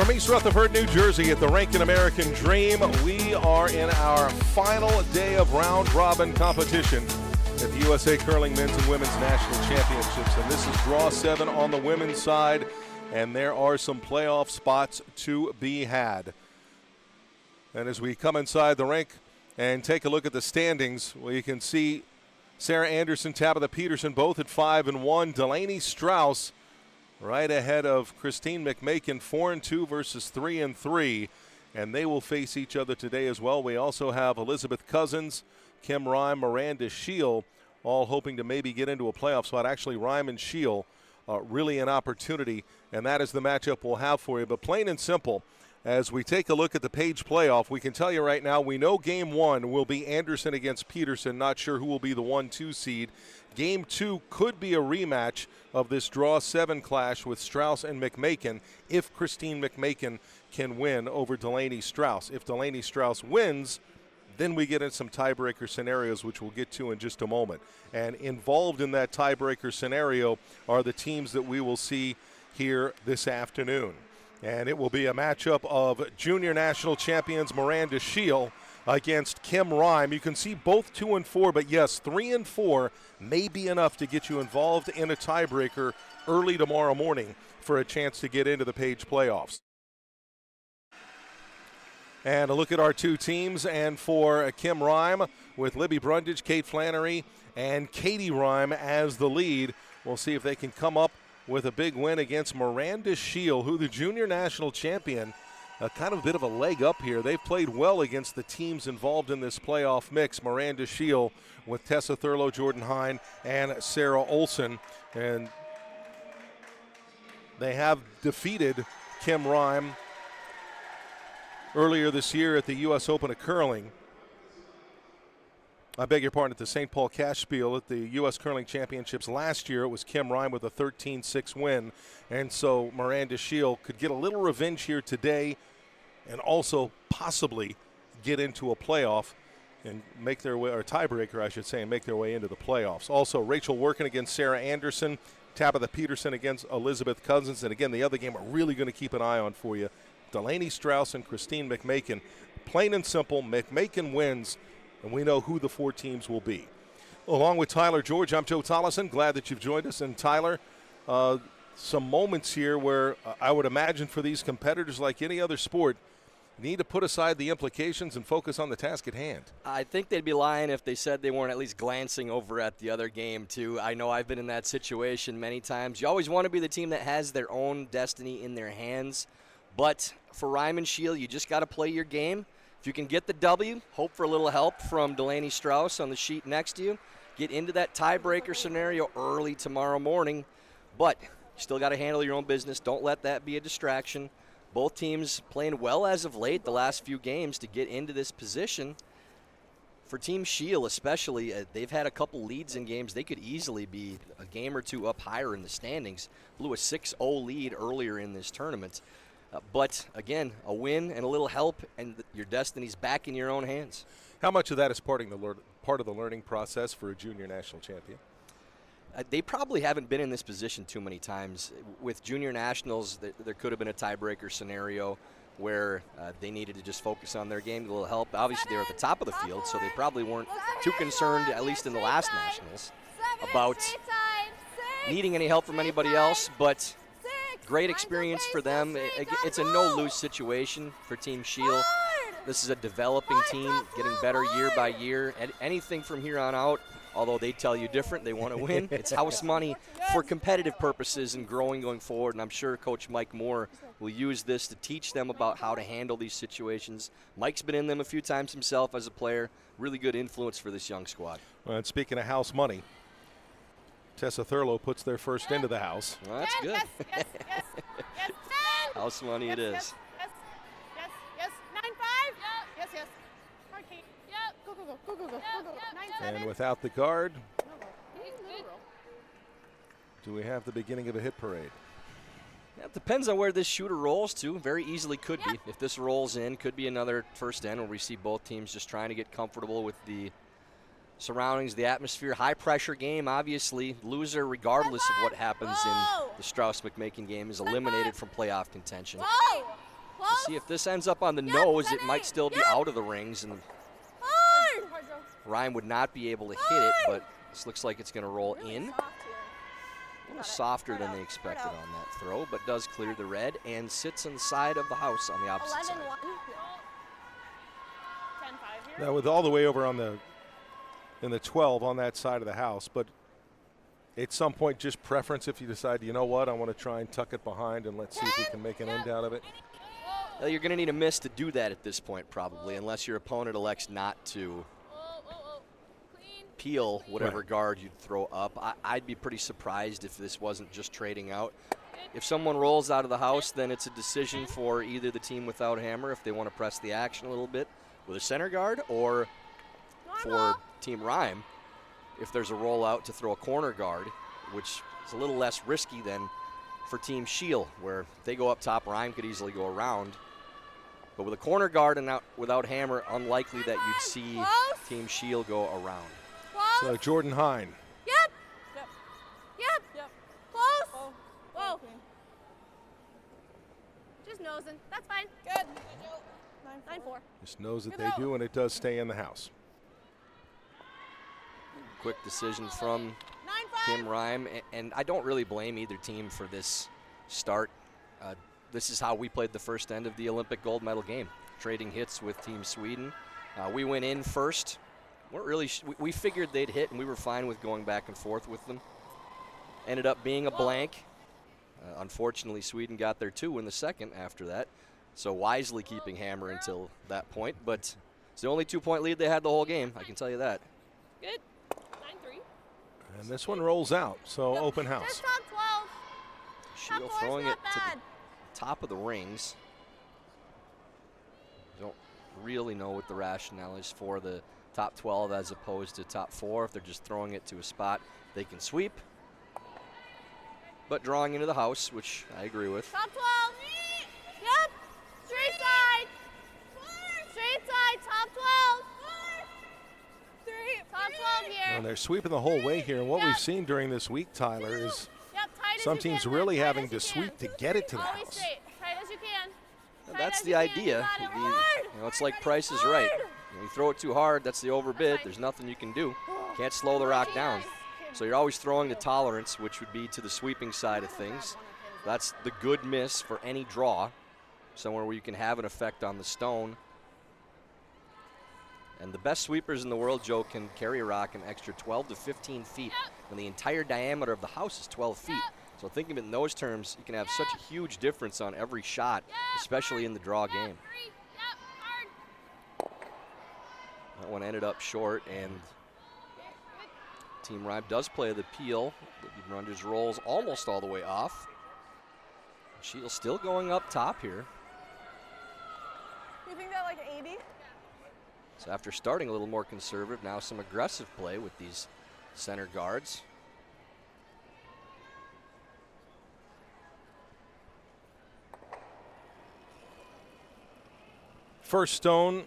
From East Rutherford, New Jersey at the Rink American Dream, we are in our final day of round-robin competition at the USA Curling Men's and Women's National Championships. And this is Draw 7 on the women's side, and there are some playoff spots to be had. And as we come inside the rink and take a look at the standings, well, you can see Sarah Anderson, Tabitha Peterson, both at 5-1. Delaney Strauss right ahead of Christine McMakin, 4-2 versus 3-3, and they will face each other today as well. We also have Elizabeth Cousins, Kim Rime, Miranda Scheel, all hoping to maybe get into a playoff spot. Actually, Rime and Scheel really an opportunity, and that is the matchup we'll have for you. But plain and simple, as we take a look at the Page playoff, we can tell you right now, we know Game 1 will be Anderson against Peterson. Not sure who will be the 1-2 seed. Game 2 could be a rematch of this Draw 7 clash with Strauss and McMakin if Christine McMakin can win over Delaney Strauss. If Delaney Strauss wins, then we get into some tiebreaker scenarios, which we'll get to in just a moment. And involved in that tiebreaker scenario are the teams that we will see here this afternoon. And it will be a matchup of junior national champions Miranda Scheel against Kim Rime. You can see both 2-4, but yes, 3-4 may be enough to get you involved in a tiebreaker early tomorrow morning for a chance to get into the Page playoffs. And a look at our two teams, and for Kim Rime with Libby Brundage, Kate Flannery, and Katie Rime as the lead. We'll see if they can come up with a big win against Miranda Scheel, who the junior national champion, kind of a bit of a leg up here. They've played well against the teams involved in this playoff mix. Miranda Scheel with Tessa Thurlow, Jordan Hine, and Sarah Olson. And they have defeated Kim Rime earlier this year at the U.S. Open of Curling. I beg your pardon, at the St. Paul Cash Spiel at the U.S. Curling Championships last year. It was Kim Rime with a 13-6 win. And so Miranda Scheel could get a little revenge here today and also possibly get into a playoff and make their way, or tiebreaker, I should say, and make their way into the playoffs. Also, Rachel Workin against Sarah Anderson, Tabitha Peterson against Elizabeth Cousins. And again, the other game we're really going to keep an eye on for you, Delaney Strauss and Christine McMakin. Plain and simple, McMakin wins, and we know who the four teams will be. Along with Tyler George, I'm Joe Tollison. Glad that you've joined us. And Tyler, some moments here where I would imagine for these competitors, like any other sport, need to put aside the implications and focus on the task at hand. I think they'd be lying if they said they weren't at least glancing over at the other game, too. I know I've been in that situation many times. You always want to be the team that has their own destiny in their hands. But for Rime and Scheel, you just got to play your game. If you can get the W, hope for a little help from Delaney Strauss on the sheet next to you. Get into that tiebreaker scenario early tomorrow morning. But you still got to handle your own business. Don't let that be a distraction. Both teams playing well as of late, the last few games, to get into this position. For Team Scheel especially, they've had a couple leads in games. They could easily be a game or two up higher in the standings. Blew a 6-0 lead earlier in this tournament. But, again, a win and a little help, and your destiny's back in your own hands. How much of that is part of the learning process for a junior national champion? They probably haven't been in this position too many times. With junior nationals, there could have been a tiebreaker scenario where they needed to just focus on their game, a little help. Obviously, they were at the top of the field, so they probably weren't too concerned, at least in the last nationals, about needing any help from anybody else. But great experience for them. It's a no-lose situation for Team Scheel. This is a developing team, getting better year by year. And anything from here on out, although they tell you different, they want to win. It's house money for competitive purposes and growing going forward. And I'm sure Coach Mike Moore will use this to teach them about how to handle these situations. Mike's been in them a few times himself as a player. Really good influence for this young squad. Well, and speaking of house money, Tessa Thurlow puts their first into the house. Well, that's good. Yes. House money it is. Yes. 9-5. Yes. Hard Kate. Yep. Go. 9-7. And without the guard, Good. do we have the beginning of a hit parade? Yeah, it depends on where this shooter rolls to. Very easily could be. If this rolls in, could be another first end where we see both teams just trying to get comfortable with the surroundings, the atmosphere. High pressure game, obviously. Loser, regardless of what happens in the Strauss-McMakin game, is eliminated from playoff contention. Close. See if this ends up on the Yep, nose, it 10-8. might still be Yep. out of the rings, and Hard. Ryan would not be able to hit it, but this looks like it's going to roll Really in. soft here. A little Got it. softer Hard than out. they Hard expected out. on that throw, but does clear the red and sits inside of the house on the opposite 11-1. side. 10-5 here. Now with all the way over on the in the 12 on that side of the house, but at some point just preference if you decide, you know what, I want to try and tuck it behind and let's see if we can make an end out of it. Well, you're going to need a miss to do that at this point probably, unless your opponent elects not to peel whatever Right. guard you'd throw up. I'd be pretty surprised if this wasn't just trading out. If someone rolls out of the house, then it's a decision for either the team without hammer if they want to press the action a little bit with a center guard, or for Team Rhyme if there's a rollout to throw a corner guard, which is a little less risky than for Team Scheel, where they go up top, Rhyme could easily go around. But with a corner guard and without hammer, unlikely that you'd see Close. Team Scheel go around. Close. So Jordan Hine. Yep. Yep. Close. Whoa. Just nosing. That's fine. Good. 9-4. Just knows that Good they throw. do, and it does stay in the house. Quick decision from 9-5. Team Rhyme, and I don't really blame either team for this start. This is how we played the first end of the Olympic gold medal game, trading hits with Team Sweden. We went in first. Weren't really we figured they'd hit, and we were fine with going back and forth with them. Ended up being a blank. Unfortunately, Sweden got their 2 in the second after that, so wisely keeping hammer until that point. But it's the only 2-point lead they had the whole game, I can tell you that. Good. 9-3. And this one rolls out, so open house. Just top 12. Scheel Top 4's throwing it not to bad. the top of the rings. Don't really know what the rationale is for the top 12 as opposed to top 4. If they're just throwing it to a spot they can sweep, but drawing into the house, which I agree with. Top 12. Yep. Straight side. Straight side. Top 12. Top 12 here. And they're sweeping the whole way here, and what we've Yep. seen during this week, Tyler, is Yep. Tight as some you teams can, really tight having as to you sweep can. to get it to the Always house. straight. Tight as you can. Tight That's as the you can. idea. You got it. You Hard. know, it's like Price is Right. When you throw it too hard, that's the overbid. There's nothing you can do. Can't slow the rock down. So you're always throwing the tolerance, which would be to the sweeping side of things. That's the good miss for any draw, somewhere where you can have an effect on the stone. And the best sweepers in the world, Joe, can carry a rock an extra 12 to 15 feet, and the entire diameter of the house is 12 feet. So thinking of it in those terms, you can have such a huge difference on every shot, especially in the draw game. That one ended up short, and Team Rhyme does play the peel. Miranda's rolls almost all the way off. Scheel still going up top here. You think that like 80? So after starting a little more conservative, now some aggressive play with these center guards. First stone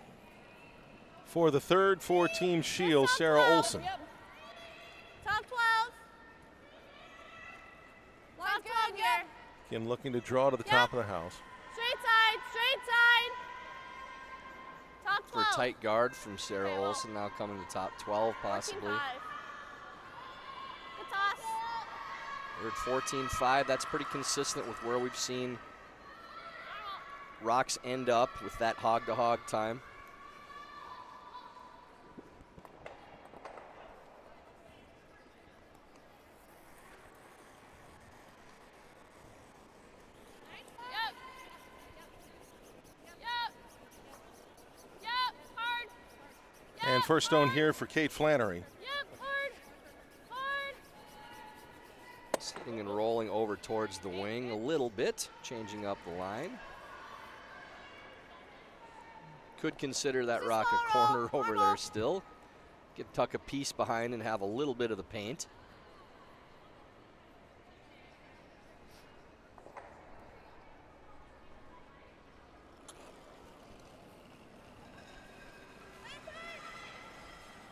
for the third for Team Scheel, Top Sarah 12. Olson. Yep. Top 12. Top 12 here. Again, looking to draw to the top of the house. Straight side. Straight side. Top For 12. a tight guard from Sarah Olson, now coming to top 12 possibly. 14-5. Good toss. We're at 14-5. That's pretty consistent with where we've seen rocks end up with that hog-to-hog time. And first stone here for Kate Flannery. Sitting and rolling over towards the wing a little bit, changing up the line. Could consider that rock a corner over there still. Could tuck a piece behind and have a little bit of the paint.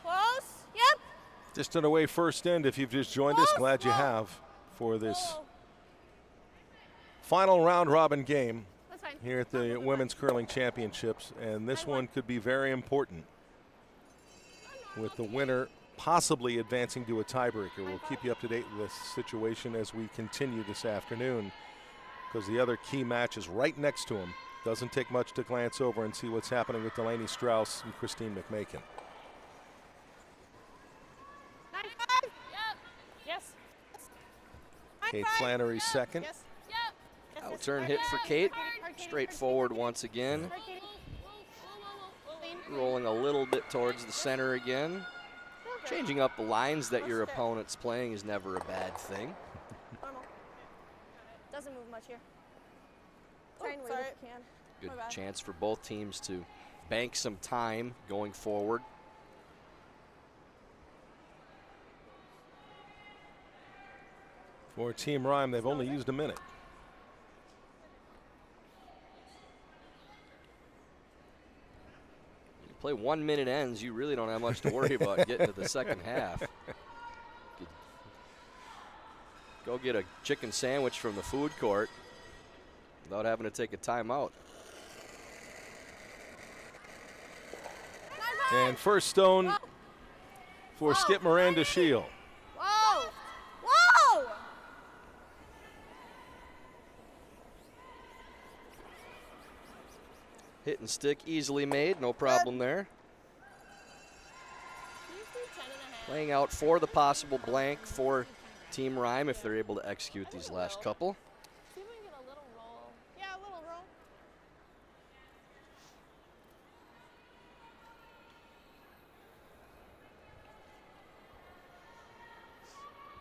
Close. Yep. Just underway first end. If you've just joined us, glad you have for this final round robin game. That's fine. here at the Women's Curling Championships, and this one could be very important, with the winner possibly advancing to a tiebreaker. We'll keep you up to date with this situation as we continue this afternoon, because the other key match is right next to him. Doesn't take much to glance over and see what's happening with Delaney Strauss and Christine McMakin. 9-5. Yep. Yes. Kate Flannery second. Yes. Yep. Out-turn hit for Kate. Straightforward once again. Rolling a little bit towards the center again. Changing up the lines that your opponent's playing is never a bad thing. Doesn't move much here. Try and wait if you can. Good chance for both teams to bank some time going forward. For Team Rhyme, they've only used a minute. You play 1 minute ends, you really don't have much to worry about getting to the second half. Go get a chicken sandwich from the food court without having to take a timeout. And first stone for skip Miranda Scheel. Whoa! Whoa! Hit and stick easily made, no problem there. Playing out for the possible blank for Team Rhyme if they're able to execute these last couple. See if we can get a little roll. Yeah, a little roll.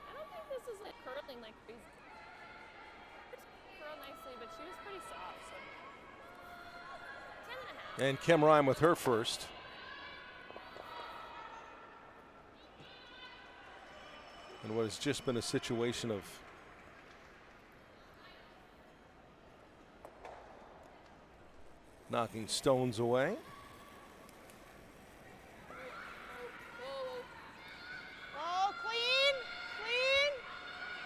I don't think this is like curling like crazy. Curl nicely, but she was pretty soft. So 10.5. And Kim Rhyme with her first. And what has just been a situation of knocking stones away. Oh, clean, clean.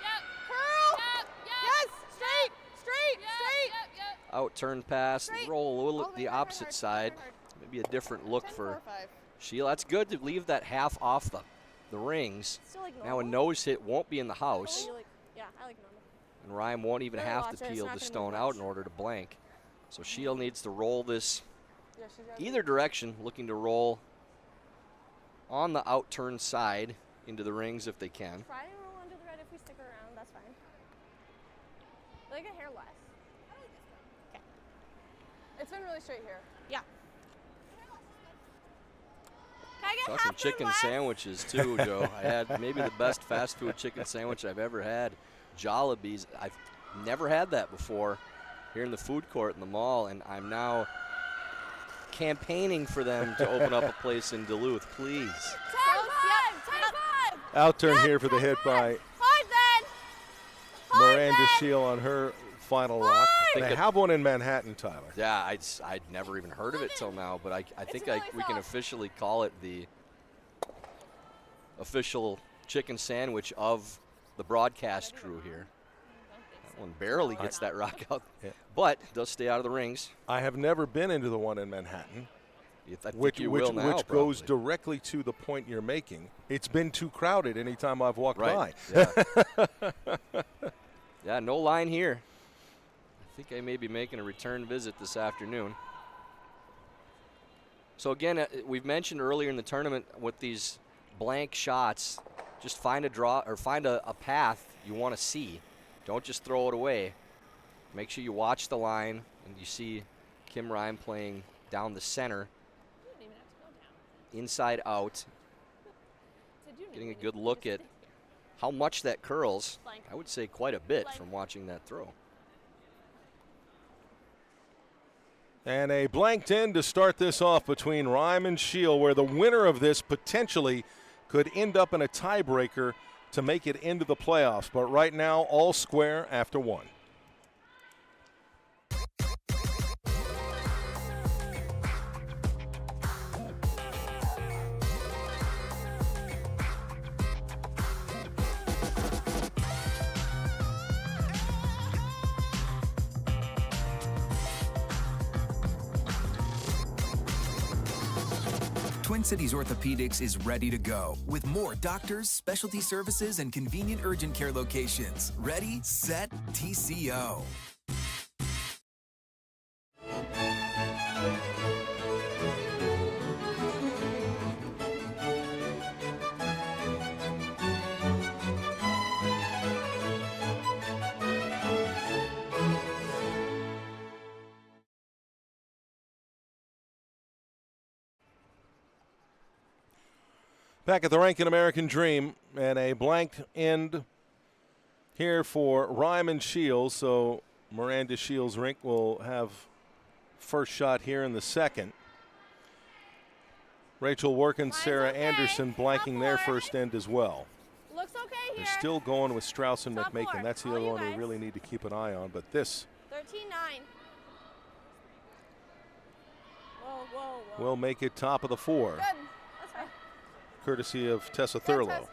Yep. Curl. Yep. Yes. Straight, straight, straight. Yep. Yep. Out turn pass, Straight. roll a little All the way the hard, opposite hard, side. hard. Maybe a different look 10, for 4, 5. Scheel. That's good to leave that half off the rings. Still like Now a normal? nose hit won't be in the house, Oh, you like, yeah, I like normal. and Rhyme won't even Better have watch to it, it's peel not the gonna stone move out much. in order to blank. So Scheel needs to roll this Yeah, she's got either direction, looking to roll on the out turn side into the rings if they can. Try and roll under the red if we stick around. That's fine. Like a hair less. Okay. It's been really straight here. Yeah. Can I get Talking half turn chicken less? sandwiches too, Joe. I had maybe the best fast food chicken sandwich I've ever had. Jollibee's. I've never had that before here in the food court in the mall, and I'm now campaigning for them to open up a place in Duluth, please. 10-5. Out turn here for the hit by Hard then. Miranda Scheel on her final rock. think They it- have one in Manhattan, Tyler. Yeah, I'd never even heard of it till now, but I think really we can soft. officially call it the official chicken sandwich of the broadcast crew here. That one barely gets that rock out, Yeah. but does stay out of the rings. I have never been into the one in Manhattan, I think which you will now, goes probably. directly to the point you're making. It's been too crowded anytime I've walked Right. by. Yeah. Yeah, no line here. I think I may be making a return visit this afternoon. So again, we've mentioned earlier in the tournament with these blank shots, just find a draw or find a path you want to see. Don't just throw it away. Make sure you watch the line and you see Kim Rhyme playing down the center, You don't even have to go down. inside out, So you don't getting a even good need look to at stick. how much that curls. Blank. I would say quite a bit Blank. from watching that throw. And a blanked end to start this off between Rhyme and Scheel, where the winner of this potentially could end up in a tiebreaker to make it into the playoffs. But right now, all square after one. Twin Cities Orthopedics is ready to go with more doctors, specialty services, and convenient urgent care locations. Ready, set, TCO. Back at the Rankin American Dream, and a blanked end here for Ryman Scheel. So Miranda Scheel's Rink will have first shot here in the second. Rachel Workin, Sarah Anderson blanking their first end as well. Looks okay here. They're still going with Strauss and Top McMakin. four. That's the All other you one we guys. really need to keep an eye on. But this 13-9. Whoa, whoa, whoa. will make it top of the four, Good. That's fine. courtesy of Tessa Good, Thurlow.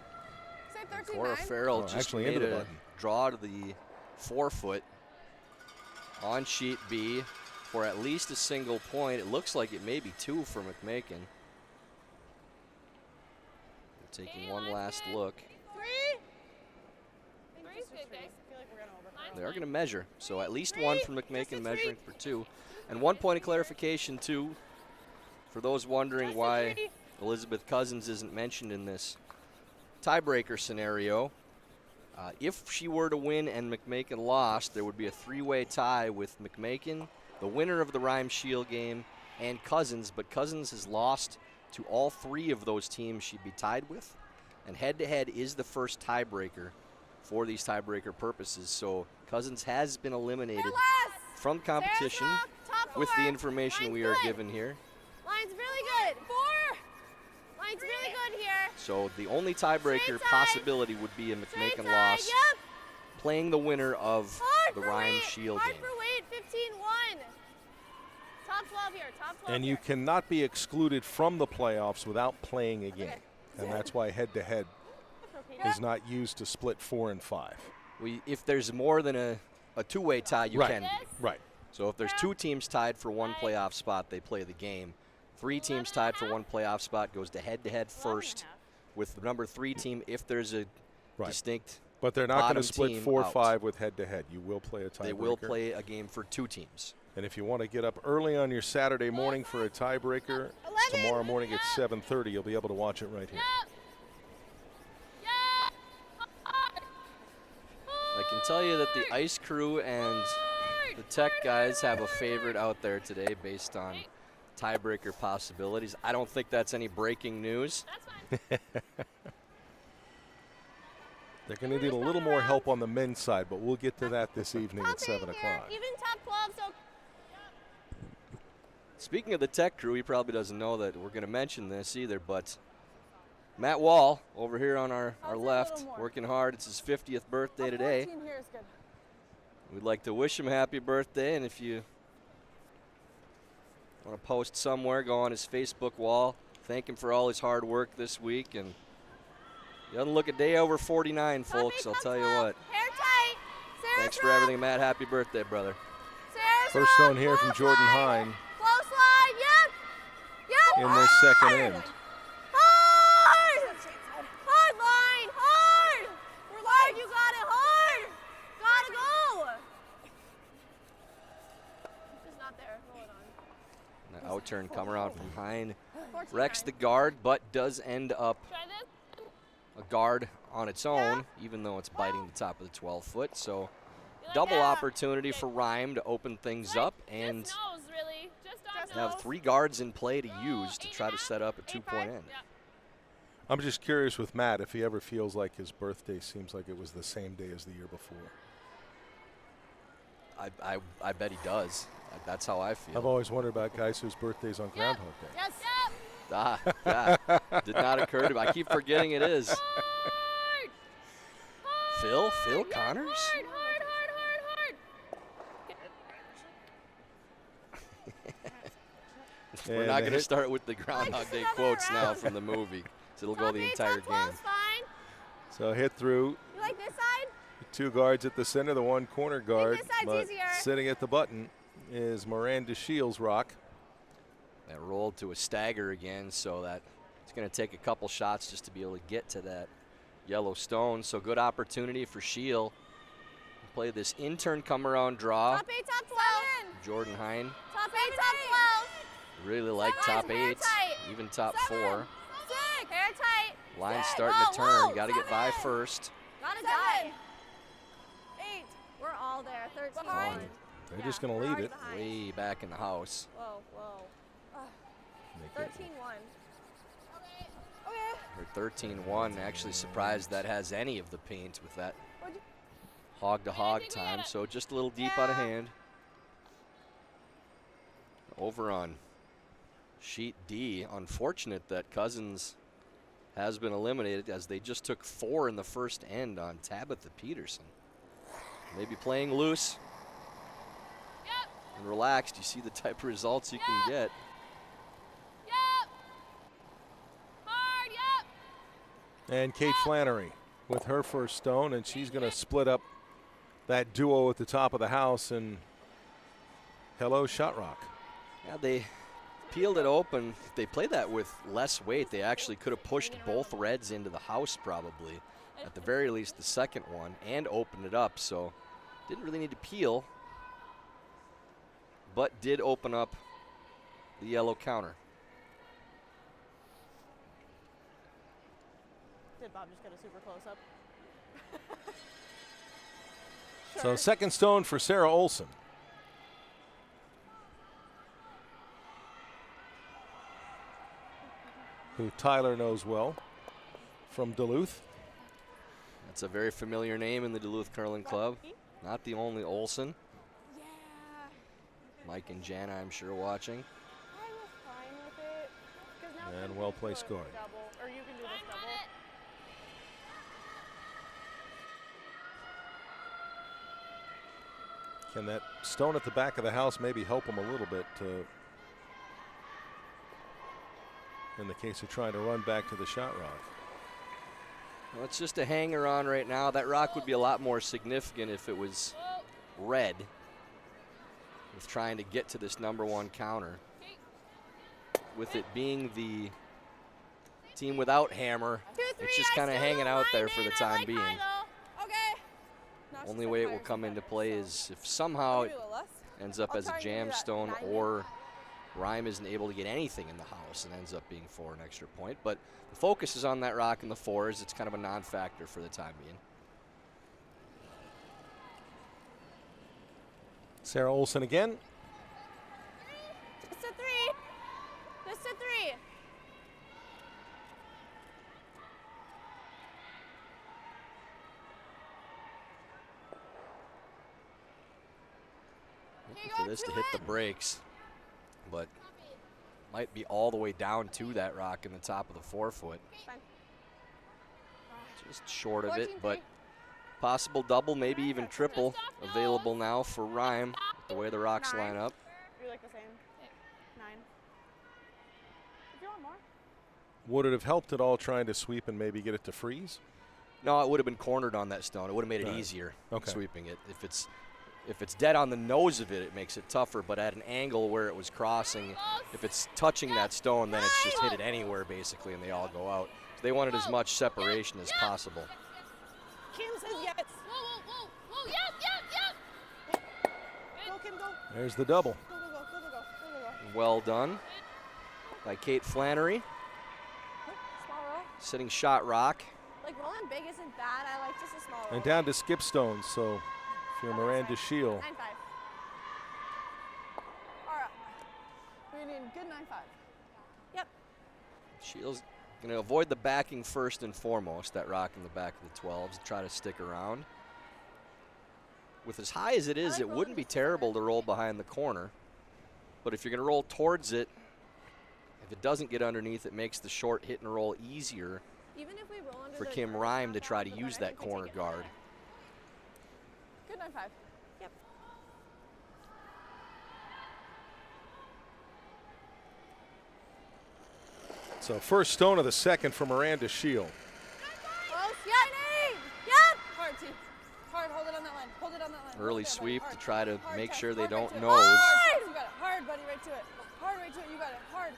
Tess. Say Cora 13-9. Farrell just actually made into the a button. draw to the 4-foot on sheet B for at least a single point. It looks like it may be two for McMakin. Taking one last look. They are going to measure, so at least one for McMakin, measuring for two. And 1 point of clarification, too, for those wondering why Elizabeth Cousins isn't mentioned in this tiebreaker scenario. If she were to win and McMakin lost, there would be a three-way tie with McMakin, the winner of the Rhyme Scheel game, and Cousins. But Cousins has lost to all three of those teams she'd be tied with. And head-to-head is the first tiebreaker for these tiebreaker purposes. So Cousins has been eliminated from competition with the information we are given here. Line's really good. Line's really good here. So the only tiebreaker possibility would be a McMakin loss, Yep. playing the winner of Hard the for Rhyme weight. Scheel Hard game. for weight. 15-1. Top 12 here. Top 12 And you here. cannot be excluded from the playoffs without playing a game. And that's why head-to-head is not used to split 4 and 5. If there's more than a two-way tie, you Right. can be. Right. So if there's two teams tied for one playoff spot, they play the game. 3 teams tied for one playoff spot goes to head-to-head first with the number 3 team if there's a distinct But they're not going to bottom split team 4-5 with head-to-head. You will play a tiebreaker. They will play a game for 2 teams. And if you want to get up early on your Saturday morning for a tiebreaker, tomorrow morning at 7:30, you'll be able to watch it right here. I can tell you that the ice crew and the tech guys have a favorite out there today based on tiebreaker possibilities. I don't think that's any breaking news. That's fine. They're going to need a little more help on the men's side, but we'll get to that this evening at Top 7 8 here. o'clock. Even top 12, so Speaking of the tech crew, he probably doesn't know that we're going to mention this either, but Matt Wall over here on our I'll take a left, little more. working hard. It's his 50th birthday top today. 14 here is good. We'd like to wish him a happy birthday, and if you want to post somewhere, go on his Facebook wall. Thank him for all his hard work this week, and he doesn't look a day over 49, Top folks. 8, I'll top tell you 12. what. Hair tight. Sarah's Thanks for rock. everything, Matt. Happy birthday, brother. Sarah's First rock. zone here from Close Jordan line. Hine Close line. Yep. Yep. in this second end. Hard. Hard line. Hard. We're live. You got it. Hard. Gotta go. It's not there. Roll it on. An out turn come around from Hine. 14 Wrecks nine. the guard, but does end up Try this. a guard on its own, even though it's biting the top of the 12-foot. So You like double that? opportunity for Rhyme to open things up and Just nose, really. Just have nose. 3 guards in play to use to try to set up a 2-point end. Yeah. I'm just curious with Matt if he ever feels like his birthday seems like it was the same day as the year before. I bet he does. That's how I feel. I've always wondered about guys whose birthdays on Groundhog Day. Yes. Yeah, did not occur to me. I keep forgetting it is. Hard. Phil Connors? Hard. We're And not the going to hit- start with the Groundhog Day quotes now from the movie. So it'll go the entire top game. 12's fine. So hit through, You like this side? 2 guards at the center, the 1 corner guard. this side's But easier. sitting at the button is Miranda Scheel's rock. That rolled to a stagger again, so that It's going to take a couple shots just to be able to get to that yellow stone. So good opportunity for Scheel. Play this intern come around draw. Top 8, top 12. Jordan Hine. Top 8, top 12. Really like top 8, even top 4. 6. Hair tight. Line's 6. starting to turn. Got to get by 7. first. Gotta die. 8. We're all there. 13. Behind. They're just going to leave it. Way back in the house. Whoa, whoa. 13-1. Or 13-1. Actually surprised that has any of the paint with that hog-to-hog time. So just a little deep out of hand. Over on sheet D. Unfortunate that Cousins has been eliminated as they just took 4 in the first end on Tabitha Peterson. Maybe playing loose and relaxed. You see the type of results you can get. And Kate Flannery with her first stone, and she's going to split up that duo at the top of the house. And hello, Shot Rock. Yeah, they peeled it open. If they played that with less weight, they actually could have pushed both reds into the house probably, at the very least the second one, and opened it up. So didn't really need to peel, but did open up the yellow counter. Did Bob just get a super close up? So second stone for Sarah Olson. Who Tyler knows well from Duluth. That's a very familiar name in the Duluth Curling Club. Not the only Olson. Yeah. Mike and Jana, I'm sure, watching. I was fine with it. 'Cause now And we well can placed do a guard. double, or you can do this double. Can that stone at the back of the house maybe help them a little bit in the case of trying to run back to the shot rock? Well, it's just a hanger on right now. That rock would be a lot more significant if it was red, with trying to get to this #1 counter. With it being the team without hammer, 2, 3, it's just kind of hanging out there for the time being. Okay. No, she Only said way it higher, will she come said into higher, play so. is if somehow Wanna it do a less? ends up I'll as a try and give you jam that stone, 9 or Rhyme isn't able to get anything in the house and ends up being for an extra point. But the focus is on that rock in the 4s. It's kind of a non-factor for the time being. Sarah Olson again. Just a 3. Just a 3. Looking for this to hit the brakes, but might be all the way down to that rock in the top of the 4-foot. Fine. Just short of it, 14-3. but possible double, maybe even triple available now for Rhyme with the way the rocks 9. line up. You like the same? 9. If you want more. Would it have helped at all trying to sweep and maybe get it to freeze? No, it would have been cornered on that stone. It would have made it Right. easier Okay. sweeping it. If it's dead on the nose of it, it makes it tougher, but at an angle where it was crossing, if it's touching that stone, then it's just hit it anywhere basically and they all go out. So they wanted as much separation as possible. Kim says yes. Whoa, yep. Go, Kim, go. There's the double. Go. Well done by Kate Flannery, Small roll. sitting shot rock. Like rolling big isn't bad. I like just a small roll. And down to skip stones. So if you're Miranda Scheel, 9-5. All right. We need good 9-5. Yep. Scheel's going to avoid the backing first and foremost, that rock in the back of the 12s, and try to stick around. With as high as it is, it wouldn't be terrible to roll behind the corner. But if you're going to roll towards it, if it doesn't get underneath, it makes the short hit and roll easier Even if we roll under for the Kim guard, Rhyme to not try bad, to but then use I that think we corner take it guard. higher. Good 9-5. Yep. so first stone of the second for Miranda Scheel. Close. Yeah, Yep. Hard, T. Hard. Hold it on that line. Hold it on that line. Early Hold it, sweep buddy. to try to Hard make test. sure they Hard right don't to it. nose. Hard. You got it. Hard, buddy. Right to it. Hard right to it. You got it. Hard.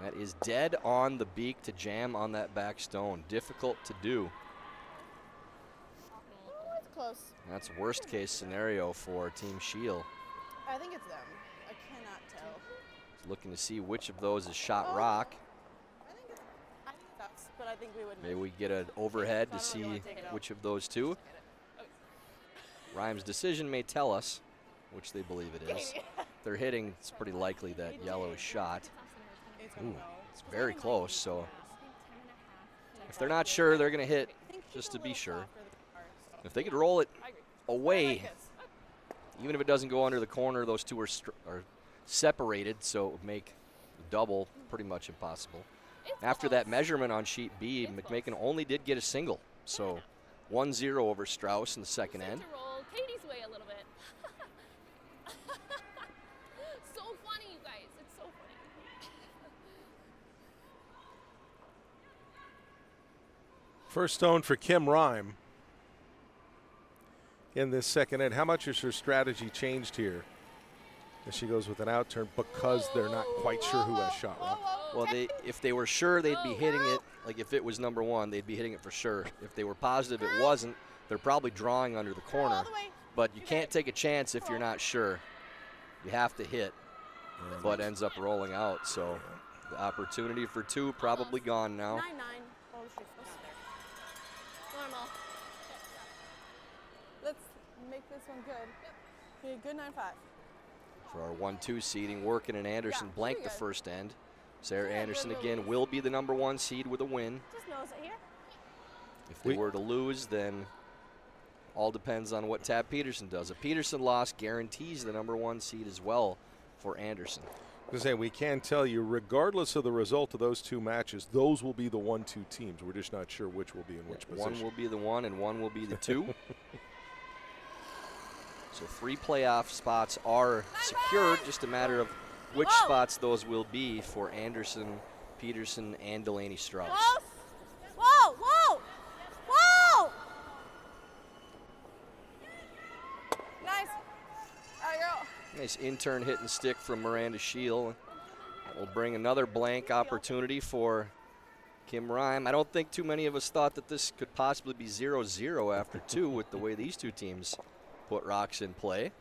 That is dead on the beak to jam on that back stone. Difficult to do. Oh, it's close. That's worst case scenario for Team Scheel. I think it's them. I cannot tell. Looking to see which of those is shot rock. I think it's us, but I think we would. Maybe we get an overhead to I don't really see wanna take it out. which of those two. Rhymes' decision may tell us which they believe it is. They're hitting, it's pretty likely that yellow is shot. It's gonna Ooh, go. it's very close, so if they're not sure, they're going to hit just to be sure. If they could roll it away, even if it doesn't go under the corner, those two are separated, so it would make the double pretty much impossible. After that measurement on sheet B, McMakin only did get a single, so 1-0 over Strauss in the second end. To roll Katie's way a little bit. So funny, you guys. It's so funny. First stone for Kim Rhyme in this second end. How much has her strategy changed here as she goes with an out turn because they're not quite sure who has shot rock? Well, if they were sure, they'd be hitting it. Like if it was number one, they'd be hitting it for sure. If they were positive it wasn't, they're probably drawing under the corner. But you can't take a chance if you're not sure. You have to hit, but ends up rolling out. So the opportunity for two probably gone now. 9-9. Oh, she's not there. Normal. Let's make this one good. Okay, good 9-5. For our 1-2 seeding, Workin and Anderson Yeah, blanked the pretty good. first end. Sarah Yeah, Anderson good again release. will be the number one seed with a win. Just nose it here. If they were to lose, then all depends on what Tab Peterson does. A Peterson loss guarantees the number one seed as well for Anderson. To say, we can tell you, regardless of the result of those two matches, those will be the 1-2 teams. We're just not sure which will be in which position. One will be the one and one will be the two. So 3 playoff spots are secured, just a matter of which spots those will be for Anderson, Peterson, and Delaney Strauss. Whoa! Whoa! Whoa! Nice. All right, girl. Nice intern hit and stick from Miranda Scheel. Will bring another blank opportunity for Kim Rhyme. I don't think too many of us thought that this could possibly be 0-0 after 2 with the way these two teams put rocks in play.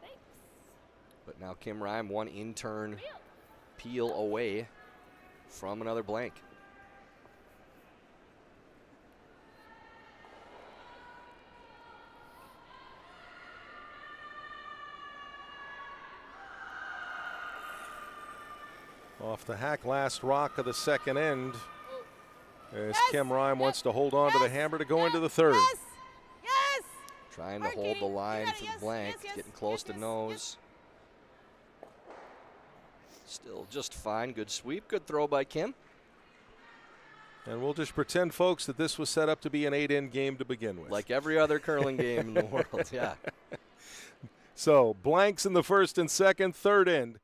Thanks. But now Kim Rhyme, one intern peel away from another blank. Off the hack, last rock of the second end. As Kim Rhyme wants to hold on to the hammer to go into the third. Yes! Yes! Trying to hold the line for the blank, getting close to nose. Still just fine, good sweep, good throw by Kim. And we'll just pretend, folks, that this was set up to be an 8-end game to begin with. Like every other curling game in the world, yeah. So, blanks in the first and second, third end.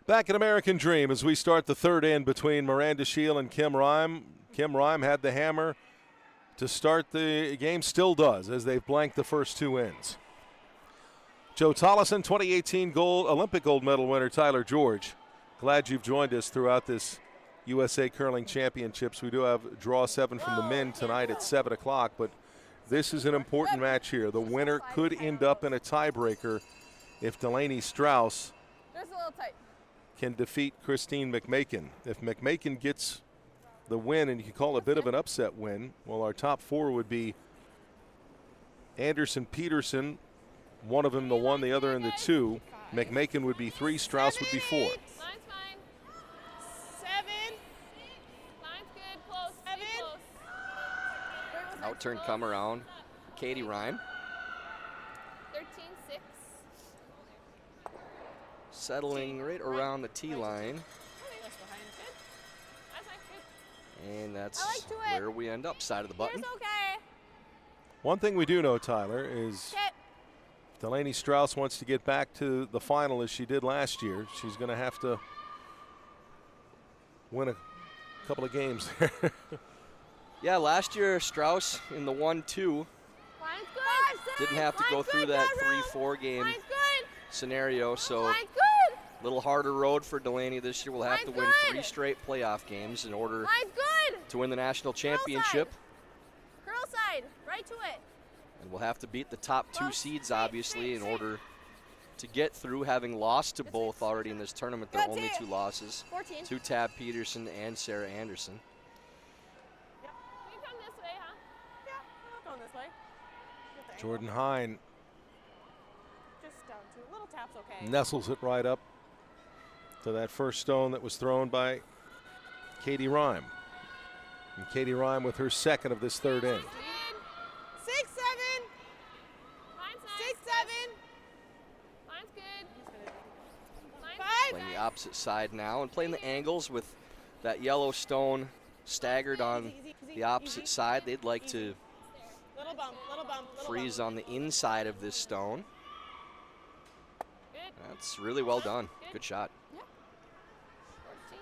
Back at American Dream as we start the third end between Miranda Scheel and Kim Rhyme. Kim Rhyme had the hammer to start the game, still does, as they've blanked the first two ends. Joe Tollison, 2018 Olympic gold medal winner Tyler George. Glad you've joined us throughout this USA Curling Championships. We do have draw 7 from the men tonight at 7 o'clock, but this is an important match here. The winner could end up in a tiebreaker if Delaney Strauss Just a little tight. can defeat Christine McMakin. If McMakin gets the win, and you can call it a bit of an upset win, well, our top 4 would be Anderson, Peterson, one of them the 1, the other in the 2. McMakin would be 3, Strauss would be 4. Line's fine. 7. Line's good. Close. Stay 7. close. Outturn come around. Katie Rhyme 13-6. settling right around the tee line. That's behind. Good. That's fine. Good. And that's I like to it. where we end up, side of the button. Here's okay. One thing we do know, Tyler, is Get. Delaney Strauss wants to get back to the final as she did last year. She's going to have to win a couple of games there. Yeah, last year Strauss in the 1-2 Line's good. didn't have to go through that 3-4 game Line's good. scenario, so Line's good. a little harder road for Delaney this year. We'll have to Line's win good. 3 straight playoff games in order Line's good. to win the national Girl championship. side. Girl side. Right to it. And we'll have to beat the top 2 Close. seeds, Straight, obviously, in straight. order to get through, having lost to both already in this tournament. Their Good only team. 2 losses 14. to Tab Peterson and Sarah Anderson. You come this way, huh? Yeah, I'm not going this way. Get the angle. Jordan Hine Just down 2. Little tap's okay. nestles it right up to that first stone that was thrown by Katie Rhyme. And Katie Rhyme with her second of this third end. 6, 7. Line's nice. 6, 7. Line's good. Line's 5. Playing the opposite side now and playing the angles with that yellow stone staggered on the opposite side. They'd like to Little bump, little bump, little freeze bump. on the inside of this stone. good. That's really well done. Good shot. 14.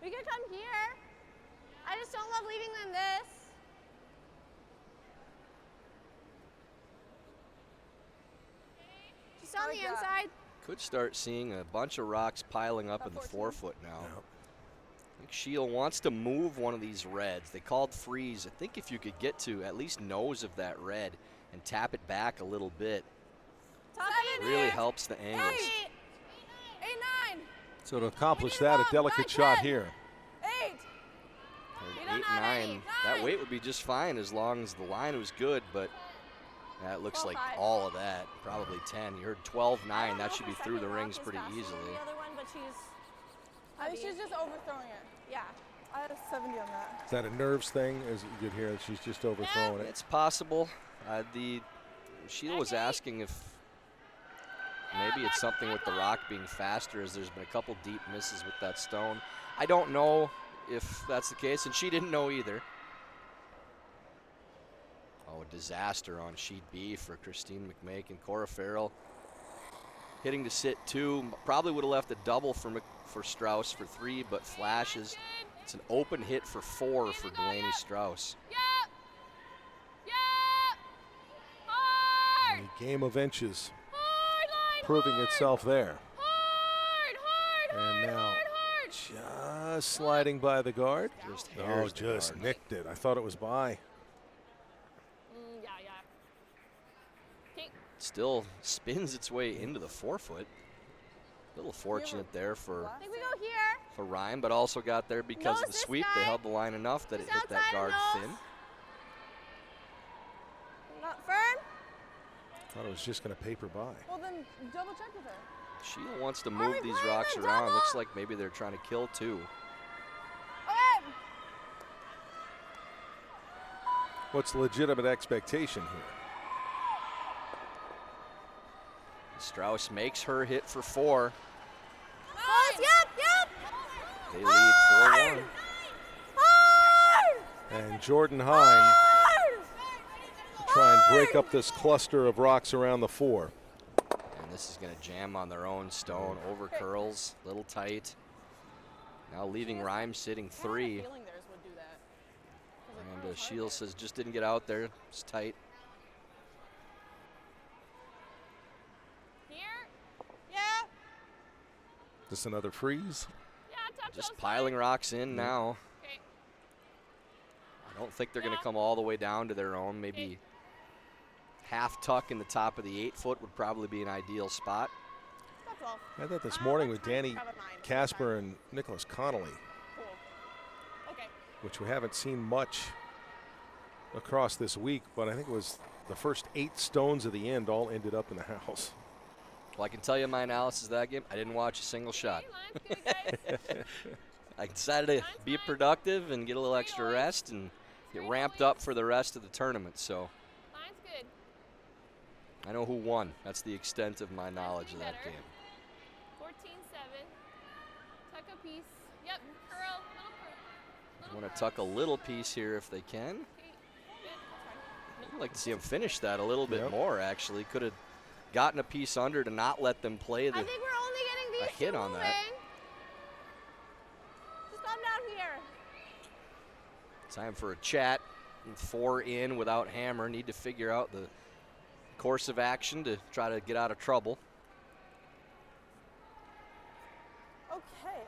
We could come here. I just don't love leaving them this. Just on the inside. Could start seeing a bunch of rocks piling up in the 4-foot now. I think Scheel wants to move one of these reds. They called freeze. I think if you could get to at least nose of that red and tap it back a little bit, Top it really helps the angles. 8, 9, So to accomplish We need that, a a bump. delicate 9, shot 10. here. 8. There's don't 8, have 9. any. That 9. weight would be just fine as long as the line was good, but that looks 12, like 5. all of that. Probably 10. You heard 12, 9. That should be through the rings pretty easily. The other one, but she's. I think she's just overthrowing it. Yeah. I have 70 on that. Is that a nerves thing? As you could hear, that she's just overthrowing it. It's possible. Sheila was asking if maybe it's something with the rock being faster, as there's been a couple deep misses with that stone. I don't know if that's the case, and she didn't know either. Oh, a disaster on sheet B for Christine McMakin. Cora Farrell hitting to sit 2. Probably would have left a double for Strauss for 3, but flashes. It's an open hit for 4 for Delaney Strauss. Yep. Yep. Hard. A game of inches Hard line. proving hard. itself there. Hard. Hard. And Hard. now Hard. just sliding by the guard. Just Oh, hairs the just guard. nicked it. I thought it was by. Yeah. Okay. Still spins its way into the 4-foot. Little fortunate there for I think we go here. Ryan, but also got there because of Nose the this sweep. They guy. held the line enough that it Just hit that outside guard of thin. nose. Not firm. Thought it was just going to paper by. Well, then double check with her. Sheila wants to we move these playing rocks the around. double? Looks like maybe they're trying to kill 2. Okay. What's the legitimate expectation here? Strauss makes her hit for 4. Close. Yep. They lead 4-1. Hard. And Jordan Hine Hard. try and break up this cluster of rocks around the 4. And this is going to jam on their own stone. Over curls, little tight. Now leaving Rhyme sitting 3. I had a feeling theirs would do that. And Scheel says just didn't get out there. It's tight. Here. Yeah. Just another freeze. Yeah. Top Just toes piling fine. rocks in now. Okay. I don't think they're going to come all the way down to their own. Maybe half tuck in the top of the 8-foot would probably be an ideal spot. That's all. I thought this morning with Danny Have a 9. Casper and Nicholas Connolly, Cool. Okay. which we haven't seen much across this week, but I think it was the first 8 stones of the end all ended up in the house. Well, I can tell you my analysis of that game. I didn't watch a single shot. Hey, line's good, guys. I decided to be productive and get a little extra rest and get ramped up for the rest of the tournament. So Line's good. I know who won. That's the extent of my knowledge of that Better. game. 14-7. Tuck a piece. Yep. Curl. I want to tuck a little piece here if they can. Okay. Good. I'd like to see them finish that a little bit Yep. more, actually. Could have gotten a piece under to not let them play I the. think we're only getting a these hit two on that. moving. Just come down here. Time for a chat. 4 in without hammer. Need to figure out the course of action to try to get out of trouble. Okay.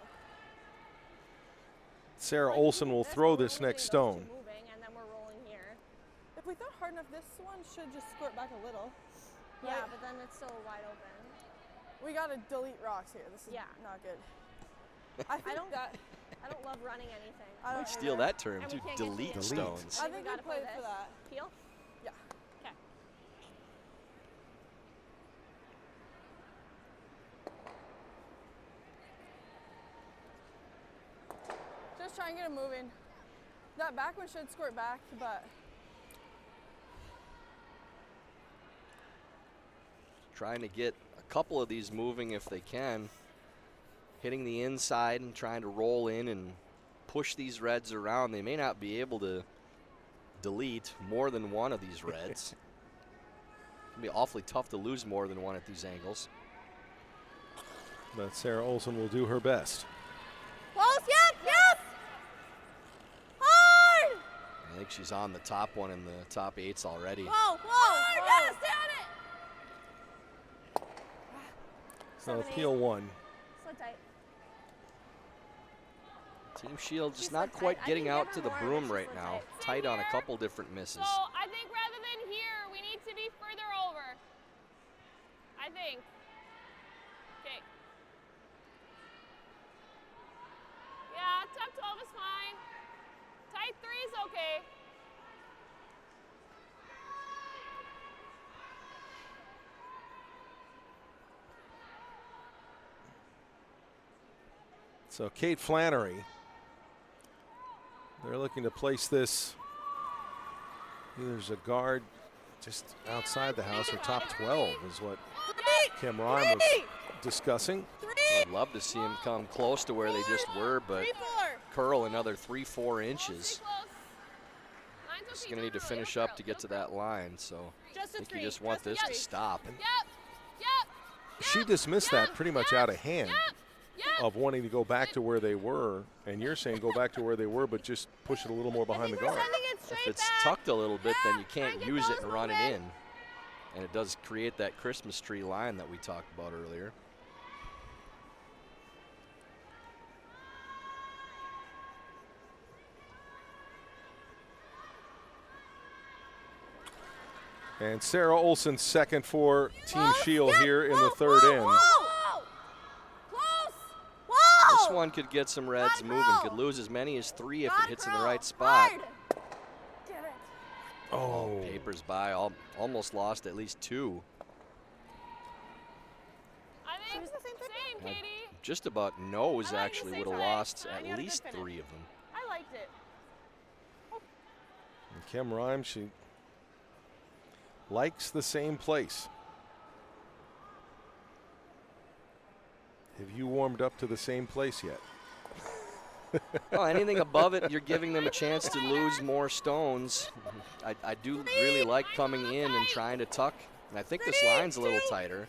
Sarah Olson will throw this next stone. Moving, and then we're rolling here. If we throw hard enough, this one should just squirt back a little. Yeah, Right. but then it's still wide open. We gotta delete rocks here. This is Yeah. not good. I think I don't love running anything. I don't Might steal either. that term And we too. can't get to Delete the end. stones. I We think we gotta played play for this. that. Peel? Yeah. Okay. Just try and get it moving. That back one should squirt back, but Trying to get a couple of these moving if they can. Hitting the inside and trying to roll in and push these reds around. They may not be able to delete more than one of these reds. It'll be awfully tough to lose more than one at these angles. But Sarah Olson will do her best. Close, yep! Hard! I think she's on the top one in the top 8s already. Whoa! Yes, down it! So appeal 1. So tight. Team Scheel just She's not so quite tight. I getting can out give to her the more, broom but she's right so now. tight. Tight on a here. couple different misses. So I think rather than here, we need to be further over. I think. Okay. Yeah, top 12 is fine. Tight 3 is okay. So Kate Flannery, they're looking to place this. There's a guard just outside the house, or top 12 is what Kim Rhyme was discussing. I'd love to see him come close to where they just were, but 3-4. curl another 3-4 inches. Stay close. Line's He's okay, going to need to don't finish curl, up to get to that line, so Just I a think 3. you just want this to stop. Yep. She dismissed that pretty much out of hand Yep. of wanting to go back to where they were, and you're saying go back to where they were, but just push it a little more behind the guard. Sending it If straight it's back. tucked a little bit, then you can't get use it those and run it moving. in. And it does create that Christmas tree line that we talked about earlier. And Sarah Olson second for Team Scheel here in the third end. Whoa! Close! Whoa! This one could get some reds Not moving. curl. Could lose as many as 3 if Not it hits in the curl. right spot. Hard. Get it. Oh, Papers by, almost lost at least 2. I think was the same thing. Yeah. Katie. Just about knows I like actually the would same have time. lost You at had a good least finish. 3 of them. I liked it. and Kim Rhyme, she likes the same place. Have you warmed up to the same place yet? Oh, anything above it, you're giving them a chance to lose more stones. I do really like coming in and trying to tuck. And I think this line's a little tighter.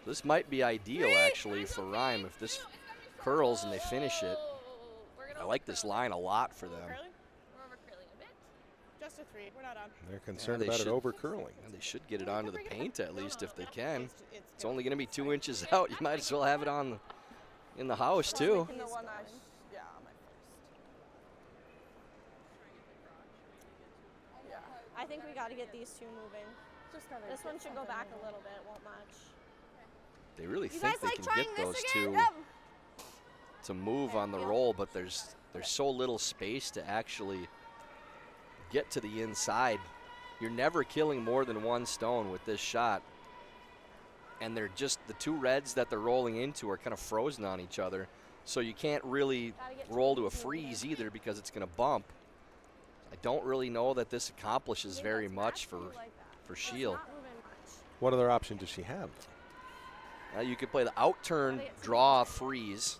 This might be ideal, actually, for Rhyme if this curls and they finish it. I like this line a lot for them. Curling? We're over curling a bit. Just a 3. We're not on. They're concerned they about it should- over curling. And they should get it onto the paint at least if they can. It's It's only going to be 2 inches out. You might as well have it on in the house, too. The one I yeah, on my first. I think we got to get these two moving. Just gotta This get one should go something back moving. a little bit. It won't much. They really You think guys they like can trying get this those again? two Yep. to move on the roll, but there's so little space to actually get to the inside. You're never killing more than one stone with this shot. And they're just, the two reds that they're rolling into are kind of frozen on each other. So you can't really roll to a freeze either because it's going to bump. I don't really know that this accomplishes very much for Scheel. Not moving much. What other option does she have? You could play the out turn, draw, freeze.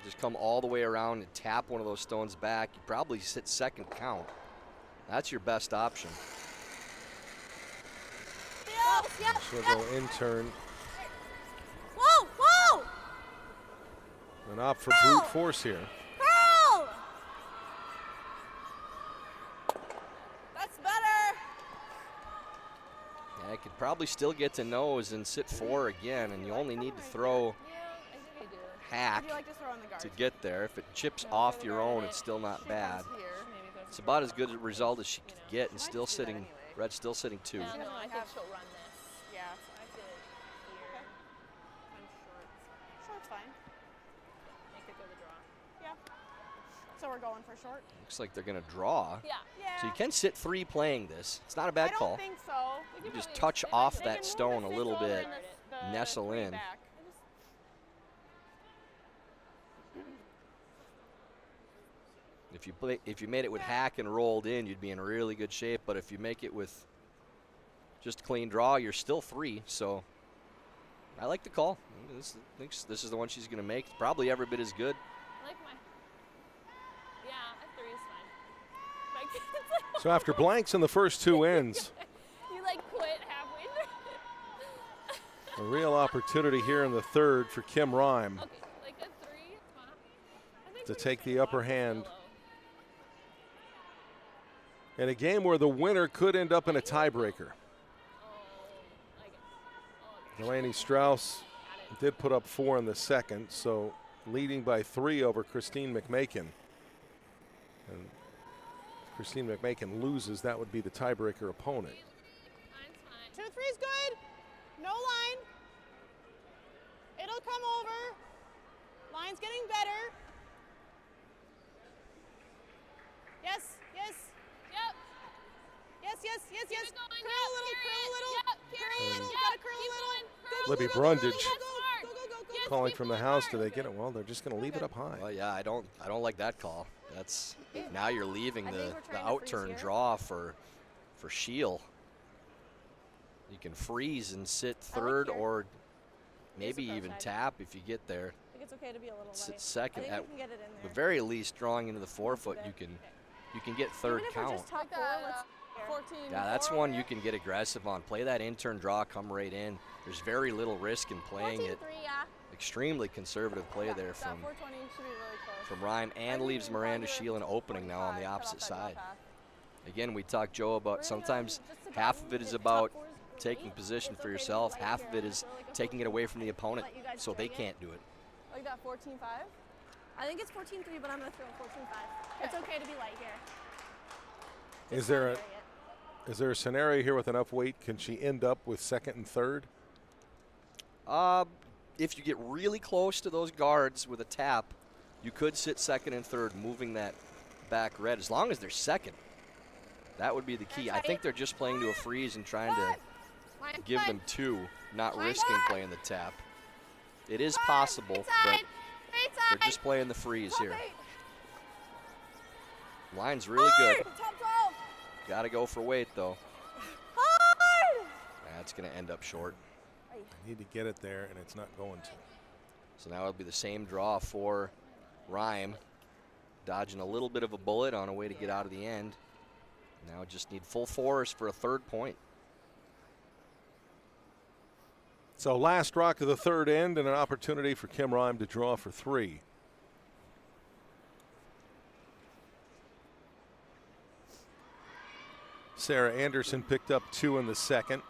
Just come all the way around and tap one of those stones back. You probably sit second count. That's your best option. She'll go in turn Whoa, whoa! and opt for brute force here. Pearl! That's better. Yeah, I could probably still get to nose and sit 4 again, and you only need to throw Yeah, I think I do. hack Would you like to throw on the guard? to get there. If it chips off your own, it's still not bad. It's about as good a result as she could get, and still sitting, red's still sitting 2. No, I think she'll run this. Yeah, so I did here. I'm short. Short's fine. Make it go the draw. Yeah. So we're going for short? Looks like they're going to draw. Yeah. Yeah. So you can sit 3 playing this. It's not a bad I don't call. think so. We You can just probably touch sit- off they that can move stone the a six little over bit, and the nestle 3 in. back. If you made it with hack and rolled in, you'd be in really good shape. But if you make it with just clean draw, you're still 3. So I like the call. This is the one she's going to make. It's probably every bit as good. I like my. Yeah, a 3 is fine. Like, So after blanks in the first 2 ends, you like quit halfway through. a real opportunity here in the third for Kim Rime Okay, like a 3, fine. I think to we're take just the gonna upper walk hand solo. in a game where the winner could end up in a tiebreaker. Oh, like it. Oh, okay. Delaney Strauss Got it. did put up 4 in the second, so leading by 3 over Christine McMakin. And if Christine McMakin loses, that would be the tiebreaker opponent. Mine's fine. 2-3's good. No line. It'll come over. Line's getting better. Yes, yes, Yep. yes, yes, yes, Keep yes. it going. Curl a little, Yep, curl a period. little. Yep, Curl a period. little, Yep, gotta curl a keep little. going. Curl. Libby Go, go, go, Brundage go, go, go, go, go, go. Yes, calling keep from the going house. hard. Do they get it? Well, they're just going to leave it up high. Well, yeah, I don't like that call. That's now you're leaving I the think we're trying to out freeze turn here. draw for Scheel. You can freeze and sit third here. or maybe pro even side. tap if you get there. I think it's okay to be a little Sit light. second. I think At we can get it in the there. very least, drawing into the 4-foot, you can get third Even if we're count. just top Like 4, that, let's 14. Yeah, that's four one over you there. can get aggressive on. Play that in-turn draw, come right in. There's very little risk in playing 14-3, it. yeah. Extremely conservative play Yeah, there that from 420 should be really close. Rhyme, I and think leaves we can Miranda probably Scheel an do opening now on the 45, cut opposite off that draw side. path. Again, we talked, Joe, about We're sometimes just about half of it is top about fours are taking great. position It's for okay to be yourself. light Half here. of it I is feel like a taking it away from the opponent let you guys so they string it. can't do it. Like that 14-5? I think it's 14-3, but I'm going to throw 14-5. It's okay to be light here. Is there a scenario here with enough weight? Can she end up with second and third? If you get really close to those guards with a tap, you could sit second and third, moving that back red, as long as they're second. That would be the key. I think they're just playing to a freeze and trying to give them 2, not risking playing the tap. It is possible, but they're just playing the freeze here. Line's really good. Top 12. Got to go for weight, though. Hard. That's going to end up short. I need to get it there, and it's not going to. So now it'll be the same draw for Rhyme. Dodging a little bit of a bullet on a way to get out of the end. Now just need full force for a third point. So last rock of the third end and an opportunity for Kim Rime to draw for 3. Sarah Anderson picked up 2 in the second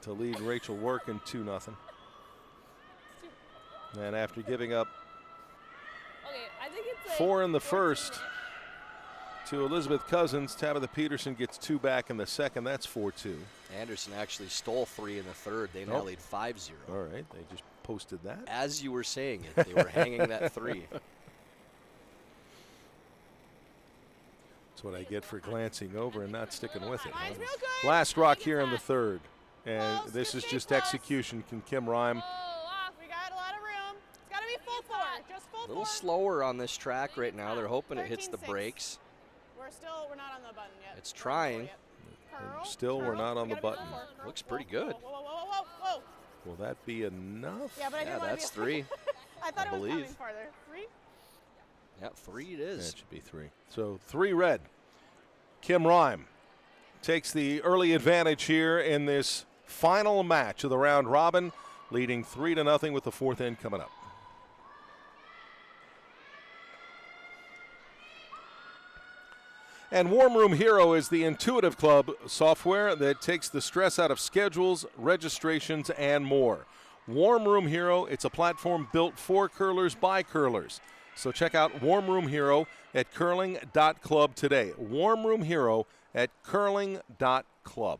to lead Rachel Workin 2-0. And after giving up Okay, I think it's like 4 in the 14 first, -ish. to Elizabeth Cousins. Tabitha Peterson gets 2 back in the second. That's 4-2. Anderson actually stole 3 in the third. They now lead 5-0. All right, they just posted that. As you were saying it, they were hanging that 3. That's what I get for glancing over and not sticking with it. Mine's real good. Last rock here in the third. And this is just execution. Can Kim Rhyme? We got a lot of room. It's got to be full 4. Just full 4. A little slower on this track right now. They're hoping it hits the 13-6. brakes. We're not on the button yet. It's trying. Curl, Still, we're not on the button. Looks pretty good. Whoa. Will that be enough? Yeah, but I didn't want that's to be 3. I thought I it was believe. coming farther. 3? Yeah, 3 it is. That should be 3. So 3 red. Kim Rhyme takes the early advantage here in this final match of the round robin, leading 3-0 with the fourth end coming up. And Warm Room Hero is the intuitive club software that takes the stress out of schedules, registrations, and more. Warm Room Hero, it's a platform built for curlers by curlers. So check out Warm Room Hero at curling.club today. Warm Room Hero at curling.club.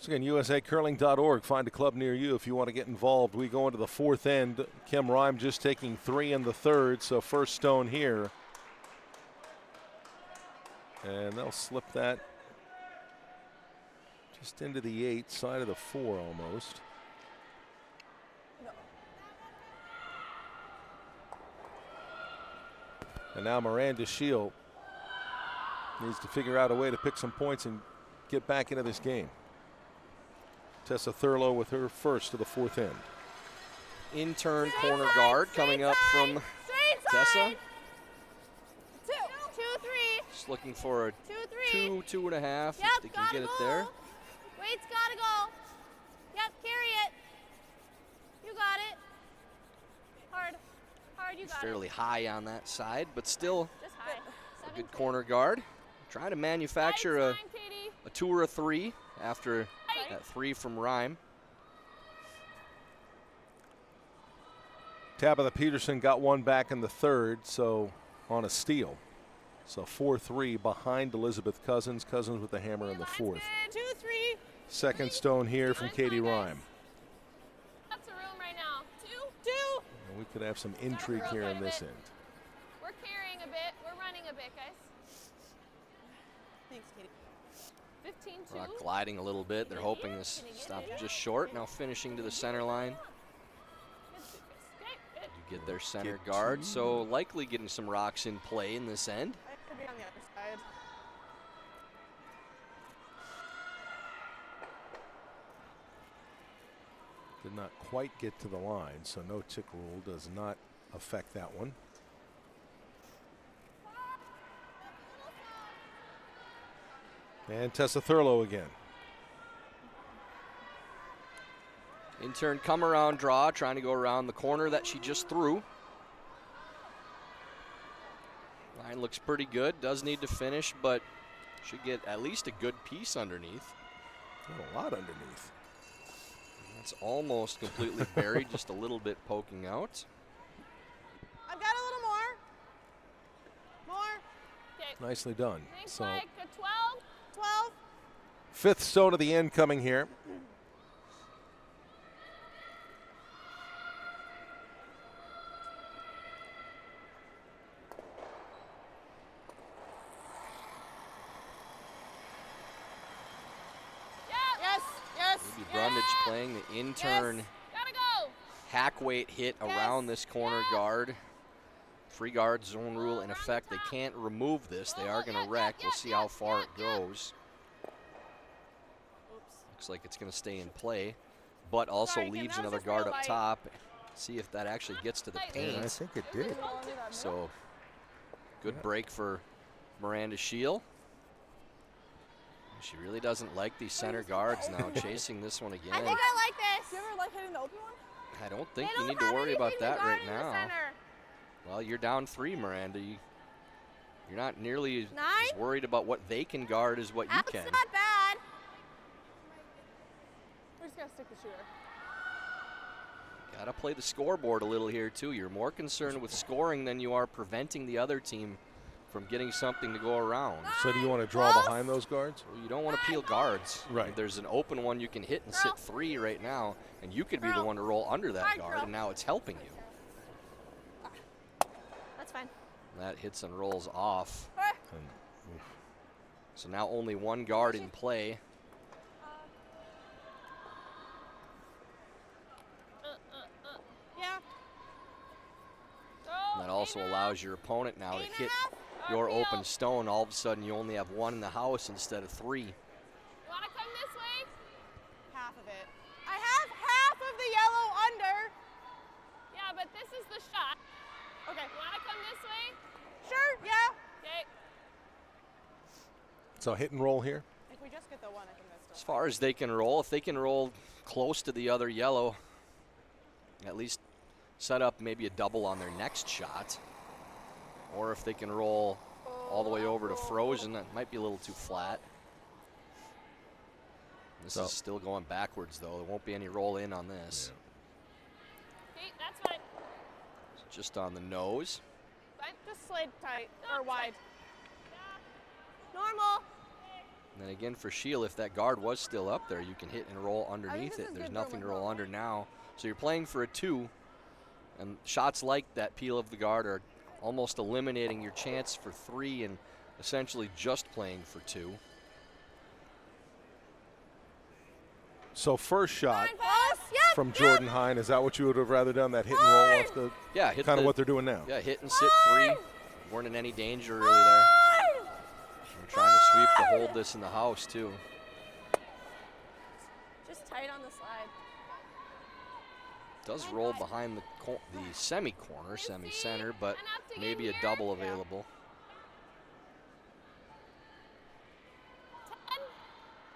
Once again, usacurling.org. Find a club near you if you want to get involved. We go into the fourth end. Kim Rhyme just taking 3 in the third, so first stone here. And they'll slip that just into the 8, side of the 4 almost. And now Miranda Scheel needs to figure out a way to pick some points and get back into this game. Tessa Thurlow with her first to the fourth end. In turn corner guard coming up from Tessa. 2, 3. Just looking for a 2, 3. 2, 2.5 Yep, if they can get it there. Weight's gotta go. Yep, carry it. You got it. Hard, you He's got fairly high on that side, but still Just high. a good corner guard. Trying to manufacture a 2 or a 3 after that 3 from Rhyme. Tabitha Peterson got 1 back in the third, so on a steal. So 4-3 behind Elizabeth Cousins. Cousins with the hammer in the fourth. 2, 3. Second stone here from Katie Rhyme. Lots of room right now. 2. And we could have some intrigue here in this end. We're carrying a bit. We're running a bit, guys. Thanks, Katie. 15-2. Rock gliding a little bit. They're hoping this stops just short. Now finishing to the center line. Good. You get their center guard, so likely getting some rocks in play in this end. I could be on the other side. Did not quite get to the line, so no tick rule does not affect that one. And Tessa Thurlow again. In turn, come around draw, trying to go around the corner that she just threw. Line looks pretty good. Does need to finish, but should get at least a good piece underneath. A lot underneath. That's almost completely buried, just a little bit poking out. I've got a little more. Okay. Nicely done. Thanks, So Mike. A 12. 12. fifth stone of the end coming here. Yes. Maybe run playing the in-turn Gotta go. hack weight hit around this corner guard. Free guard zone rule in effect. They can't remove this. They are going to wreck. We'll see how far it goes. Looks like it's going to stay in play, but also leaves another guard up top. See if that actually gets to the paint. I think it did. So good break for Miranda Scheel. She really doesn't like these center guards now, chasing this one again. I think I like this. Do you ever like hitting the open one? I don't think They you don't need to have worry about anything to that guard right in the now. center. Well, you're down 3, Miranda. You're not nearly 9? as worried about what they can guard as what you That's can. not bad. We just gotta stick the shooter. Got to play the scoreboard a little here, too. You're more concerned with scoring than you are preventing the other team from getting something to go around. So do you want to draw behind those guards? Well, you don't want to peel guards. Right. There's an open one you can hit and sit 3 right now, and you could be the one to roll under that guard, and now it's helping you. That's fine. That hits and rolls off. So now only 1 guard in play. Yeah. And that also allows your opponent now to hit your open stone. All of a sudden, you only have 1 in the house instead of 3. You wanna come this way? Half of it. I have half of the yellow under. Yeah, but this is the shot. Okay. You wanna come this way? Sure, yeah. Okay. So hit and roll here. If we just get the one, I think that's As still. far as they can roll, if they can roll close to the other yellow, at least set up maybe a double on their next shot. Or if they can roll all the way over to frozen, that might be a little too flat. This is still going backwards, though. There won't be any roll in on this. Okay, that's fine. Just on the nose. Fine. Just slide tight or wide. Normal. And then again for Scheel, if that guard was still up there, you can hit and roll underneath this it. is There's good nothing to room with roll normal. under now. So you're playing for a 2, and shots like that peel of the guard are almost eliminating your chance for 3 and essentially just playing for 2. So first shot Yep. from Jordan Hine, is that what you would have rather done, that hit and roll off the Yeah, hit kind of the- what they're doing now? Yeah, hit and sit 3. Weren't in any danger really there. I'm trying to sweep to hold this in the house too. Just tight on the slide. Does roll behind the semi-corner, semi-center, but maybe a double available.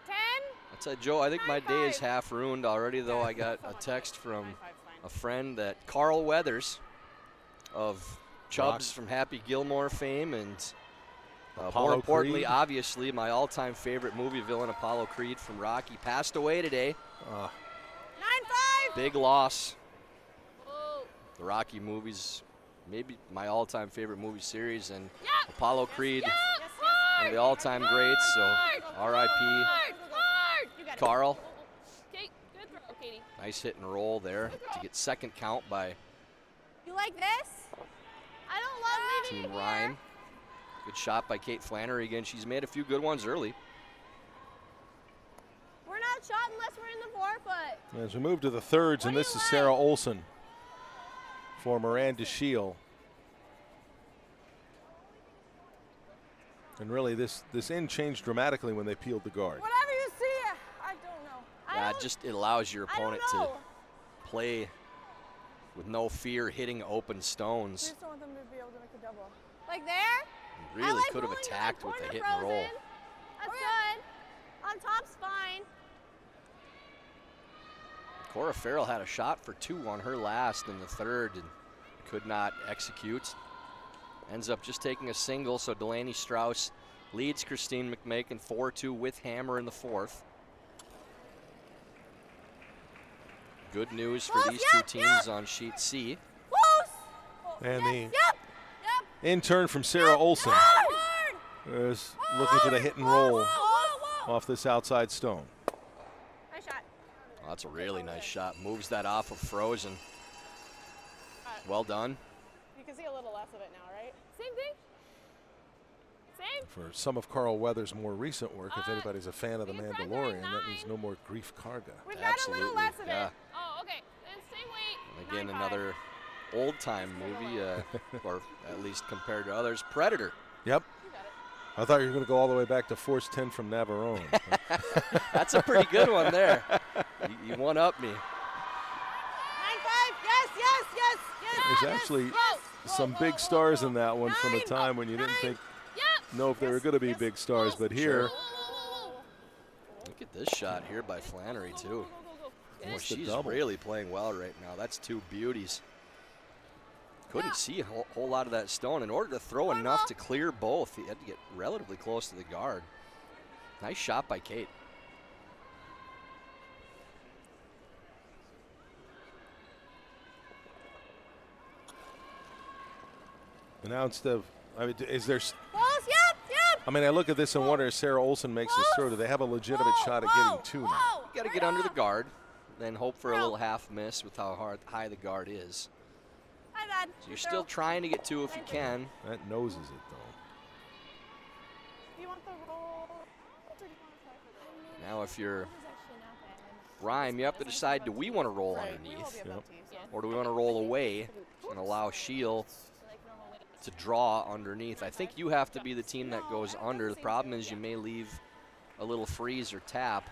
10. I said, Joe, I think my day is half ruined already, though. I got a text from a friend that Carl Weathers of Chubbs from Happy Gilmore fame and more importantly, Creed. obviously, my all-time favorite movie villain, Apollo Creed from Rocky, passed away today. 9-5. Big loss. The Rocky movies, maybe my all-time favorite movie series, and Apollo Creed, one of the all-time greats, so R.I.P. Carl. Okay, good throw, Katie. Nice hit and roll there to get second count by You like this? I don't love leaving Team it here. Ryan. Good shot by Kate Flannery again. She's made a few good ones early. We're not shot unless we're in the 4-foot. As we move to the thirds, and What do this you is like? Sarah Olson for Miranda Scheel. And really, this end changed dramatically when they peeled the guard. Whatever you see, I don't know. Yeah, it allows your I don't opponent to know. play with no fear hitting open I stones. just don't want them to be able to make a double. Like there? I Really like could have rolling to the attacked with a corner hit and roll. frozen. That's good. On top's fine. Cora Farrell had a shot for 2 on her last in the third and could not execute. Ends up just taking a single, so Delaney Strauss leads Christine McMakin 4-2 with hammer in the fourth. Good news for Close, these yep, two teams yep. on sheet C. Close. And the Yep. Yep. intern from Sarah Olson Hard. is looking for the hit and roll Whoa. off this outside stone. Nice shot. Oh, that's a really nice shot. Moves that off of Frozen. Well done. You can see a little less of it now, right? Same thing. Same. For some of Carl Weathers' more recent work, if anybody's a fan of The be present, Mandalorian, that means 9. no more Grief Karga. We've got a little less of yeah. it. Oh, okay. Then same weight. And again, 9.5. another old-time movie, or at least compared to others, Predator. Yep. You got it. I thought you were going to go all the way back to Force 10 from Navarone. That's a pretty good one there. You one-up me. 9.5. Yes, yes, yes, yes. There's yes, actually yes. some big stars in that one from a time when you didn't think know if they were going to be big stars, but here, Look at this shot here by Flannery, too. Boy, That's the she's double. really playing well right now. That's two beauties. Couldn't see a whole lot of that stone. In order to throw enough to clear both, he had to get relatively close to the guard. Nice shot by Kate. and now instead of, I mean, is there, Balls, yep, yep. I mean, I look at this and wonder if Sarah Olson makes this throw, do they have a legitimate shot at getting two now? Whoa. You got to get under the guard, then hope for a little half miss with how high the guard is. My bad. So you're still trying to get two if you can. That noses it, though. Do you want the roll? Or do you want to try for the Now if you're This is actually not bad. Rhyme, you have to decide, do we want to roll Right, we underneath? will be about Yep. to use it. Or do we want to roll away and allow Scheel Like normal weight. to draw underneath? I think you have to be the team that goes under. The problem is you may leave a little freeze or tap.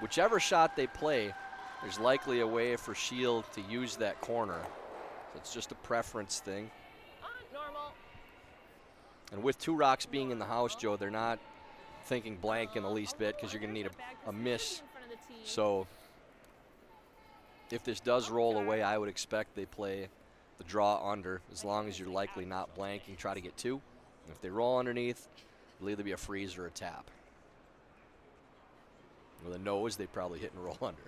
Whichever shot they play, there's likely a way for Scheel to use that corner. So it's just a preference thing. Normal. And with two rocks being in the house, Joe, they're not thinking blank in the least bit because you're going to need a miss. In front of the tee. So if this does roll away, I would expect they play the draw under, as long as you're likely not blanking, try to get two. And if they roll underneath, it'll either be a freeze or a tap. With a nose, they probably hit and roll under.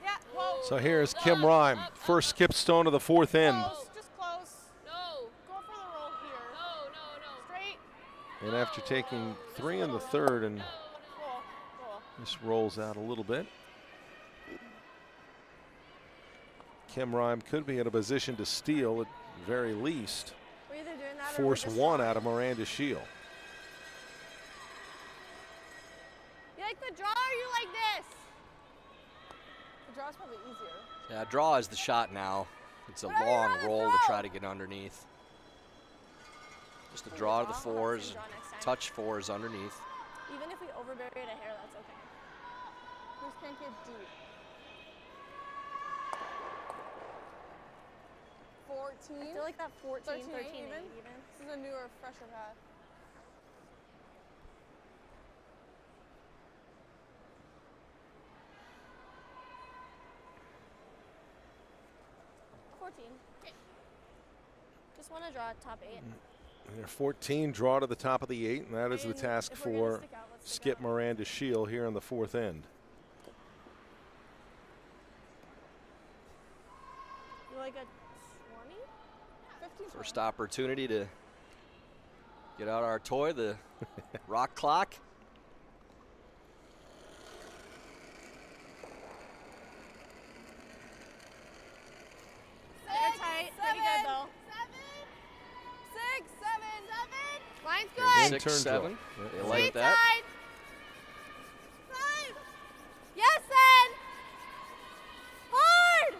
Yeah, whoa. So here's Kim Rhyme, first skip stone of the fourth end. Close, just close. No. Go for the roll here. No, no, no. Straight. And after taking three in the third, and Cool, cool. this rolls out a little bit. Kim Rhyme could be in a position to steal at very least. We're either doing that or Force we're just one drawing. out of Miranda Scheel. You like the draw or you like this? The draw's probably easier. Yeah, draw is the shot now. It's a Whatever you long wanna roll to throw. try to get underneath. Just a draw to the fours, Draw next time. touch fours underneath. Even if we overbury it a hair, that's okay. We just can't get deep. 14. I feel like that 14, 13 even. This is a newer, fresher path. Just want to draw top 8. And their 14 draw to the top of the 8, and that is the And task if we're gonna for stick out, let's stick Skip out. Miranda Scheel here on the fourth end. You like a 20? 15? First opportunity to get out our toy, the rock clock. They're tight. Pretty good though. 6, 7, 7. Line's good. Turn 6, drill. 7. Yeah. They like that. Side. 5. Yes, then. Hard.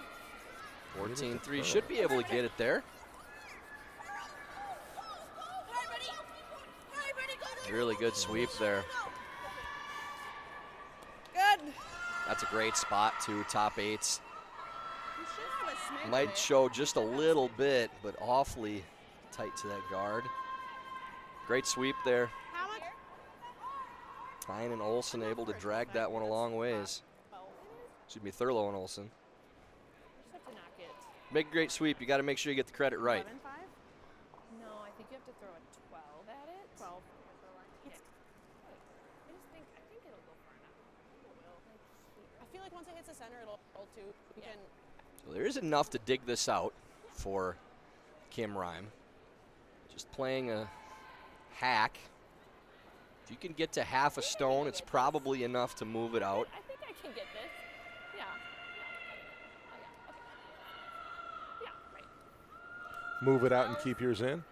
14-3 should be able to get it there. Really good sweep there. Good. That's a great spot too, top 8s. You should have a smidge. Might show just a little bit, but awfully tight to that guard. Great sweep there. How much? Tyne and Olsen able to drag that one a long ways. Excuse me, Thurlow and Olsen. Just have to knock it. Make a great sweep. You got to make sure you get the credit right. 11, 5? No, I think you have to throw a 12 at it. 12. Yeah. I think it'll go far enough. It will. I feel like once it hits the center, it'll roll too. We can. So there is enough to dig this out for Kim Rhyme. Just playing a hack. If you can get to half a stone, it's probably enough to move it out. I think I can get this. Yeah. Oh, yeah. Okay. Yeah, right. Move it out and keep yours in.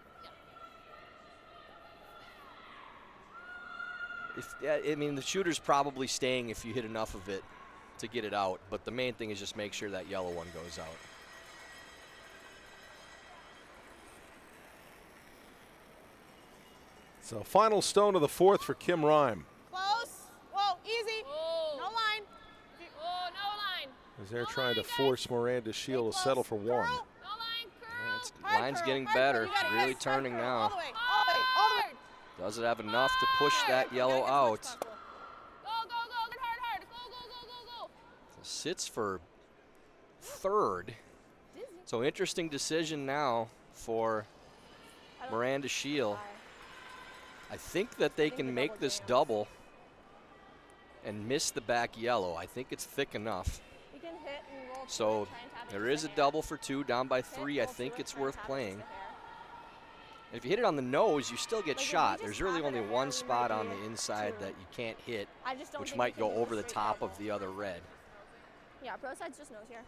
I mean, the shooter's probably staying if you hit enough of it to get it out, but the main thing is just make sure that yellow one goes out. So final stone of the fourth for Kim Rhyme. Close. Whoa, easy. Whoa. No line. Whoa, no line. As they're trying to force Miranda Scheel to settle for one. No line, curl. Line's getting better, really turning now. All the way, all the way, all the way. Does it have enough to push that yellow out? Go, go, go, get hard. Go, go, go, go, go. Sits for third. So interesting decision now for Miranda Scheel. I think that they can make this double and miss the back yellow. I think it's thick enough. You can hit and roll. So there is a double for two, down by three. I think it's worth playing. If you hit it on the nose, you still get shot. There's really only one spot on the inside that you can't hit, which might go over the top of the other red. Yeah, pro side's just nose here.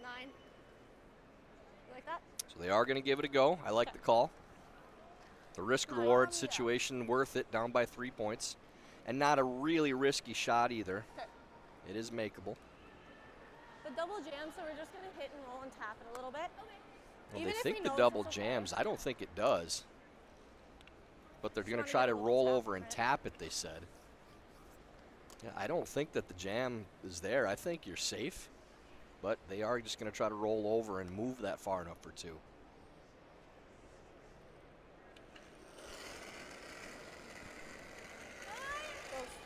9. You like that? So they are going to give it a go. I like the call. The risk-reward situation worth it, down by 3 points. And not a really risky shot either. It is makeable. The double jam, so we're just going to hit and roll and tap it a little bit. Well, they think the double jams. I don't think it does. But they're going to try to roll over and tap it, they said. Yeah, I don't think that the jam is there. I think you're safe. But they are just going to try to roll over and move that far enough for two.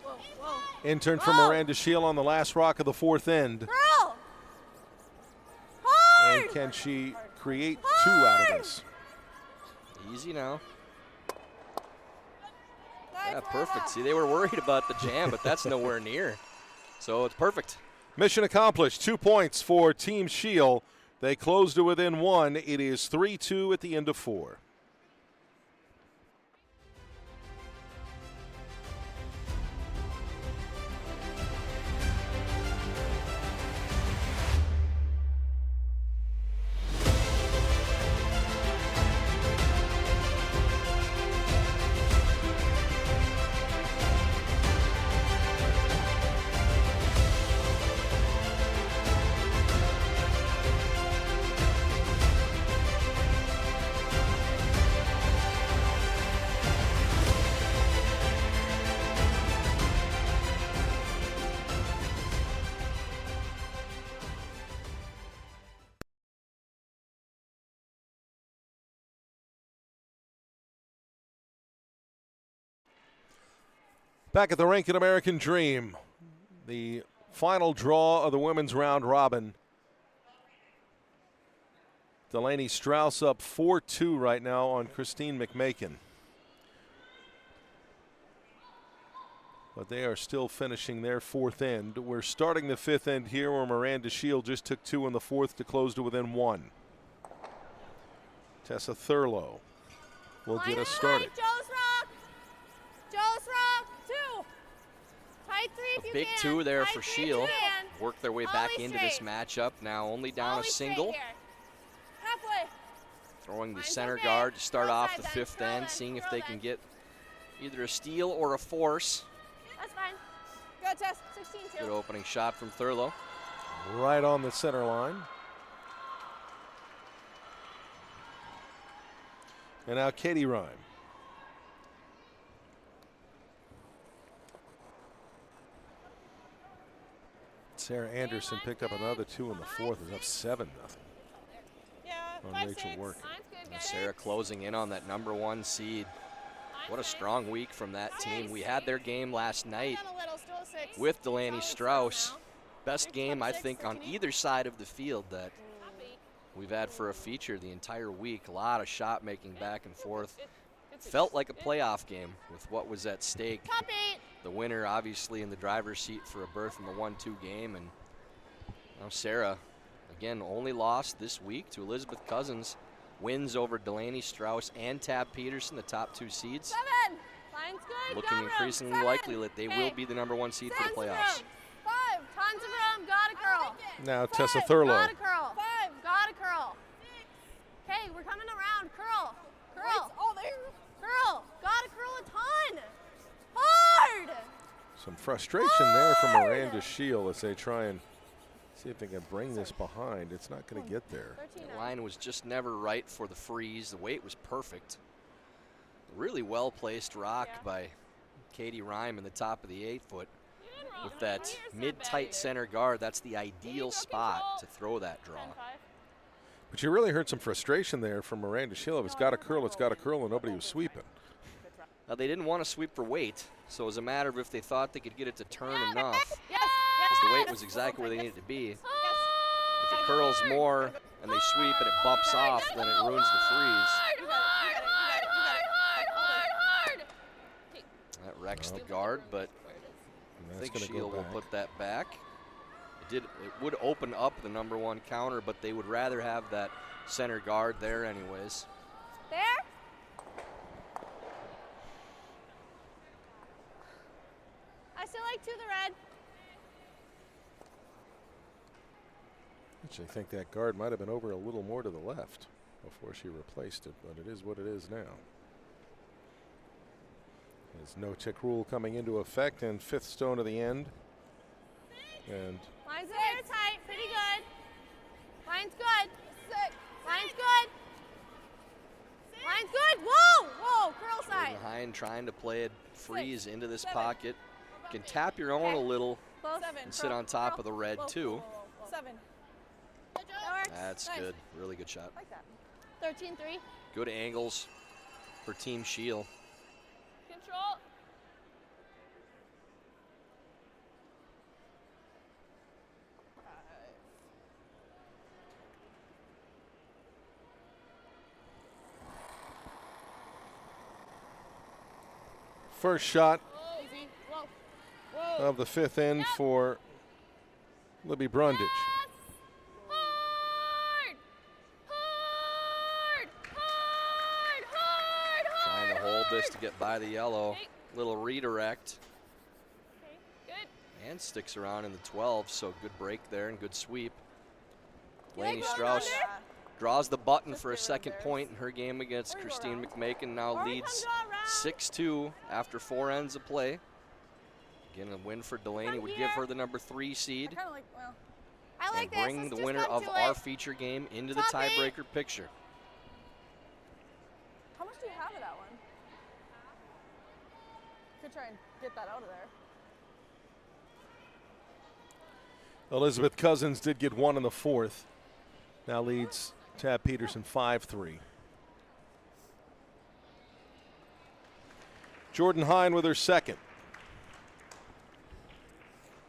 Whoa, whoa. Intern for Miranda Scheel on the last rock of the fourth end. Girl! Hard! And can she create two out of this? Easy now. Nice Yeah, perfect. See, they were worried about the jam, but that's nowhere near. So it's perfect. Mission accomplished. 2 points for Team Scheel. They closed to within one. It is 3-2 at the end of 4. Back at the Rink at American Dream, the final draw of the women's round robin. Delaney Strauss up 4-2 right now on Christine McMakin. But they are still finishing their fourth end. We're starting the fifth end here where Miranda Scheel just took 2 in the fourth to close to within 1. Tessa Thurlow will get us started. Joe's rock! Joe's rock! 2! Tight 3 if you Big can. 2 there Tight for 3 if you Scheel. can. Work their way Always back into this straight. matchup. Now only down Always a straight single. here. Halfway. Throwing the Mine's center okay. guard to start Curl off side the then, fifth curl end, then, seeing if curl they then. can get either a steal or a force. That's fine. Good, Tess. 16-2. Good opening shot from Thurlow. Right on the center line. And now Katie Rhyme. Sarah Anderson picked up another 2 in the fourth. Is up 7-0 Yeah, on 5, Rachel 6. Work. Line's good, guys. Sarah closing in on that #1 seed. What a strong week from that team. We had their game last night Down a little, still a 6. with Delaney Solid Strauss. now. Best Rich game, I 26, think, on 13. either side of the field that Happy. we've had for a feature the entire week. A lot of shot making back and forth. Good Felt like a playoff game with what was at stake. Top 8. The winner obviously in the driver's seat for a berth in the 1-2 game. And now Sarah, again, only lost this week to Elizabeth Cousins. Wins over Delaney Strauss and Tab Peterson, the top 2 seeds. 7. Line's good. Looking got room. increasingly 7. likely that they will Okay. be the #1 seed for the Tons of playoffs. room. 5. Tons of room. Got a curl. Now 5. Tessa Thurlow. Got a curl. 5. Got a curl. Okay, we're coming around. Some frustration there from Miranda Scheel as they try and see if they can bring this behind. It's not going to get there. The line was just never right for the freeze. The weight was perfect. Really well-placed rock by Katie Rhyme in the top of the 8-foot. With that mid-tight center guard, that's the ideal spot to throw that draw. But you really heard some frustration there from Miranda Scheel. If it's got a curl, it's got a curl, and nobody was sweeping. They didn't want to sweep for weight, so it was a matter of if they thought they could get it to turn enough. Because the weight was exactly where they needed to be. If it curls more and they sweep and it bumps off, then it ruins the freeze. That wrecks the guard, but I think Scheel will put that back. It would open up the #1 counter, but they would rather have that center guard there anyways. There? I still like to the red. Actually, I think that guard might have been over a little more to the left before she replaced it, but it is what it is now. There's no tick rule coming into effect, and 5th stone to the end. And Line's very tight, pretty good. Line's good. 6. Line's good. Line's good. Whoa, whoa, curl side. Behind trying to play a freeze into this pocket. You can tap your own a little and sit on top of the red too. 7. That's good. Really good shot. Like that. 13-3. Good angles for Team Scheel. Control. first shot Easy. Whoa. Whoa. of the 5th end for Libby Brundage. Hard. Hard. Hard. Hard. Hard. Trying to hold this to get by the yellow. Little redirect. Okay. Good. And sticks around in the 12, so good break there and good sweep. Delaney Strauss draws the button for a second point in her game against Christine McMakin. Now leads 6-2 after 4 ends of play. Again, a win for Delaney would give her the #3 seed I like and bring the winner of our feature game into the tiebreaker picture. How much do you have of that one? Could try and get that out of there. Elizabeth Cousins did get 1 in the 4th. Now leads Tab Peterson 5-3. Jordan Hine with her second.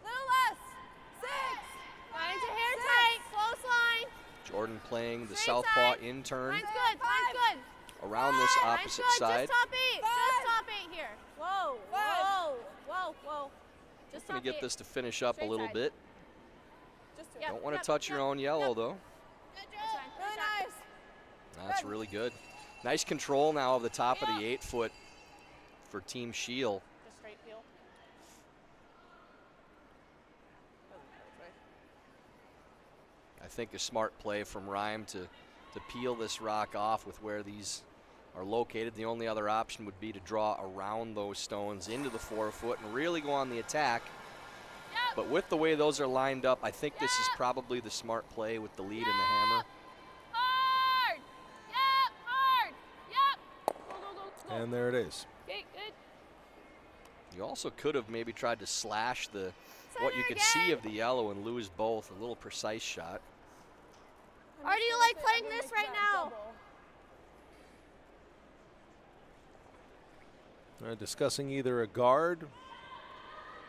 Little less. 6. Line's a hair tight. Close line. Jordan playing the Straight southpaw side. in turn Line's good. Line's good. around this Line's opposite good. side. Just top 8. Just top 8 here. Whoa. Whoa. Whoa. Whoa. Just Going top to get 8. this to finish up a Straight little side. bit. Just Don't want to touch your own yellow, though. Really nice. That's really good. Nice control now of the top of the 8-foot for Team Scheel. Just straight peel. I think a smart play from Rhyme to peel this rock off with where these are located. The only other option would be to draw around those stones into the 4-foot and really go on the attack. But with the way those are lined up, I think this is probably the smart play with the lead and the hammer. Hard. Yep. Hard. Yep. Go, go, go, go. And there it is. Okay, good. You also could have maybe tried to slash what you could see of the yellow and lose both. A little precise shot. Or do you like playing this right now? Discussing either a guard,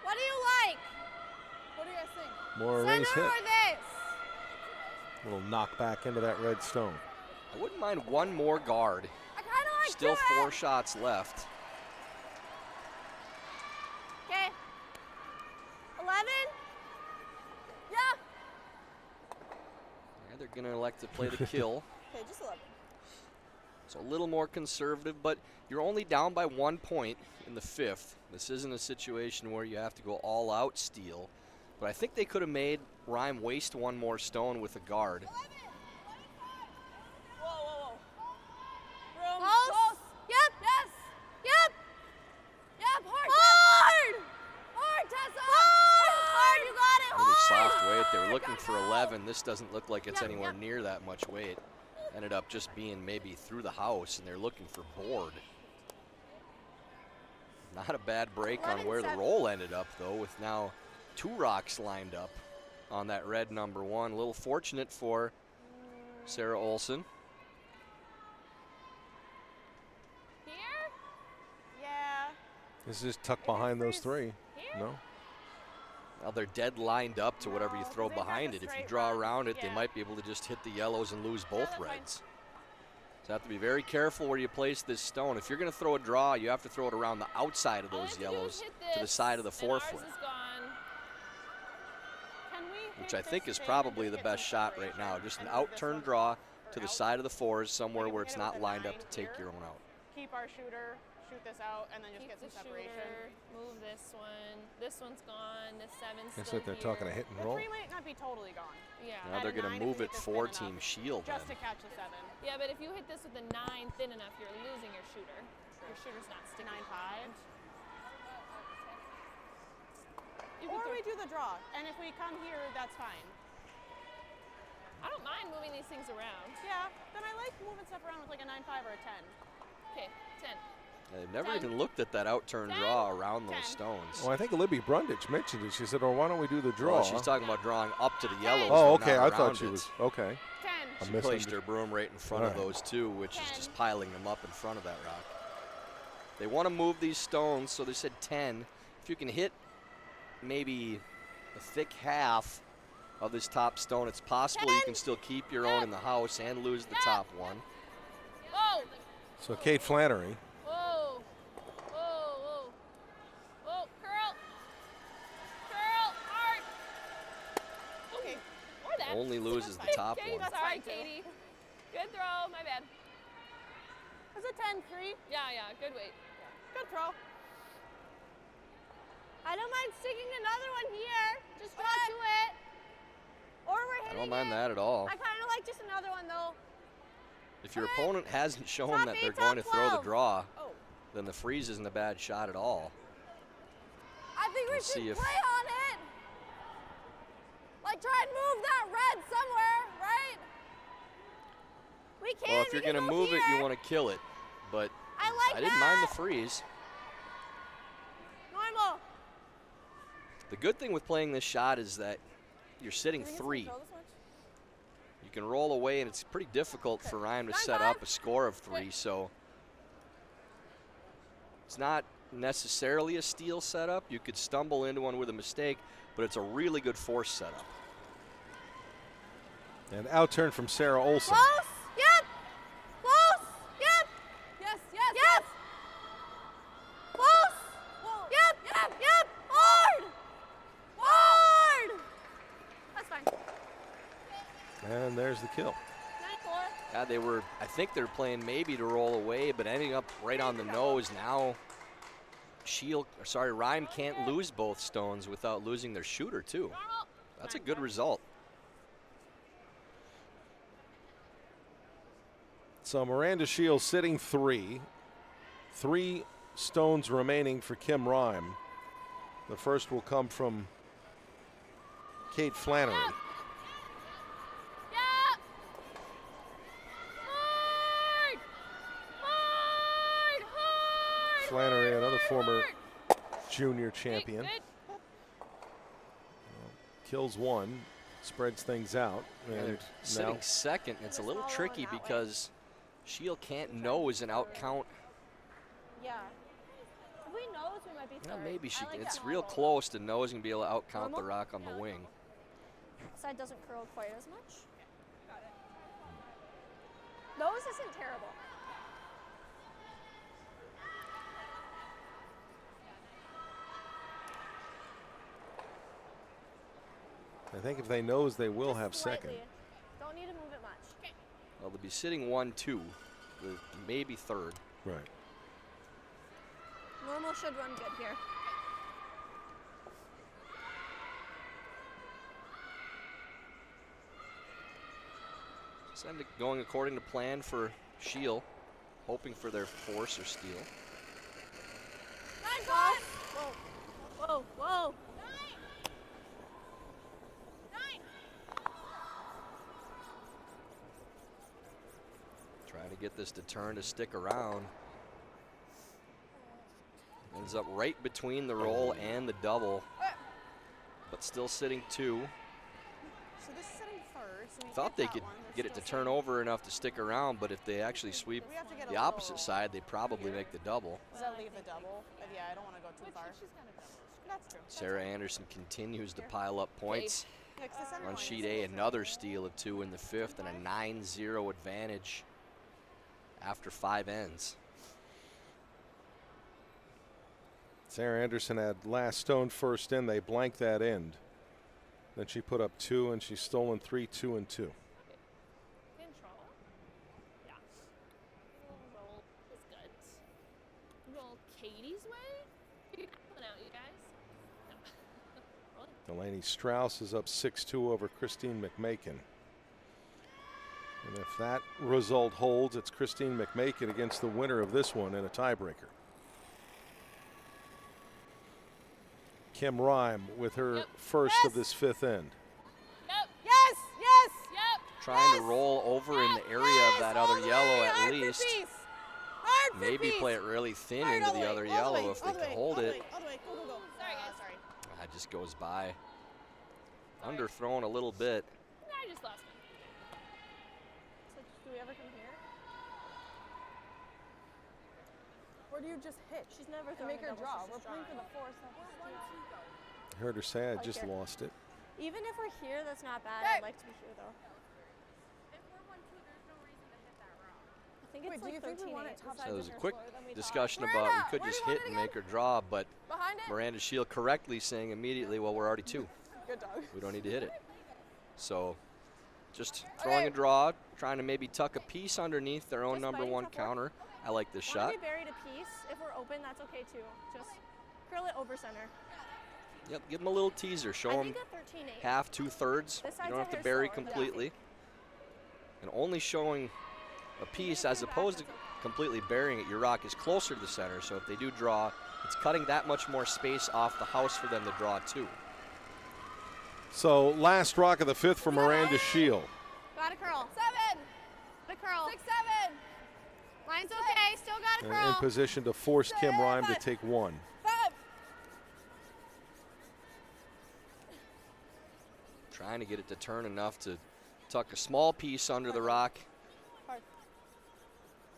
What do you like? What do you guys think? more raise Center hit. or this? Little knock back into that red stone. I wouldn't mind one more guard. I kind of like Still that. 4 shots left. Okay. 11? Yeah. Yeah, they're going to elect to play the kill. Okay, just 11. So a little more conservative, but you're only down by 1 point in the 5th. This isn't a situation where you have to go all out steal. But I think they could have made Rhyme waste 1 more stone with a guard. Whoa, whoa, whoa. Close. Yep. Yes. Yep. Yep. Hard. Hard. Hard. soft weight. They were looking for 11. This doesn't look like it's anywhere near that much weight. Ended up just being maybe through the house, and they're looking for board. Not a bad break on where the roll ended up, though, with now 2 rocks lined up on that red number 1. A little fortunate for Sarah Olson. Here? Yeah. This is tucked behind those 3. No? Well, they're dead lined up to whatever you throw behind it. If you draw around it, they might be able to just hit the yellows and lose both reds. So you have to be very careful where you place this stone. If you're going to throw a draw, you have to throw it around the outside of those yellows to the side of the 4-foot, which I think is probably the best shot right now. Just an out-turn draw to the side of the 4s, somewhere where it's not lined up to take your own out. Keep our shooter, shoot this out, and then just get some separation. Move this one. This one's gone. This 7's Looks still like they're here. talking a hit and roll. The 3 might not be totally gone. Yeah. Now they're going to move it 4-team shield then. Just to catch the 7. Yeah, but if you hit this with a 9 thin enough, you're losing your shooter. Your shooter's not sticking. 9-5. Or we do the draw, and if we come here, that's fine. I don't mind moving these things around. Yeah, then I like moving stuff around with like a 9-5 or a 10. Okay, 10. They've never even looked at that out-turn draw around those stones. Well, I think Libby Brundage mentioned it. She said, "Oh, why don't we do the draw?" Well, she's talking about drawing up to the yellows. Oh, but okay. not I thought around she it. was okay. 10. She placed her broom right in front of All right. those 2, which is just piling them up in front of that rock. They want to move these stones, so they said 10. If you can hit maybe a thick half of this top stone, it's possible you can still keep your own in the house and lose the top one. Whoa! So Kate Flannery. Whoa! Whoa, whoa. Whoa, curl! Curl, hard! Okay. Or that. Only loses the top Katie, one. sorry, Katie. Good throw, my bad. That's a 10-3. Yeah, good weight. Good throw. I don't mind sticking another one here. Just draw to it. Or we're I hitting don't mind it. that at all. I kind of like just another one though. If your opponent hasn't shown Top that 8, they're top going to throw the 12. draw, then the freeze isn't a bad shot at all. I think we Let's see should if- play on it. Like try and move that red somewhere, right? We can. Well, if you're going to move it, you want to kill it. But I didn't mind the freeze. Normal. The good thing with playing this shot is that you're sitting 3. You can roll away, and it's pretty difficult for Ryan to set up a score of 3, so it's not necessarily a steal setup. You could stumble into one with a mistake, but it's a really good force setup. And out-turn from Sarah Olson. Close. Yep. Close. Yep. Yes. Yep. Close. Whoa. Yep. Hard. Hard. That's fine. And there's the kill. 9-4. Yeah, I think they're playing maybe to roll away, but ending up right on the nose now. Ryan can't lose both stones without losing their shooter too. That's a good result. So Miranda Scheel sitting 3. 3 stones remaining for Kim Rime. The first will come from Kate Flannery. Yep. Hard. Flannery, another former junior champion. Good. Kills 1, spreads things out. And Sitting now second, it's a little tricky because Scheel can't nose an out count. Yeah. If we nose, we might be Well, third. maybe she I like can. It's that real normal. close to nosing and be able to out count the rock on the wing. Side doesn't curl quite as much. Nose isn't terrible. I think if they nose, they will have Just second. slightly. Don't need to move it much. Well, they'll be sitting 1-2, maybe third. Right. Normal should run good here. It's going according to plan for Scheel, hoping for their force or steal. 9-5. Whoa. Whoa. get this to turn to stick around. Ends up right between the roll and the double, but still sitting 2. So this is sitting third. So we Thought hit they that could one. They're get it to still turn sitting- over enough to stick around, but if they actually sweep We have to get a the opposite little side, they'd probably here. make the double. Does that leave the double? But yeah, I don't want to go too far. She's kind of double. That's true. Sarah Anderson continues to pile up points. Yeah, 'cause the center On line sheet is A, closer. another steal of 2 in the 5th and a 9-0 advantage after 5 ends. Sarah Anderson had last stone first in. They blanked that end. Then she put up 2, and she's stolen 3, 2, and 2. Control. Yeah. A little roll is good. Roll Katie's way. Coming out, you guys. No. Rolling. Delaney Strauss is up 6-2 over Christine McMakin. And if that result holds, it's Christine McMakin against the winner of this one in a tiebreaker. Kim Rhyme with her Yep. first of Yes. this 5th end. Yep. Yes, yes. Yep. Trying to Yes. roll over in the area Yes, of that all other the yellow way, at hard for least. peace. Hard for Maybe peace. play it really thin Hard into all the way, other all the yellow way, if all they the can way, hold all the it. way, all the way. Go, go, go. Sorry, guys. Sorry. That just goes by. Underthrown a little bit. I just lost one. So do we ever come here? Or do you just hit? She's never And throwing make a her double, draw. she's We're just playing for drawing. the 4th. I heard her say, I Like just it. lost it. Even if we're here, that's not bad. Okay. I'd like to be here though. If we're 1-2, there's no reason to hit that rock. I think Wait, it's do like you think we 13 want it 8. top So side there was a or quick slower than we thought? discussion Miranda, about we could where do just you want hit it and make again? her draw, but Behind it? Miranda Scheel correctly saying immediately, well, we're already 2. Good dog. We don't need to hit it. So just throwing a Okay. draw, trying to maybe tuck a piece underneath their own Just number biting 1 top counter. I like this Want shot. to be buried a piece? If we're open, that's okay too. Just curl it over center. Yep, give them a little teaser. Show I them think a 13 8. half, 2/3. This You side's don't a have to hair bury slower, but- completely. And only showing a piece as opposed to completely burying it. Your rock is closer to the center, so if they do draw, it's cutting that much more space off the house for them to draw too. So last rock of the 5th for Miranda Scheel. Got a curl. 7. The curl. 6 7. Line's okay. Still got a And curl. in position to force Kim Rhyme to take 1. 5. Trying to get it to turn enough to tuck a small piece under the rock. Hard.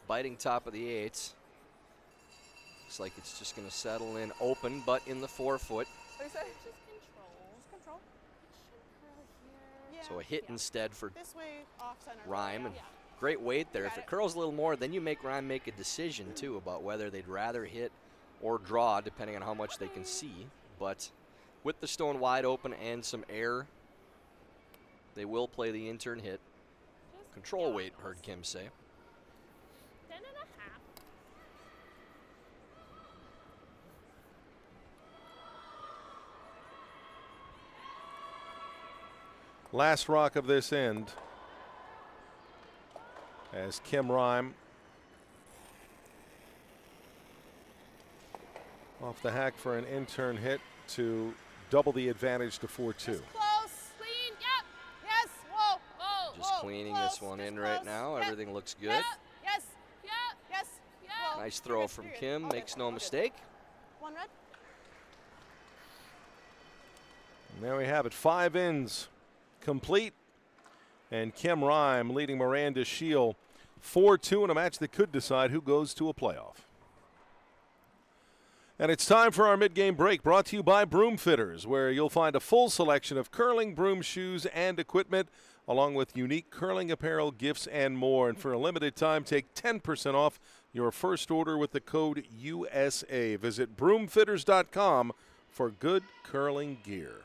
Biting top of the 8s. Looks like it's just going to settle in open, but in the 4-foot. What do you say? Just control. Just control. Curl here. Yeah. So a hit instead for This way, off center. Rhyme. And Yeah. great weight there. If Got it it. curls a little more, then you make Rhyme make a decision too about whether they'd rather hit or draw, depending on how much they can see. But with the stone wide open and some air, they will play the intern hit. Just Control yeah, weight, heard Kim say. 10.5. Last rock of this end as Kim Rhyme off the hack for an intern hit to double the advantage to 4-2. Close. Clean. Yep. Yes. Whoa. Whoa. Just Whoa, cleaning close, this one just in right close. now. Yep. Everything looks good. Yes. Yes. Yep. Yes. Yep. Whoa. Nice throw You're from good. Kim. All good, Makes no all good. mistake. 1 red. And there we have it. 5 ends complete. And Kim Rhyme leading Miranda Scheel 4-2 in a match that could decide who goes to a playoff. And it's time for our mid-game break, brought to you by Broom Fitters, where you'll find a full selection of curling broom shoes and equipment, along with unique curling apparel, gifts, and more. And for a limited time, take 10% off your first order with the code USA. Visit broomfitters.com for good curling gear.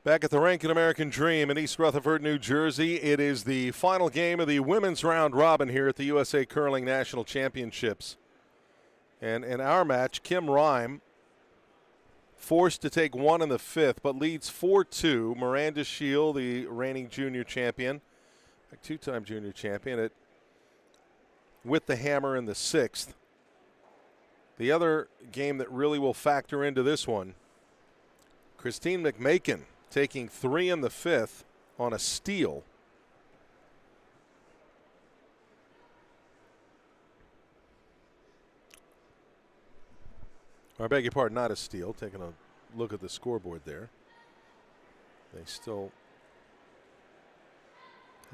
Back at the Rink American Dream in East Rutherford, New Jersey. It is the final game of the women's round robin here at the USA Curling National Championships. And in our match, Kim Rime forced to take one in the fifth, but leads 4-2. Miranda Scheel, the reigning junior champion, a two-time junior champion, with the hammer in the sixth. The other game that really will factor into this one, Christine McMakin taking three in the fifth on a steal. I beg your pardon, not a steal. Taking a look at the scoreboard there. They still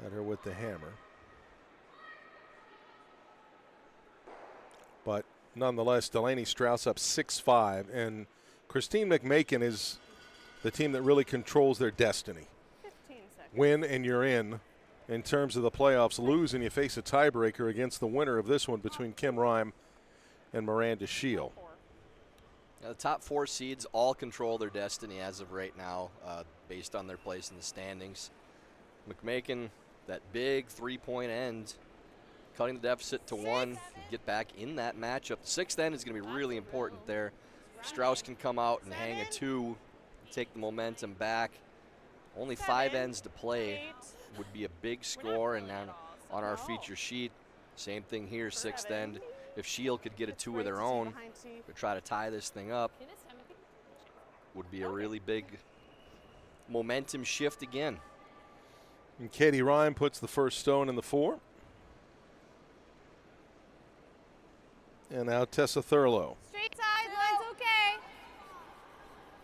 had her with the hammer. But nonetheless, Delaney Strauss up 6-5. And Christine McMakin is the team that really controls their destiny. 15 seconds. Win and you're in terms of the playoffs. Lose and you face a tiebreaker against the winner of this one between Kim Rime and Miranda Scheel. Now, the top four seeds all control their destiny as of right now, based on their place in the standings. McMakin, that big three-point end, cutting the deficit to one, get back in that matchup. The sixth end is going to be really important there. Strauss can come out and hang a two, take the momentum back. Only 5 ends to play would be a big score, and now on our feature sheet, same thing here, sixth end. If Scheel could get a two of their own to try to tie this thing up, would be a really big momentum shift again. And Katie Rime puts the first stone in the four. And now Tessa Thurlow. Straight side, line's okay.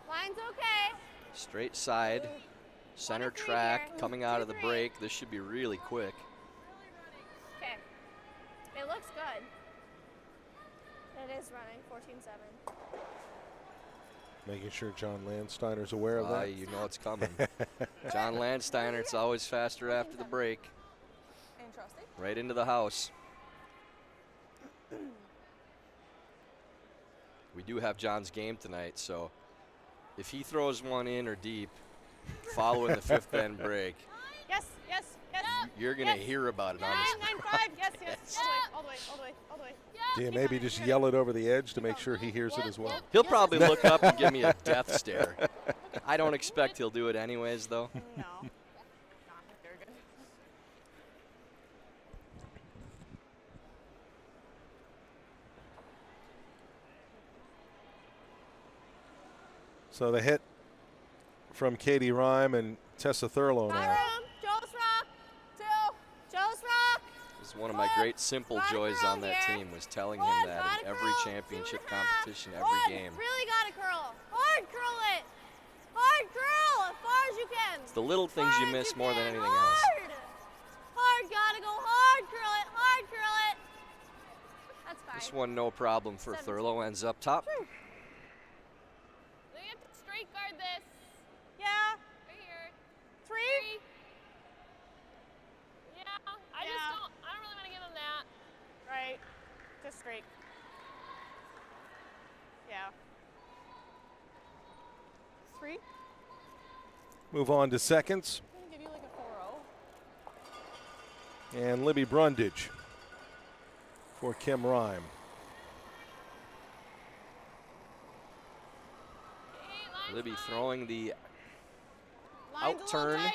Line's okay. Straight side, center 1-3 track, here. coming out of the 2-3. break. This should be really quick. Okay. It looks good. It is running 14-7. Making sure John Landsteiner's aware of that. You know it's coming. John Landsteiner, it's always faster after the break. Interesting. Right into the house. We do have John's game tonight, so if he throws one in or deep, following the fifth end break, Yes, yes, yes. you're going to hear about it on this. 9-9-5. Yes, yes. All the way, all the way, all the way. Do you maybe just yell it over the edge to make sure he hears it as well? He'll probably look up and give me a death stare. I don't expect he'll do it anyways, though. No. Very good. So the hit from Katie Rime and Tessa Thurlow now. Byram, Joe's Rock. 2. Joe's Rock. This is one of my great simple joys on that team, was telling him that in every championship competition, every game. Really got to curl. Hard curl it. Hard curl as far as you can. It's the little things you miss more than anything else. Hard. Hard, gotta go hard curl it. Hard curl it. That's fine. This one, no problem for Thurlow, ends up top. They have to straight guard this. Yeah. Right here. 3. Yeah. I don't really want to give them that. Right. Just straight. Yeah. 3. Move on to seconds. I'm going to give you like a 4-0. And Libby Brundage for Kim Rime. Okay, Libby throwing the Line's a little out turn, tight.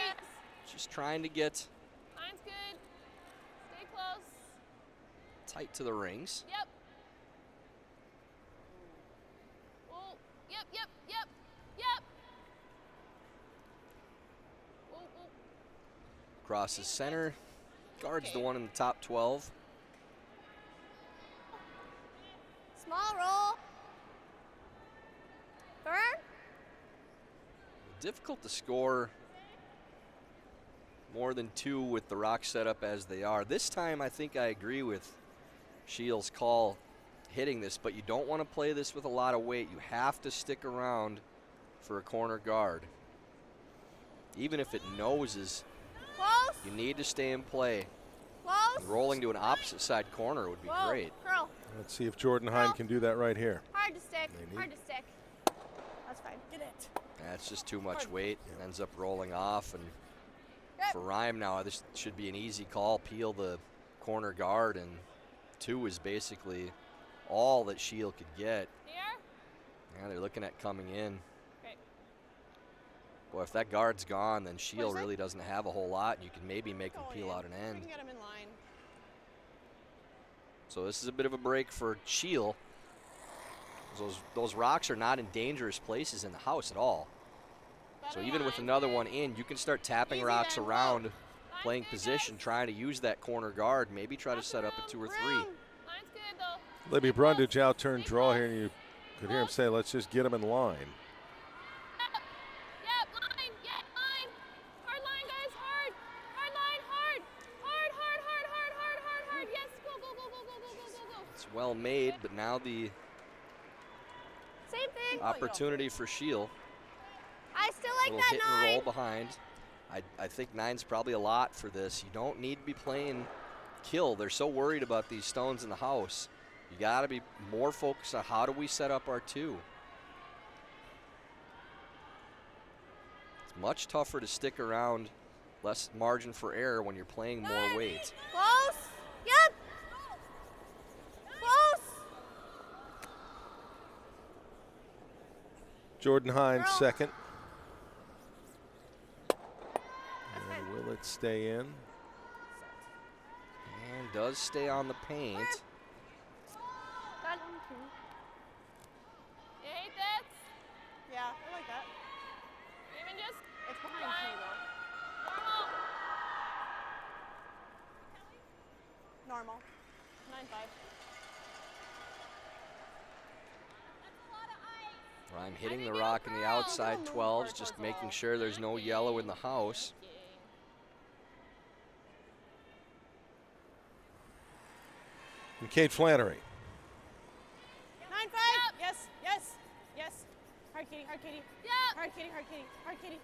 just trying to get Line's good. Stay close. tight to the rings. Yep. Oh, yep, yep, yep, yep. Whoa, whoa. Crosses center, guards the one in the top 12. Small roll. Burn. Difficult to score more than 2 with the rock setup as they are. This time I think I agree with Scheel's call hitting this, but you don't want to play this with a lot of weight. You have to stick around for a corner guard. Even if it noses, Close. you need to stay in play. Close. And rolling to an opposite side corner would be Whoa. great. Curl. Let's see if Jordan Hine can do that right here. Hard to stick. They need- Hard to stick. That's fine. Get it. That's just too much weight. It ends up rolling off. And for Rhyme now, this should be an easy call. Peel the corner guard, and 2 is basically all that Scheel could get. Here. Yeah, they're looking at coming in. Okay. Boy, if that guard's gone, then Scheel really doesn't have a whole lot. You can maybe make him peel out an We end. can get him in line. So this is a bit of a break for Scheel. Those rocks are not in dangerous places in the house at all. So even with another one in, you can start tapping Easy rocks then, around, Line's playing good, position, trying to use that corner guard. Maybe try to set up a 2 or 3. Line's good though. Libby Brundage out turn draw here, and you could hear him say, let's just get him in line. Yep, line, yeah, line. Hard line, guys, hard. Hard line, hard. Hard, hard, hard, hard, hard, hard, hard. Yes, go, go, go, go, go, go, go, go, go. It's well made, but now the Same thing. opportunity for Scheel. I still A like little that hit and 9. roll behind. I think 9's probably a lot for this. You don't need to be playing kill. They're so worried about these stones in the house. You got to be more focused on how do we set up our 2. It's much tougher to stick around, less margin for error when you're playing more weight. Close. Yep. Close. Jordan Hines second. And will it stay in? And does stay on the paint. Done. You hate that? Yeah, I like that. Even just It's behind me normal. though. Normal. 9-5. I'm hitting the rock in the outside 12s, just making sure there's no yellow in the house. And Kate Flannery. 9-5. Yes. Yes. Yes. Hard kitty. Hard kitty. Yep. Hard kitty. Hard kitty. Hard kitty.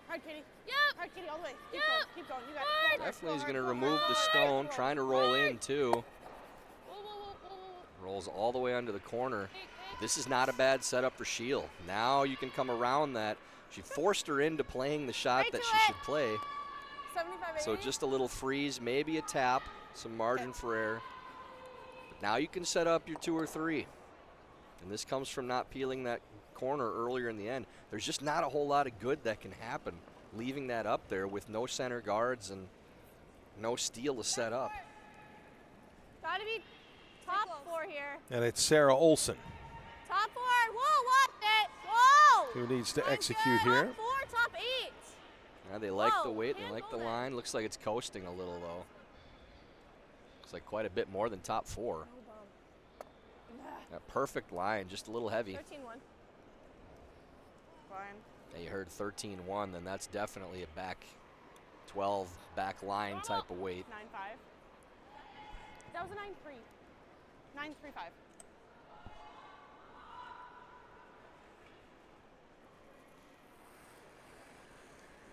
Hard kitty. Yep. Hard kitty all the way. Keep Yep. going. Keep going. You got it. Go hard, Definitely is go going to hard, go remove the hard. stone, trying to roll in too. Whoa, whoa, whoa, whoa, whoa. Rolls all the way under the corner. Hey, hey. This is not a bad setup for Scheel. Now you can come around that. She forced her into playing the shot Right that to she it. should play. 75, So 80. just a little freeze, maybe a tap, some margin for error. But now you can set up your 2 or 3. And this comes from not peeling that corner earlier in the end. There's just not a whole lot of good that can happen leaving that up there with no center guards and no steal to set up. Gotta be top 4 here. And it's Sarah Olson Top 4. Whoa, what? It. Whoa. who needs to Good, execute good. here. Top 4, top 8. Yeah, they like the Whoa, weight, they can't like the go there. line. Looks like it's coasting a little though. Looks like quite a bit more than top 4. That perfect line, just a little heavy. 13-1. Fine. Yeah, you heard 13-1, then that's definitely a back 12, back line type of weight. 9-5. That was a 9-3. 9-3-5.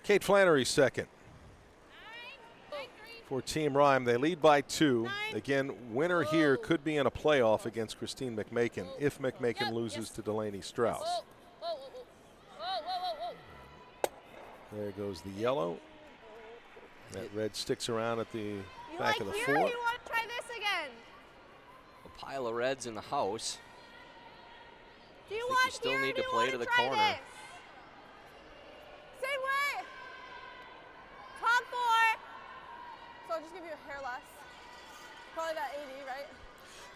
Kate Flannery second. For Team Rhyme, they lead by 2. Again, winner here could be in a playoff against Christine McMakin if McMakin loses to Delaney Strauss. Whoa, whoa, whoa, whoa, whoa, whoa, whoa. There goes the yellow. That red sticks around at the You back like of the here? 4. You want to try this again? A pile of reds in the house. Do you think want you still here? need Do to you play want to the try corner. This? Same way. Top 4. So I'll just give you a hair less. Probably that 80, right?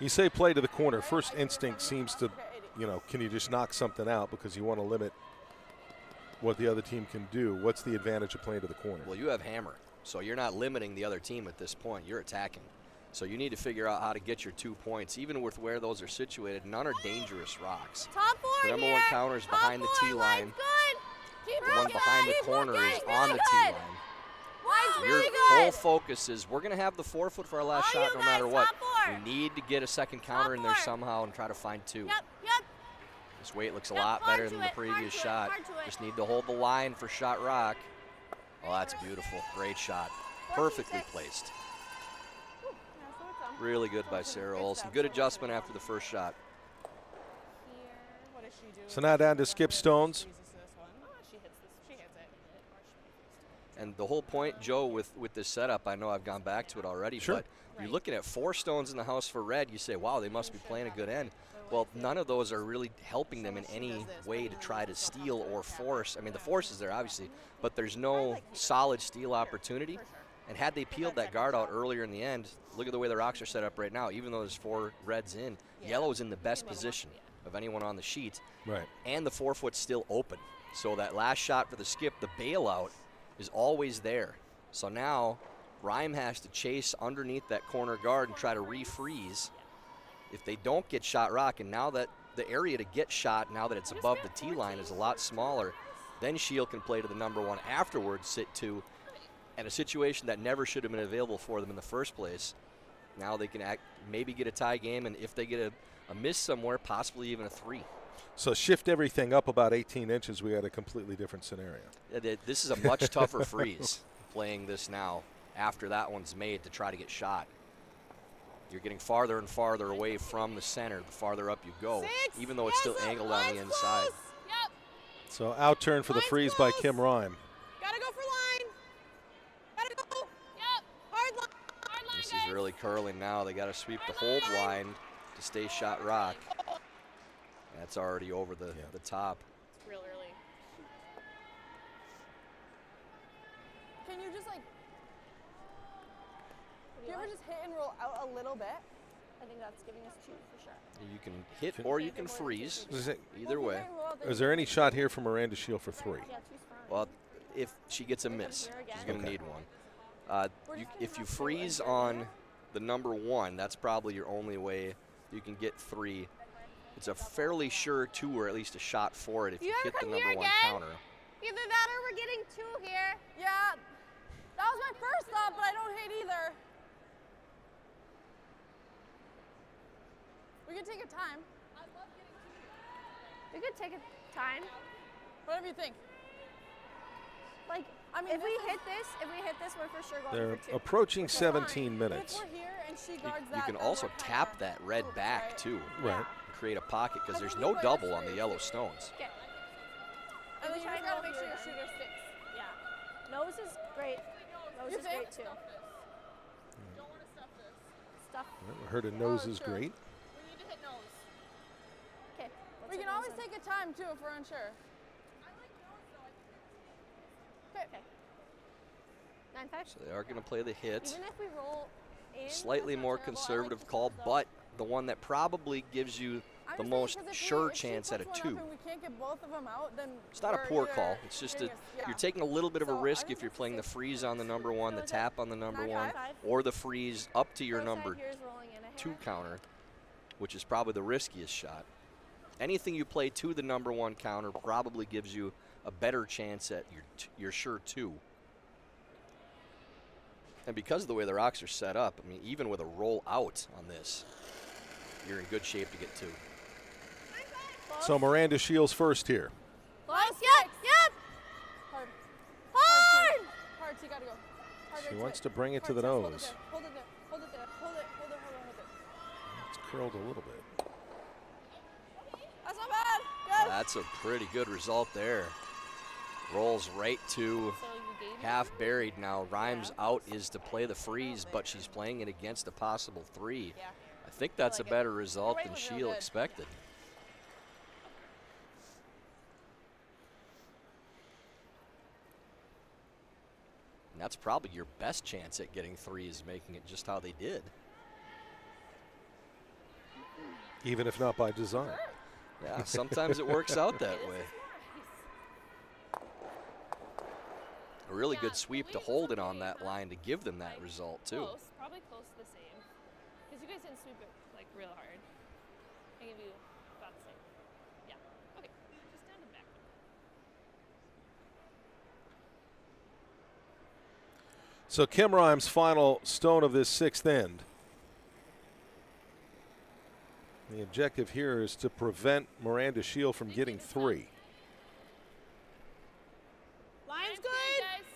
You say play to the corner. First instinct seems to, can you just knock something out because you want to limit what the other team can do. What's the advantage of playing to the corner? Well, you have hammer, so you're not limiting the other team at this point. You're attacking. So you need to figure out how to get your 2 points, even with where those are situated. None are dangerous rocks. Top 4 The number here. one counter is Top behind the 4, tee line's line. Good. Keep The one looking. behind the Keep corner looking. is It's on the really tee good. line. Line's Your really whole good. focus is we're going to have the 4-foot for our last All shot you no matter guys, what. top 4. We need to get a second counter Top in there 4. somehow and try to find 2. Yep, yep. This weight looks a Yep, lot hard better to than the it, hard previous to it, shot. hard to it. Just need to hold the line for shot rock. Oh, that's beautiful. Great shot. Perfectly 14-6. placed. Yeah, so it's Really good by Sarah Olson. Good adjustment after the first shot. Here. What does she do? So now down to Skip Stones. Squeezes this one. And the whole point, Joe, with this setup, I know I've gone back to it already, Sure. but you're looking at 4 stones in the house for red. You say, wow, they must be playing a good end. Well, none of those are really helping them in any way to try to steal or force. I mean, the force is there, obviously, but there's no solid steal opportunity. And had they peeled that guard out earlier in the end, look at the way the rocks are set up right now. Even though there's 4 reds in, yellow's in the best position of anyone on the sheet. Right. And the 4-foot's still open. So that last shot for the skip, the bailout, is always there. So now Rhyme has to chase underneath that corner guard and try to refreeze. If they don't get shot rock, and now that the area to get shot, now that it's above the tee line, is a lot smaller, then Scheel can play to the number 1 afterwards, sit 2, and a situation that never should have been available for them in the first place. Now they can maybe get a tie game, and if they get a miss somewhere, possibly even a 3. So shift everything up about 18 inches, we got a completely different scenario. This is a much tougher freeze playing this now after that one's made to try to get shot. You're getting farther and farther away from the center the farther up you go, even though it's still angled on the inside. Yep. So out turn for the freeze by Kim Rhyme. Gotta go for line. Gotta go. Yep. Hard line. Hard line, This guys. is really curling now. They got to sweep the hold line to stay shot rock. That's already over the top. It's real early. Can you just like, do you ever just hit and roll out a little bit? I think that's giving us 2 for sure. You can hit or you can freeze. Either way. Is there any shot here from Miranda Scheel for 3? Yeah, 2's fine. Well, if she gets a miss, she's going to Okay. need one. If you freeze on the number 1, that's probably your only way you can get 3. It's a fairly sure 2 or at least a shot for it if you You hit ever the come number here 1 again? counter. Either that or we're getting 2 here. Yeah, that was my first thought, but I don't hate either. We could take a time. We could take a time. Whatever you think. Like, I mean, if we hit this, we're for sure going They're for 2. approaching Fine. 17 But minutes. if we're here and she You guards that, can then also we're tap kinda that red cool, back right? too. Right. Create a pocket because there's Because no we play double on the straight. yellow stones. Okay. And then we you try just to gotta go make sure here your then? shooter sticks. Yeah. Nose is great. Nose You is think? great too. Stuff. I heard a nose is sure. great. We need to hit nose. Okay. We can always take a time too if we're unsure. Okay. 9-5. So they are going to play the hit. Even if we roll in, Slightly that's not more terrible. I like conservative this call, though. but the one that probably gives you I'm the just most saying, 'cause if sure if she chance at a puts one 2. up and we can't get both of them out, then It's not a we're poor either call. It's just genius. Yeah. you're taking a little bit of a So I risk think if you're that's playing the safe. freeze on the number 1, the So is tap on the number 1, 9-5. or the freeze up to your Close side number here is rolling in a hair. 2 counter, which is probably the riskiest shot. Anything you play to the number 1 counter probably gives you a better chance at your sure 2. And because of the way the rocks are set up, I mean, even with a roll out on this, you're in good shape to get 2. So Miranda Scheel's first here. Close. Yep. Yep. Hard. Hard. Hard, so you gotta go. Hard She right wants it. to bring it to Hard the chest, hold it nose. there, Hold it there. Hold it there. Hold it. Hold it. Hold it. Hold it. It's curled a little bit. That's not bad. Good. That's a pretty good result there. Rolls right to So you gave me half buried now. Rhymes out is to play the freeze, but she's playing it against a possible 3. Yeah. I think that's like a it. better result weight than was real Scheel good. expected. And that's probably your best chance at getting 3 is making it just how they did. Even if not by design. Yeah, sometimes it works out that way. A really good sweep to hold it on that line to give them that result too. Close, probably close to the same. Because you guys didn't sweep it like real hard. I give you about the same. Yeah. Okay. Just down to the back. So Kim Rhyme's final stone of this 6th end. The objective here is to prevent Miranda Scheel from getting 3. Line's good. Guys.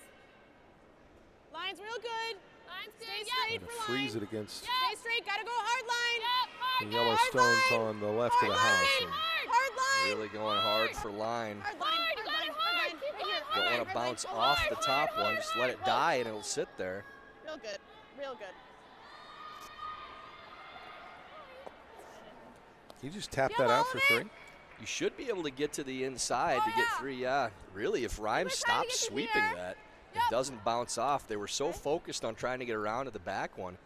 Line's real good. Line's good. Stay Yep. straight And for freeze line. it against Stay straight. Gotta go hard line. Yep. the Hard, yellow guys. stones on the left of the house. And Hard line. Really going hard for line. Hard Hard. line. You got it hard. Keep going hard. Don't want to bounce off the top one. Just let it die and it'll sit there. Real good. Real good. You just tap that out for 3. You should be able to get to the inside to get 3. Yeah, really, if Rhymes stops sweeping that, it doesn't bounce off. They were so focused on trying to get around to the back one.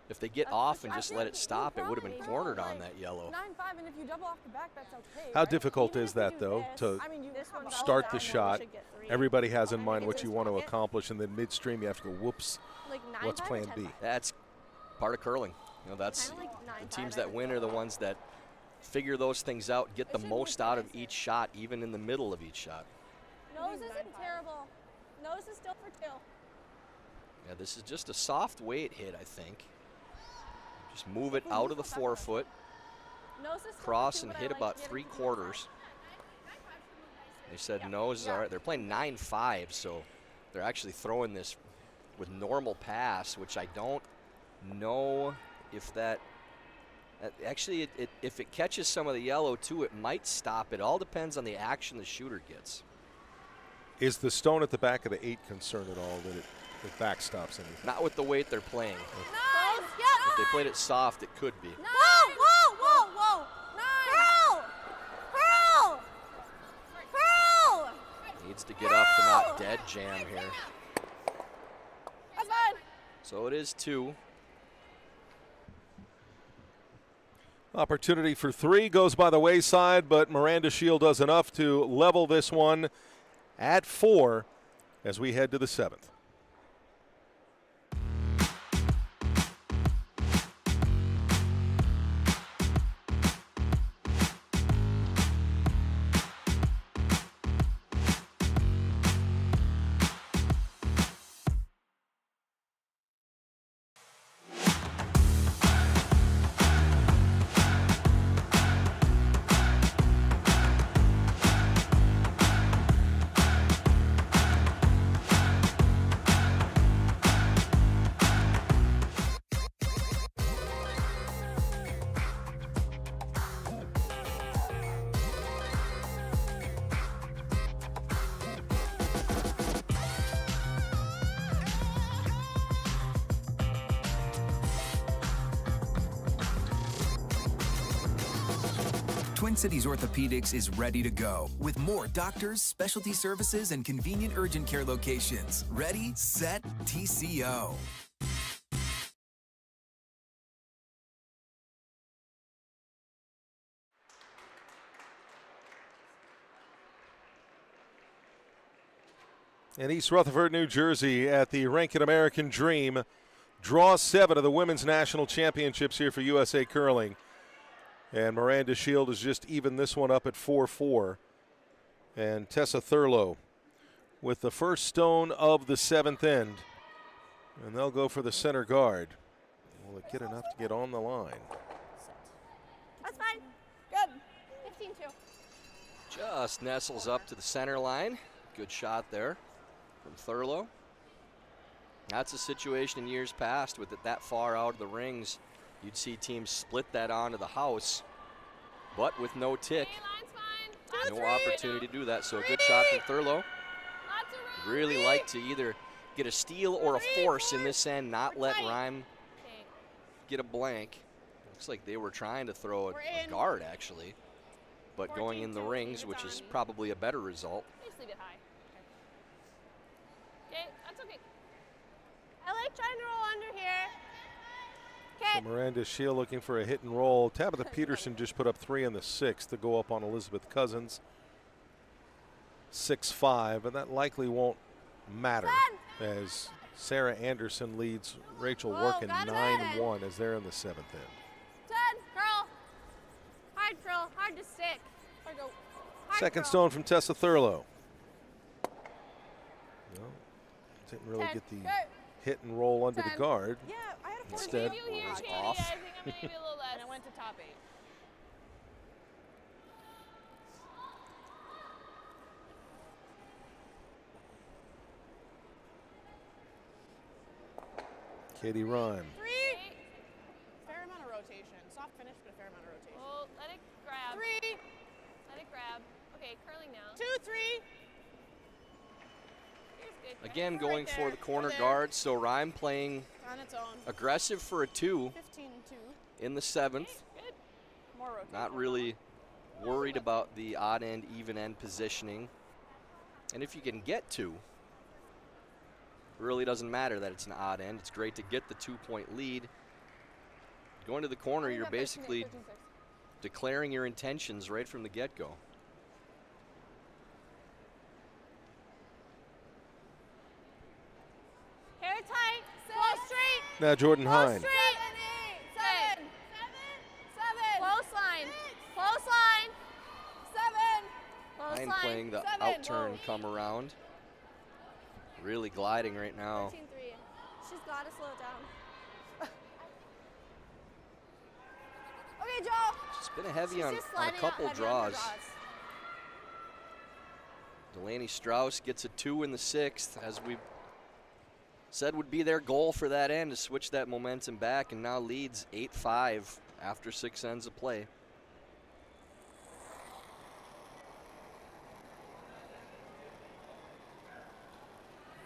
If they get off and just let it stop, it would have been cornered on that yellow. 9-5, and if you double off the back, that's okay. How difficult is that, though, to start the shot? Everybody has in mind what you want to accomplish, and then midstream you have to go, whoops, what's plan B? That's part of curling. You know, that's the teams that win are the ones that figure those things out, get the most out of each shot, even in the middle of each shot. Nose isn't terrible. Nose is still for 2. Yeah, this is just a soft weight hit, I think. Just move it out of the forefoot, cross and hit about 3/4. They said nose is all right. They're playing 9-5, so they're actually throwing this with normal pass, which I don't know if that actually, if it catches some of the yellow too, it might stop. It all depends on the action the shooter gets. Is the stone at the back of the 8 concerned at all that it backstops anything? Not with the weight they're playing. Nice. If they played it soft, it could be. Whoa, whoa, whoa, whoa. Curl. Curl. Curl. Needs to get up to not dead jam here. That's fine. So it is 2. Opportunity for 3 goes by the wayside, but Miranda Scheel does enough to level this one at 4 as we head to the 7th. Twin Cities Orthopedics is ready to go with more doctors, specialty services, and convenient urgent care locations. Ready, set, TCO. In East Rutherford, New Jersey, at the Rink American Dream, draw 7 of the Women's National Championships here for USA Curling. And Miranda Scheel has just evened this one up at 4-4. And Tessa Thurlow with the first stone of the 7th end. And they'll go for the center guard. Will it get enough to get on the line? That's fine. Good. 15-2. Just nestles up to the center line. Good shot there from Thurlow. That's a situation in years past with it that far out of the rings. You'd see teams split that onto the house, but with no tick, no opportunity to do that. So a good shot from Thurlow. Really like to either get a steal or a force in this end, not let Rhyme get a blank. Looks like they were trying to throw a guard actually, but going in the rings, which is probably a better result. Just leave it high. Okay, that's okay. I like trying to roll under here. So Miranda Scheel looking for a hit and roll. Tabitha Peterson just put up 3 in the 6th to go up on Elizabeth Cousins. 6-5, and that likely won't matter as Sarah Anderson leads Rachel Workin 9-1 as they're in the 7th end. 10, curl. Hard curl, hard to stick. Second stone from Tessa Thurlow. No, didn't really get the hit and roll under the guard. Yeah, I had a 4. Instead, Maybe you here, was Katie. off. I think I'm gonna give you a little less. And I went to top 8. Katie Rhyme. 3. Fair amount of rotation. Soft finish, but a fair amount of rotation. Oh, let it grab. 3. Let it grab. Okay, curling now. 2, 3. Again, going for the corner guard, so Rhyme playing On its own. aggressive for a 2 15-2. in the 7th. Good. More rotation. Not really worried about the odd end, even end positioning. And if you can get 2, it really doesn't matter that it's an odd end. It's great to get the 2-point lead. Going to the corner, you're basically declaring your intentions right from the get-go. Hair tight. Close straight. Now Jordan Close Hine. straight. 7. 7. Close line. Close line. 7. Close Hine line. playing the 7. out-turn come around. Really gliding right now. 13-3. She's got to slow it down. Okay, Joe. She's been a heavy She's on just a sliding couple out heavy on her draws. Delaney Strauss gets a 2 in the 6th, as we said would be their goal for that end, to switch that momentum back, and now leads 8-5 after 6 ends of play.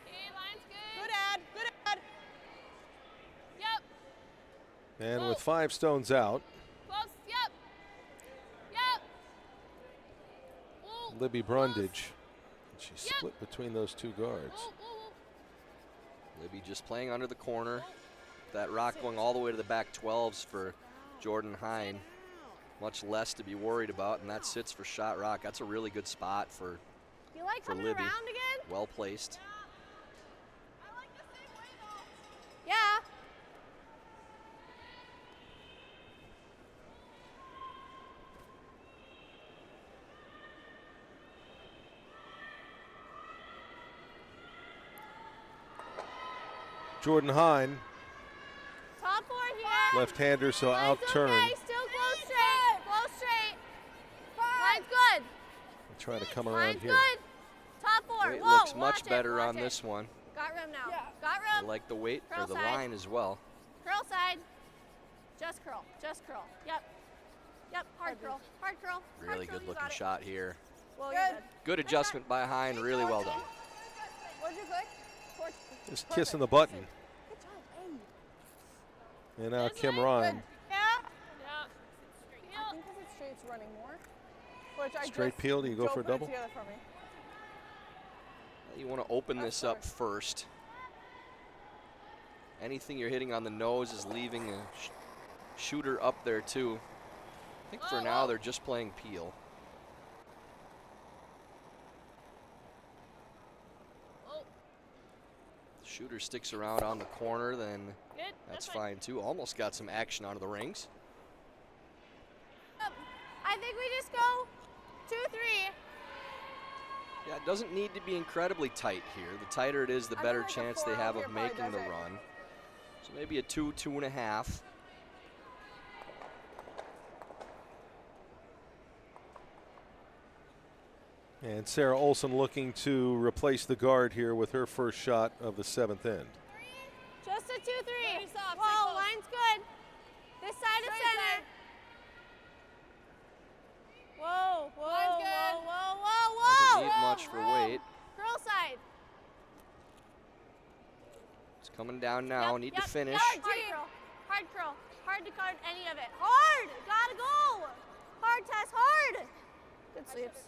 Okay, line's good. Good ad. Good ad. Yep. And with 5 stones out, Close. Yep. Yep. Ooh. Libby Brundage. She split between those 2 guards. Ooh, ooh, ooh. Libby just playing under the corner. That rock going all the way to the back 12s for Jordan Hine. Much less to be worried about, and that sits for shot rock. That's a really good spot for You like For coming Libby. around again? well placed. I like the same way though. Yeah. Jordan Hine, Top 4 here. left-hander, so Line's out-turn. okay. Still close straight. Close straight. Line's good. Trying to come around Line's here. good. Top 4. Weight Whoa, looks watch much it, better watch on it. this one. Got room now. Yeah. Got I room. like the weight Curl for the side. line as well. Curl side. Just curl. Just curl. Yep. Yep. Hard curl. Hard curl. Really Hard curl. good You looking got it. shot here. Well, Good. you're good. Good adjustment by Hine, really well done. What'd you click? Just kissing the button. Good job. Hey. And now This Kim way? Ryan. Yeah. Yeah. I think because it's straight, it's running more. Which I Straight just, peel, do you go Joe for a put it double? together for me. You want to open this up first. Anything you're hitting on the nose is leaving a shooter up there too. I think for now they're just playing peel. Oh, Shooter sticks around on the corner, then good. that's fine too. Almost got some action out of the rings. I think we just go 2-3. Yeah, it doesn't need to be incredibly tight here. The tighter it is, the I better think like a chance they 4 have here of probably making the does it. run. So maybe a 2, 2.5. And Sarah Olson looking to replace the guard here with her first shot of the 7th end. Just a 2-3. Very soft, Whoa, stay close. line's good. This side of Straight center. Whoa, whoa, Line's good. whoa, whoa, whoa, whoa. Doesn't need much for weight. Girl side. It's coming down now. Yep, Need yep, to finish. yep. Hard curl. Hard curl. Hard to card any of it. Hard. Gotta go. Hard test. Hard. Good sleeps.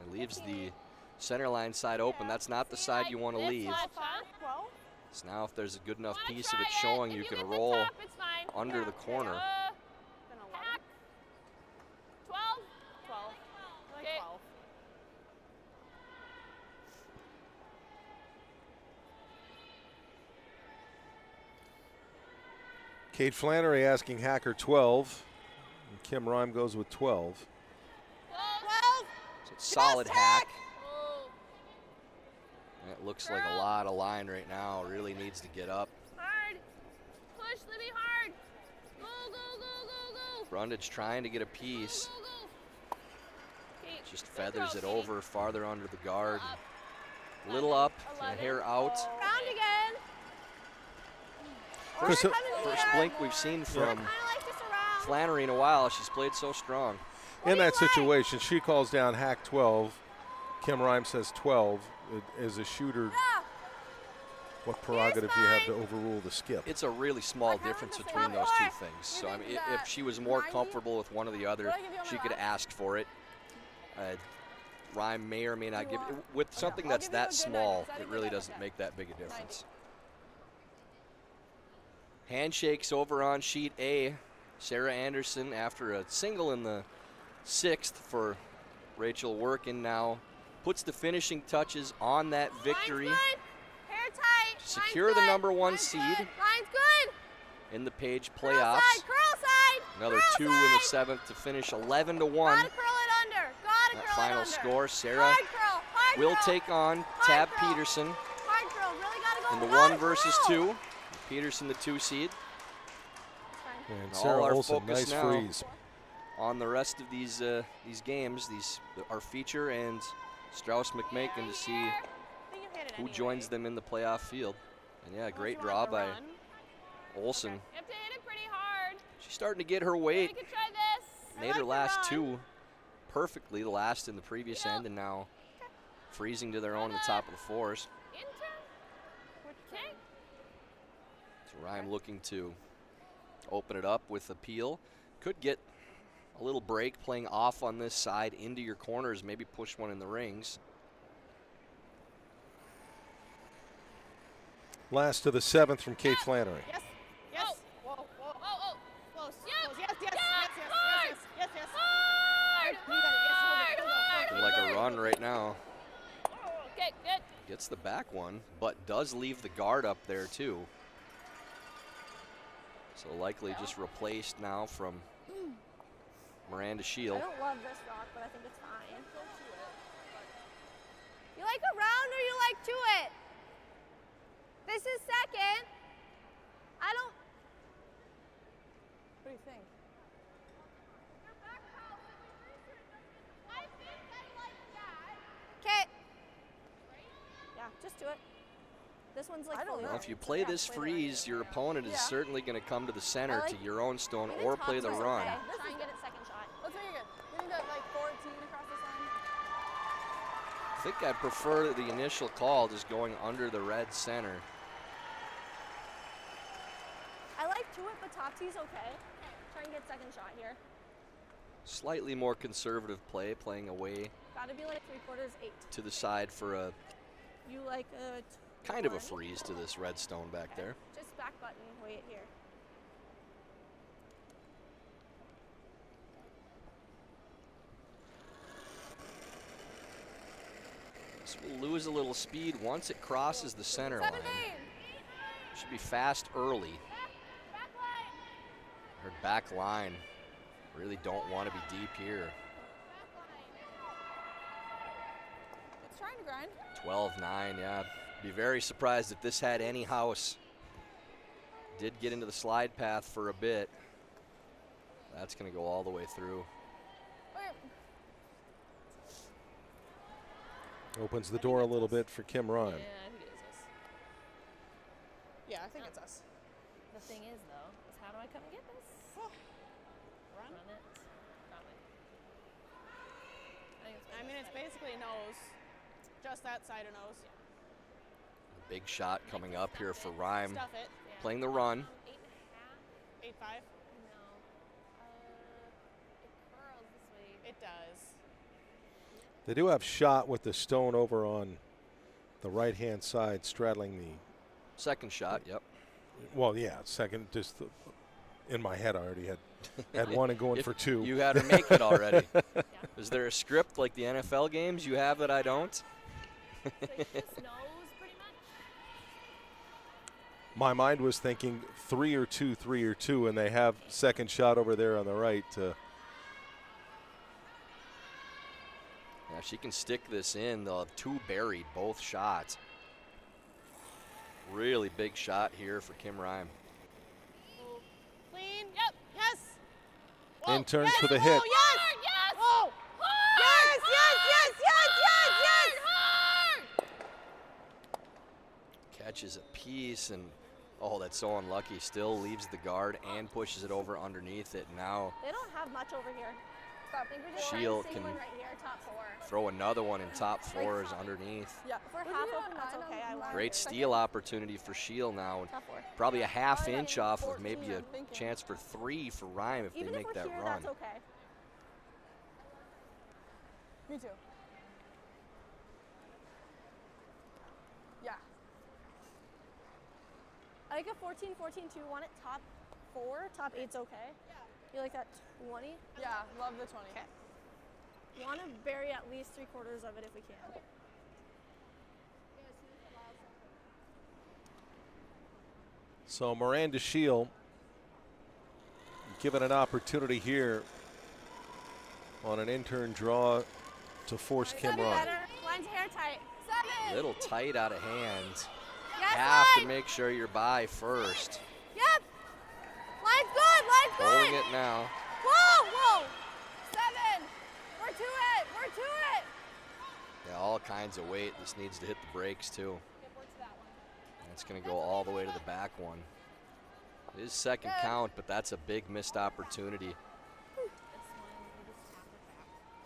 It leaves the center line side open. That's not the side you want to leave. 12. So now if there's a good enough Wanna piece of try it showing, If you get can the roll top, it's fine. under Yeah, the corner. Then 11. Hack. 12. 12. I like Okay. 12. Kate Flannery asking Hacker 12. And Kim Rhyme goes with 12. 12. So it's solid hack. Oh, That looks like a lot of line right now. Really needs to get up. hard. Push, Libby, hard. Go, go, go, go, go. Brundage trying to get a piece. Go, go, go. Okay, Just good feathers throw, it Katie. over farther under the guard. Up. Little up, 11. hair out. Round again. Chris, First blink we've seen from Kind of like this around. Flannery in a while. She's played so strong. in do you that like? situation, she calls down Hack 12. Kim Rhyme says 12. as a shooter, what prerogative do you have to overrule the skip? It's a really small difference between those two things. So I mean, if she was more comfortable with one or the other, she could ask for it. Rhyme may or may not give it. With something that's that small, it really doesn't make that big a difference. Handshakes over on sheet A. Sarah Anderson after a single in the 6th for Rachel Workin now puts the finishing touches on that victory. Secure the #1 seed in the Page playoffs. Another 2 in the 7th to finish 11-1. That final score, Sarah will take on Tab Peterson in the 1 versus 2. Peterson the 2 seed. And Sarah Olsen, nice now freeze. On the rest of these games, our feature and Strauss McMakin to see who joins them in the playoff field. And yeah, great draw by Olsen. You have to hit it pretty hard. She's starting to get her weight. We can try this. Made her last 2 perfectly, the last in the previous end, and now freezing to their own in the top of the 4s. Okay. So Rhyme looking to open it up with a peel. Could get a little break playing off on this side into your corners, maybe push one in the rings. Last to the 7th from Kate Flannery. Yes. Yes. Whoa. Whoa. Oh. Close. Yep. Close. Yes. Yes. Yep. Yes. Hard. Yes. Yes. Yes. Hard. You got it. Yes. Hard. Looking like a run right now. Okay, good. Gets the back one, but does leave the guard up there too. So likely just replaced now from Miranda Scheel. I don't love this rock, but I think it's fine. You like around or you like to it? This is second. I don't. What do you think? Okay. Yeah, just do it. This one's like I don't fully know. Well, if you play this freeze, your opponent is certainly going to come to the center I to like- your own stone Even or top play the two's run. okay. Try and get it second shot. Let's make it good. We can get like 14 across this line. I think I'd prefer the initial call just going under the red center. I like to it, but top tee's okay. Try and get second shot here. Slightly more conservative play, playing away Gotta be like 3/4 8. to the side for a You like a kind of a 20? freeze to this red stone back Okay. there. Just back button, weigh it here. This will lose a little speed once it crosses the center line. 17. Should be fast early. Her back line. Really don't want to be deep here. It's trying to grind. 12-9, yeah. Be very surprised if this had any house. Did get into the slide path for a bit. That's going to go all the way through. Okay. Opens the door a little bit for Kim Ryan. Yeah, I think it is us. Yeah, I think it's us. The thing is, though, is how do I come and get this? Run. Run it. Probably. I think it's I mean, it's basically nose. Just that side of nose. Big shot coming up here for Rhyme. Stuff it. Playing the run. 8.5. 8-5. No. It curls this way. It does. They do have shot with the stone over on the right-hand side, straddling the. Second shot, yep. Well, yeah, second. Just in my head, I already had one and going If for 2. You had her make it already. Is there a script like the NFL games? You have it, I don't? So you just nose pretty much? My mind was thinking 3 or 2, 3 or 2, and they have second shot over there on the right. Yeah, she can stick this in. They'll have 2 buried, both shots. Really big shot here for Kim Rhyme. Clean. Yep. Yes. In turn yes. for the hit. Oh, yes. Yes! Oh. Hard! Yes. Catches a piece, and oh, that's so unlucky. Still leaves the guard and pushes it over underneath it. Now They don't have much over here. Stop. I think we're just Scheel trying to see can one right here, top 4. throw another one in top 4 is underneath. Yeah, if we're half open, that's okay. I like Great it. steal opportunity for Scheel now. And Top 4. probably a half Oh, yeah. inch off of 14, maybe a I'm thinking. chance for 3 for Rhyme if Even they if make we're that here, run. that's okay. Me too. Yeah. I like a 14, 14, 2. Want it top 4, top 8's okay. Yeah. You like that 20? Yeah, love the 20. Okay. Want to bury at least 3/4 of it if we can. Okay. So Miranda Scheel given an opportunity here on an intern draw to force Kim Seven Ryan. better. Line's hair tight. 7. Little tight out of hand. Yes, Have to line. make sure you're by first. Yep. Line's good. Line's good. Holding it now. Whoa, whoa. 7. We're to it. We're to it. Yeah, all kinds of weight. This needs to hit the brakes too. That's going to go all the way to the back one. It is second count, but that's a big missed opportunity.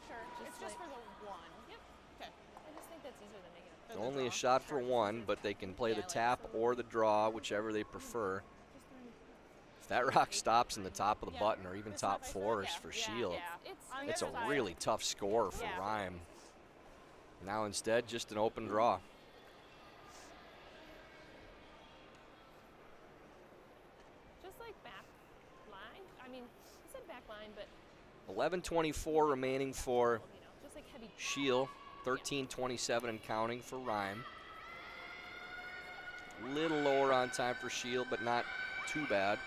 Sure. It's just for the 1. Yep. Okay. I just think that's easier than making it. Only a shot for 1, but they can play the tap or the draw, whichever they prefer. If that rock stops in the top of the button or even top 4s for Scheel, it's a really tough score for Rhyme. Now instead, just an open draw. Just like back line. I mean, I said back line, but 11:24 remaining for you know, just like heavy. Scheel. 13:27 and counting for Rhyme. Little lower on time for Scheel, but not too bad.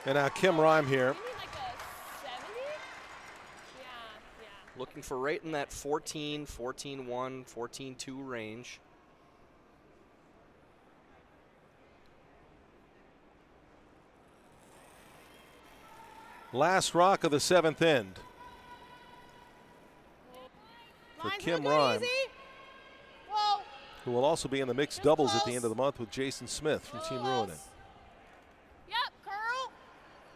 And now Kim Rhyme here. You mean like a 70? Yeah, yeah. Looking for right in that 14, 14-1, 14-2 range. Last rock of the 7th end for Line's Kim looking Rhyme, easy. Whoa. who will also be in the mixed Just doubles at the close. end of the month with Jason Smith from Team Ruinen. Yep. Curl.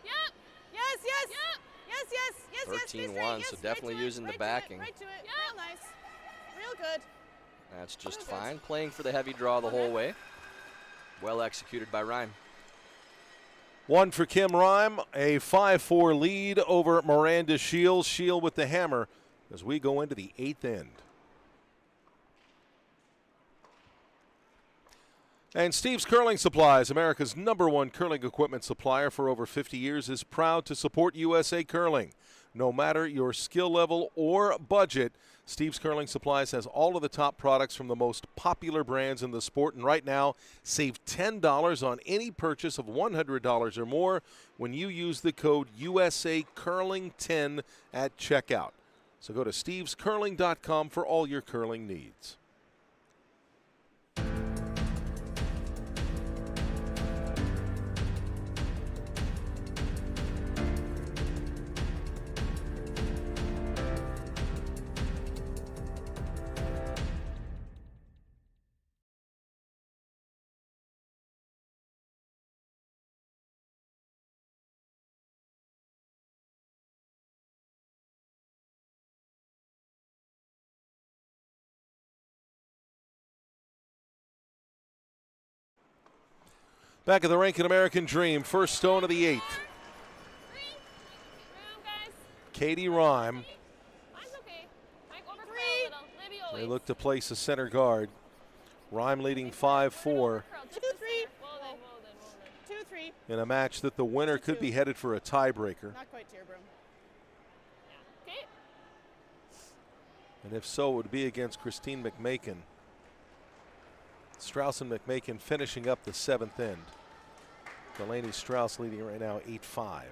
Yep. Yes, yes. Yep. Yes, yes, yes, yes. Stay 13-1, straight. Yes, so right definitely to it, using the right to backing. It, right to it. Yep. Real nice. Real good. That's just fine. Playing for the heavy draw the whole way. Well executed by Rhyme. 1 for Kim Rhyme, a 5-4 lead over Miranda Scheel. Scheel with the hammer as we go into the 8th end. And Steve's Curling Supplies, America's #1 curling equipment supplier for over 50 years, is proud to support USA Curling. No matter your skill level or budget, Steve's Curling Supplies has all of the top products from the most popular brands in the sport. And right now, save $10 on any purchase of $100 or more when you use the code USA Curling10 at checkout. So go to stevescurling.com for all your curling needs. Back at the Rink, an American Dream, first stone of the 8th. Room, guys. Katie Rhyme. Mine's okay. Mike, over 3. a little. Libby always. They look to place a center guard. Rhyme leading 5-4 Curl, just 2, the 3. center. Well then. 2, 3. in a match that the winner could be headed for a tiebreaker. Not quite Tear Broom. Okay. And if so, it would be against Christine McMakin. Strauss and McMakin finishing up the 7th end. Delaney Strauss leading right now 8-5. 5,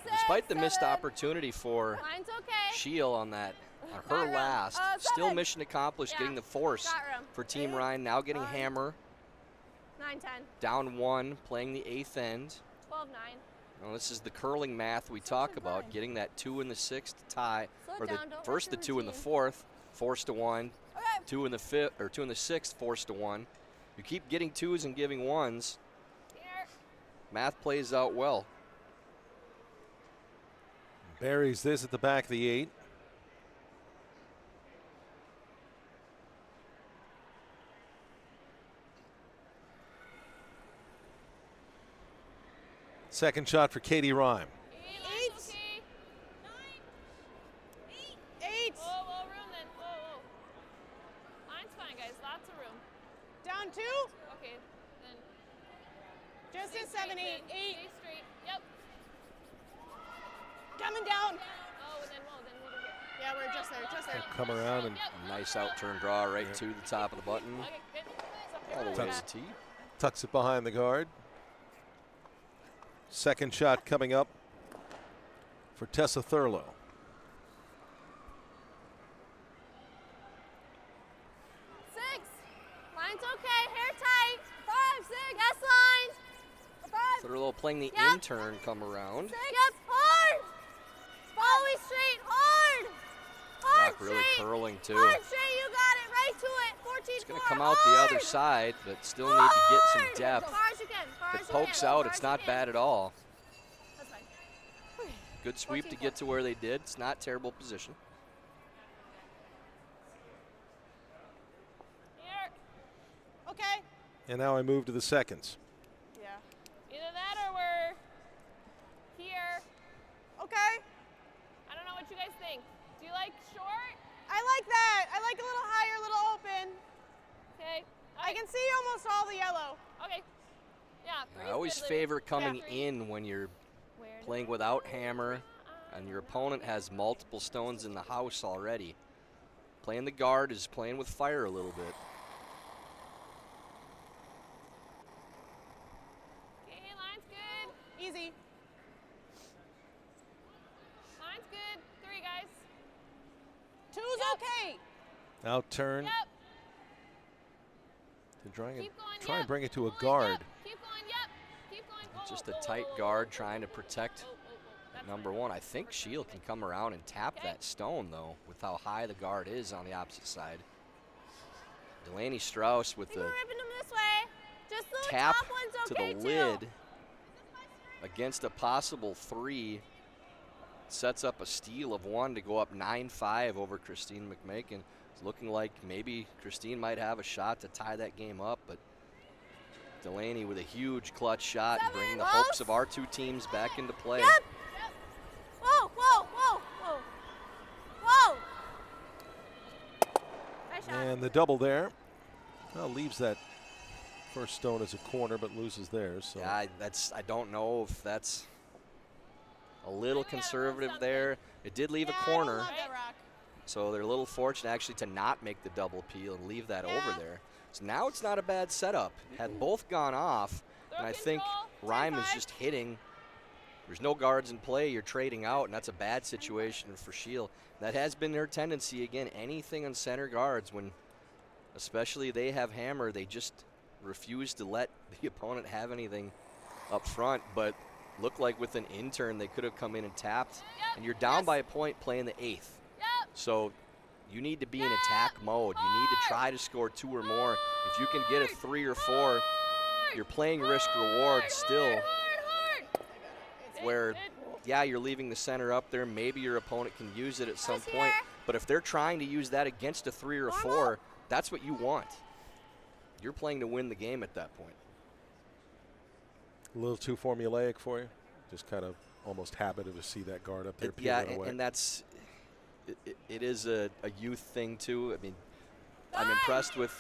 6, Despite the 7. missed opportunity for Line's okay. Scheel on that, on Got her room. last, 7. still mission accomplished, Yeah. getting the force Got room. for Team 8, Ryan. Now getting 9, hammer, 9, 10. down 1, playing the 8th end. 12, 9. Well, this is the curling math we talk about, getting that 2 in the 6th tie, Slow or the down, don't first the rush your 2 in the routine. 4th, forced to 1, Okay. 2 in the 5th, or 2 in the 6th, forced to 1. You keep getting 2s and giving 1s. Here. Math plays out well. Buries this at the back of the 8. Second shot for Katie Rhyme. 8. 8. Whoa, room then. Whoa. Line's fine, guys. Lots of room. Down 2. Okay, then. Just Stay a 7, 8. straight, then. 8. Stay straight. Yep. Coming down. Oh, and then lead her here. Yeah, we're just there. Come around and Nice out turn draw right to the top of the button. Okay, good. All the way to the tee. tucks it behind the guard. Second shot coming up for Tessa Thurlow. Line's okay, hair tight. 5, 6, yes lines. 5. Thurlow playing the Yep. in-turn come around. 6. Yep, hard. Always straight, hard. Hard Rock really straight. curling too. Hard straight, you got it, right to it. 14, It's going to 4, come out the other hard. side, but still need to get some Hard. depth. As far as you can, far If as it you pokes can, out, far it's as you not can. bad at all. That's fine. Good sweep to get to where they did. It's not terrible position. Here. Okay. And now I move to the seconds. Yeah. Either that or we're here. Okay. I don't know what you guys think. Do you like short? I like that. I like a little higher, a little open. Okay. I can see almost all the yellow. Okay. Yeah. I always favor coming in when you're playing without hammer and your opponent has multiple stones in the house already. Playing the guard is playing with fire a little bit. Okay, line's good. Easy. Line's good. 3, guys. 2's Yep. okay. Out turn. Yep. To try Keep going. and Yep. bring it to a Keep guard. going, Yep. Keep going. Yep. Keep going. Whoa, Just whoa, a whoa, tight whoa, whoa, guard whoa, trying to whoa, protect whoa, whoa, whoa. That's number fine. 1. I think Scheel can come around and tap Okay. that stone, though, with how high the guard is on the opposite side. Delaney Strauss with I think the we're ripping them this way. Just the tap top one's to okay the too. lid against a possible 3 sets up a steal of 1 to go up 9-5 over Christine McMakin. It's looking like maybe Christine might have a shot to tie that game up, but Delaney with a huge clutch shot and bringing the hopes of our two teams back into play. Yep. Whoa, whoa, whoa, whoa. Whoa. Nice shot. And the double there. Well, leaves that first stone as a corner, but loses theirs. So. Yeah, I don't know if that's a little gotta move conservative something. there. It did leave Yeah, a I don't corner, love that rock. so they're a little fortunate actually to not make the double peel and leave that over Yeah. there. So now it's not a bad setup. Had both gone off, and I think Rhyme is 10-5. just hitting. There's no guards in play. You're trading out, and that's a bad situation for Scheel. That has been their tendency. Again, anything on center guards, when especially they have hammer, they just refuse to let the opponent have anything up front. But looked like with an in-turn, they could have come in and tapped. Yep. And you're down Yes. by a point playing the 8th. Yep. So you need to be in attack mode. You need to try to score 2 or more. If you can get a 3 or 4, you're playing risk reward still, where, yeah, you're leaving the center up there. Maybe your opponent can use it at some Nice point. here. But if they're trying to use that against a 3 or 4, that's what you want. You're playing to win the game at that point. A little too formulaic for you? Just kind of almost habit to see that guard up there Yeah, peeling away. and that's it is a youth thing too. I mean, I'm impressed with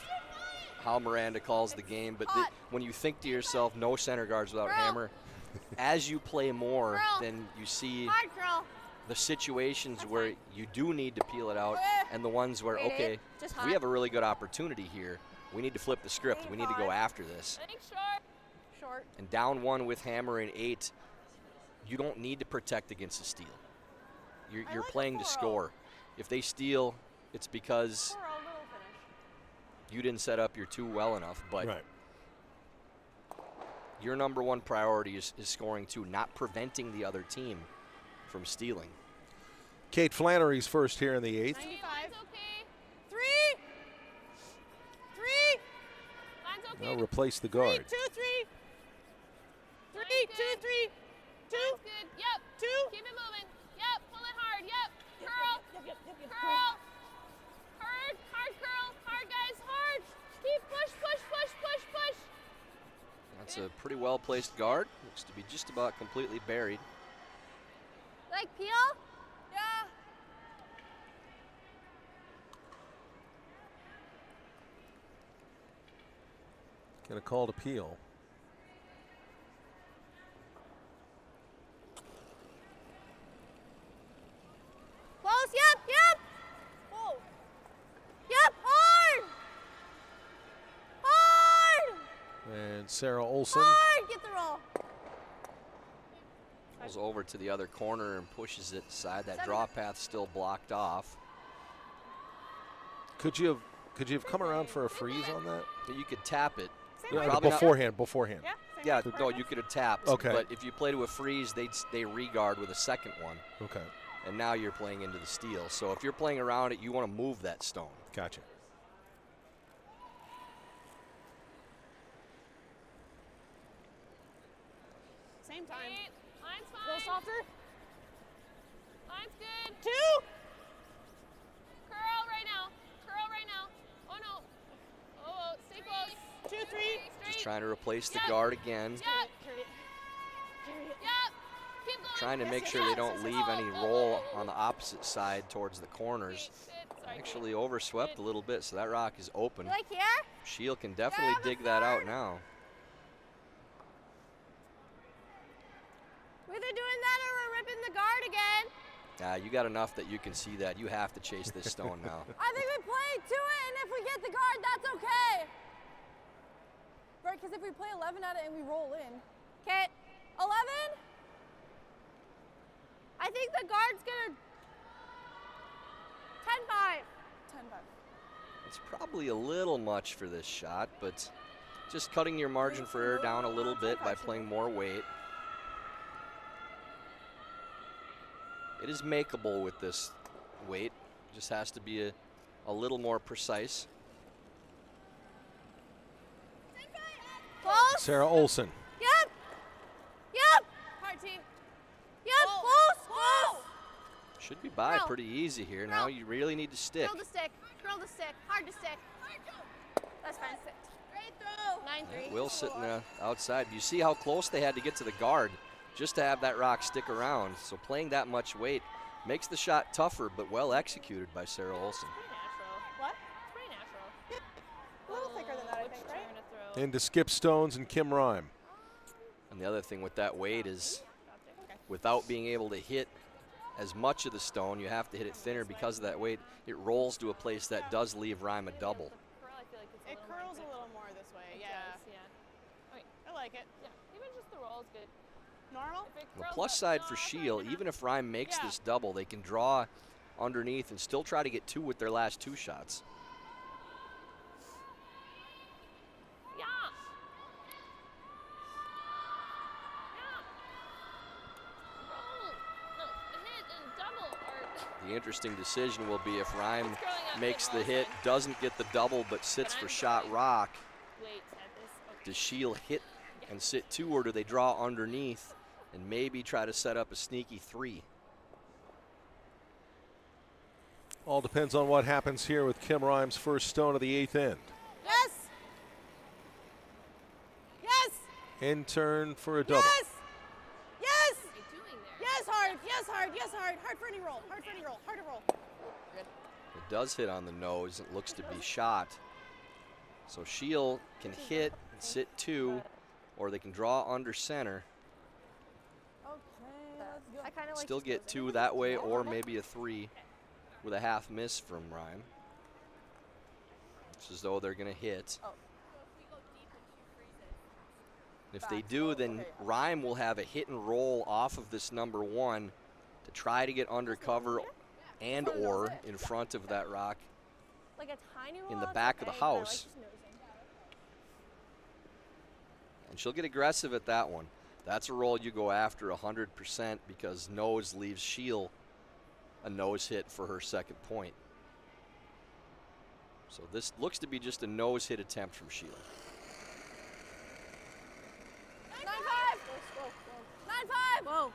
how Miranda calls the game, but when you think to yourself, no center guards without hammer, as you play more, then you see Hard curl. the situations where you do need to peel it out, and the ones where, Wait, okay, just we hot. have a really good opportunity here. We need to flip the script. We need to go after this. I think short. Short. And down 1 with hammer and 8, you don't need to protect against a steal. You're like the playing to 4-0. score. If they steal, it's because 4-0 little finish. you didn't set up your 2 well enough. But right. your number 1 priority is scoring 2, not preventing the other team from stealing. Kate Flannery's first here in the 8th. 95. Line's okay. 3. 3. Line's okay. Now replace the 3. guard. 2, 3. 3. three, That's two, good. three, two, That's good. Yep. two. Keep it moving. Yep. Pull it hard. Yep. Curl. Curl. Hard. Hard curl. Hard, guys. Hard. Keep push, push, push, push, push. That's a pretty well-placed guard. Looks to be just about completely buried. Like peel? Yeah. Get a call to peel. Close, yep. Whoa. Yep, hard. Hard. And Sarah Olson. Hard, get the roll. Goes over to the other corner and pushes it aside. That draw path still blocked off. Could you have come around for a freeze on that? But you could tap it. Yeah, Probably not- beforehand. Yeah. Same Yeah, as no, Fargo. you could have tapped. Okay. But if you play to a freeze, they re-guard with a second one. Okay, And now you're playing into the steal. So if you're playing around it, you want to move that stone. gotcha. Same time. Eight. Line's A little fine. softer. Line's good. Two. Curl right now. Curl right now. Oh no. Oh, stay close. Two, three. Straight. Just trying to replace the Yep. guard again. Yep. Carry it. Carry it. Yep. Keep going. Trying to make sure they don't leave any roll on the opposite side towards the corners. Sit. Sorry. Actually overswept a little bit, so that rock is open. You like here? Scheel can definitely dig that out now. We're either doing that or we're ripping the guard again. You got enough that you can see that. You have to chase this stone now. I think we play to it, and if we get the guard, that's okay. Right, because if we play 11 at it and we roll in. Okay, 11? I think the guard's gonna 10-5. 10-5. It's probably a little much for this shot, but just cutting your margin for error down a little bit by playing more weight. It is makeable with this weight. Just has to be a little more precise. Close. Sarah Olson. Yep. Yep. Hard team. Yep. Whoa. Close. Whoa. Close. Should be by Curl. pretty easy here. Now you really need to stick. Curl the stick. Curl the stick. Hard to stick. That's fine. Great throw. 9-3. It will sit in the outside. You see how close they had to get to the guard just to have that rock stick around. So playing that much weight makes the shot tougher, but well executed by Sarah Olson. Pretty natural. What? It's pretty natural. A little thicker than that, I Which think, turn right? to throw. Into Skip Stones and Kim Rhyme. And the other thing with that weight is Okay. without being able to hit as much of the stone, you have to hit it thinner because of that weight. It rolls to a place that does leave Rhyme a double. Curl, I feel like it's a It little more curls a thick. little more this way, It yeah. does, yeah. Okay. I like it. Yeah. Even just the roll is good. Normal? If it The curls plus up- side no, for that's not Scheel, good enough. even if Rhyme makes Yeah. this double, they can draw underneath and still try to get two with their last two shots. Yeah. Yeah. Roll. No, hit and double. Or The interesting decision will be if Rhyme It's growing up makes big the roll hit, side. doesn't get the double, but sits But for I'm shot growing. rock. Wait at this. Okay. Does Scheel hit and sit two, or do they draw underneath and maybe try to set up a sneaky three? All depends on what happens here with Kim Rhyme's first stone of the 8th end. Yes. Yes. In turn for a double. Yes. Yes. what are you doing there? Yes, hard. Yes, hard. Yes, hard. Hard for any roll. Hard for any roll. Hard to roll. It does hit on the nose. It looks to be shot. So Scheel can hit and sit two, or they can draw under center. Okay, let's go. I kind of like Still just get closing. two that way, or maybe a three with a half miss from Rhyme. It's as though they're going to hit. Oh. If they do, then Rhyme will have a hit and roll off of this number one to try to get undercover and or in front of that rock. Like a tiny roll in the that's back of the okay, but I like house. just nosing. And she'll get aggressive at that one. That's a roll you go after 100% because nose leaves Scheel a nose hit for her second point. So this looks to be just a nose hit attempt from Scheel. 9-5. 9-5. Whoa.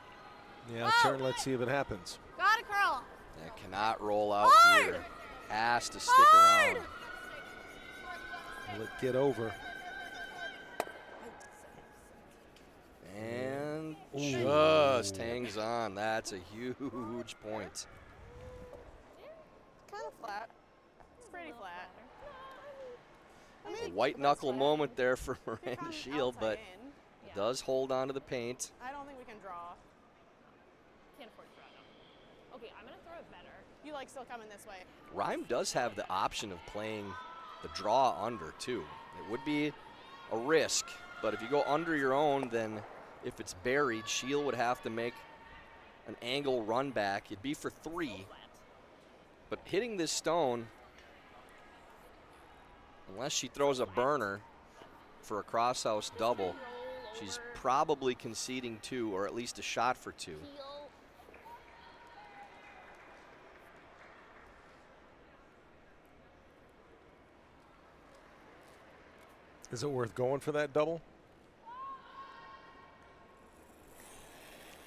Yeah, turn. Let's see if it happens. Got it, curl. That cannot roll out Hard. here. Has to stick Hard. around. Will it get over? And just hangs on. That's a huge point. Kind of flat. It's pretty flat. A white knuckle moment there for Miranda Scheel, but Yeah. does hold on to the paint. I don't think we can draw. Can't afford to throw it. Okay, I'm gonna throw it better. You like still coming this way. Rhyme does have the option of playing the draw under too. It would be a risk, but if you go under your own, then if it's buried, Scheel would have to make an angle run back. It'd be for 3. But hitting this stone, unless she throws a burner for a crosshouse double, she's probably conceding 2, or at least a shot for 2. Is it worth going for that double?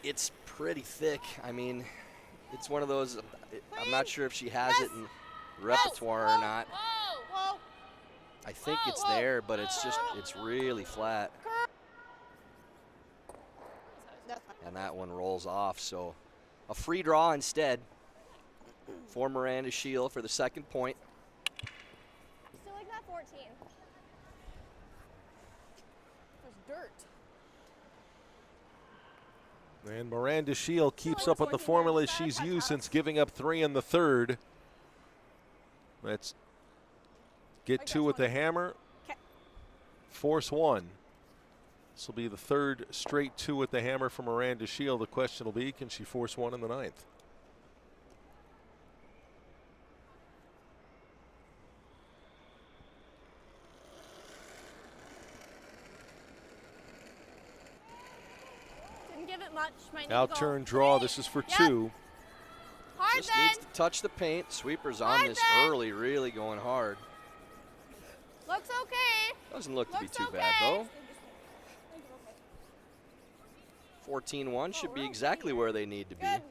It's pretty thick. I mean, it's one of those, I'm not sure if she has it in repertoire or not. Whoa. I think it's there, but it's just, it's really flat. And that one rolls off, so a free draw instead for Miranda Scheel for the second point. Still like that 14. There's dirt. And Miranda Scheel keeps up with the formula she's used since giving up 3 in the third. Let's get 2 with the hammer. Force 1. This will be the third straight 2 with the hammer for Miranda Scheel. The question will be, can she force 1 in the 9th? Didn't give it much. Might need Out to go. turn draw. This is for 2. Hard Just then. needs to touch the paint. Sweeper's on Hard this then. early, really going hard. Looks okay. Doesn't look to be Looks too bad, okay. though. 14-1 should be exactly where they need to be. Good.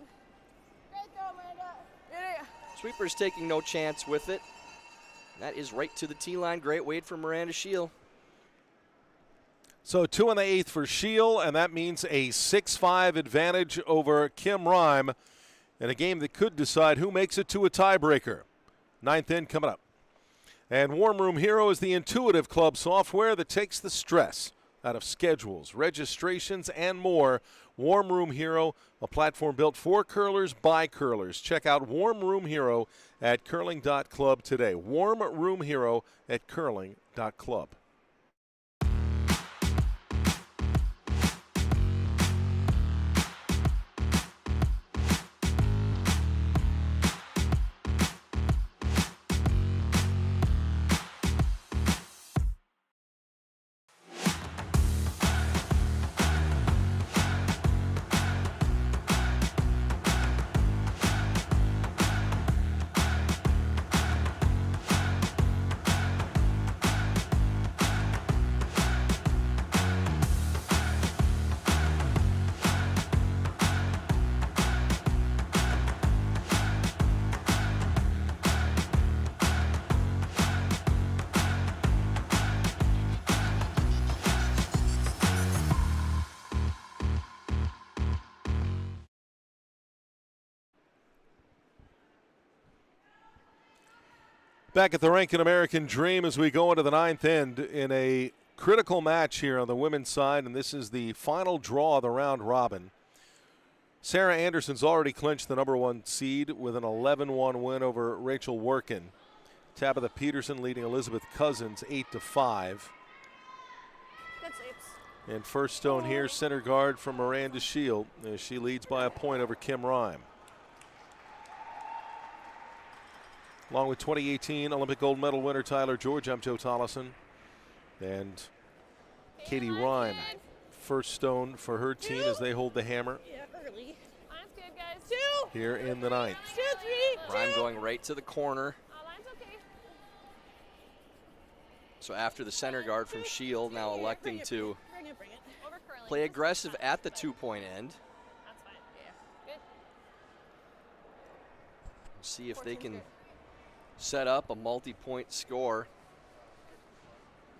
Great throw, Miranda. Yeah. Sweeper's taking no chance with it. That is right to the tee line. Great weight for Miranda Scheel. So 2 in the 8th for Scheel, and that means a 6-5 advantage over Kim Rhyme in a game that could decide who makes it to a tiebreaker. 9th end coming up. And Warm Room Hero is the intuitive club software that takes the stress out of schedules, registrations, and more. Warm Room Hero, a platform built for curlers by curlers. Check out Warm Room Hero at curling.club today. Warm Room Hero at curling.club. Back at the Rankin American Dream as we go into the 9th end in a critical match here on the women's side, and this is the final draw of the round robin. Sarah Anderson's already clinched the #1 seed with an 11-1 win over Rachel Workin. Tabitha Peterson leading Elizabeth Cousins 8-5. Good sleeps. And first stone here, center guard from Miranda Scheel as she leads by a point over Kim Rhyme. Along with 2018 Olympic gold medal winner Tyler George, I'm Joe Tollison. And Katie Rhyme, first stone for her team as they hold the hammer Yeah, early. Line's good, guys. 2, here in the 9th. 2, 3, Rhyme going right to the corner. Line's okay. So after the center guard from Scheel, now electing to Bring it. Over curling. play aggressive at the 2-point end. That's fine. Yeah. Good. See if they can set up a multi-point score.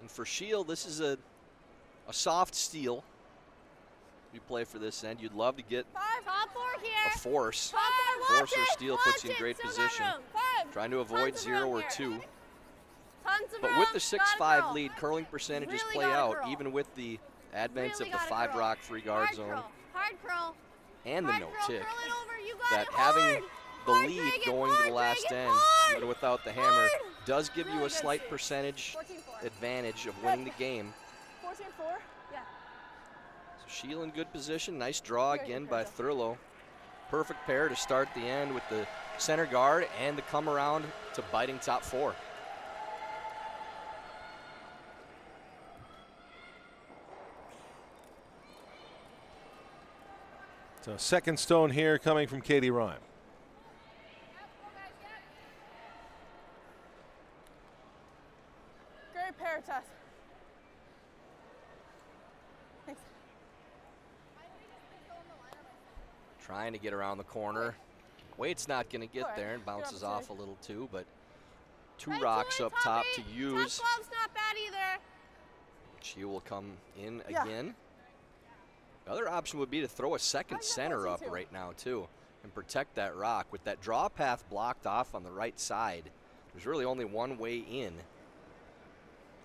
And for Scheel, this is a soft steal. You play for this end. You'd love to get Top 4 here. a force. Top 4, watch Force or it, steal watch puts you in it, great still got position. room. 5. Trying to avoid Tons of 0 room or here. 2. Tons of But room. with the Gotta 6-5 curl. lead, curling percentages Really play gotta out, curl. even with the advent Really of the gotta 5 curl. rock free guard Hard zone curl. Hard curl. and the Hard no curl, tick. curl it over. You got That it having hard. the Hard, lead drag it going to hard, the last drag it end, hard. even without the hammer, Hard. does give you Really a good slight sweep. percentage 14-4. advantage of winning the game. 14-4. Yeah. So Scheel in good position. Nice draw Very again good by curl. Thurlow. Perfect pair to start the end with the center guard and the come around to biting top 4. So second stone here coming from Katie Rhyme. Great pair test. Thanks. Trying to get around the corner. Wade's not going to get Alright, there and your bounces off a opportunity. little too, but 2 Right, rocks two in up top to 8. use. Top 12's not bad either. She will come in Yeah. again. The other option would be to throw a second center up 14-2. right now too and protect that rock. With that draw path blocked off on the right side, there's really only one way in.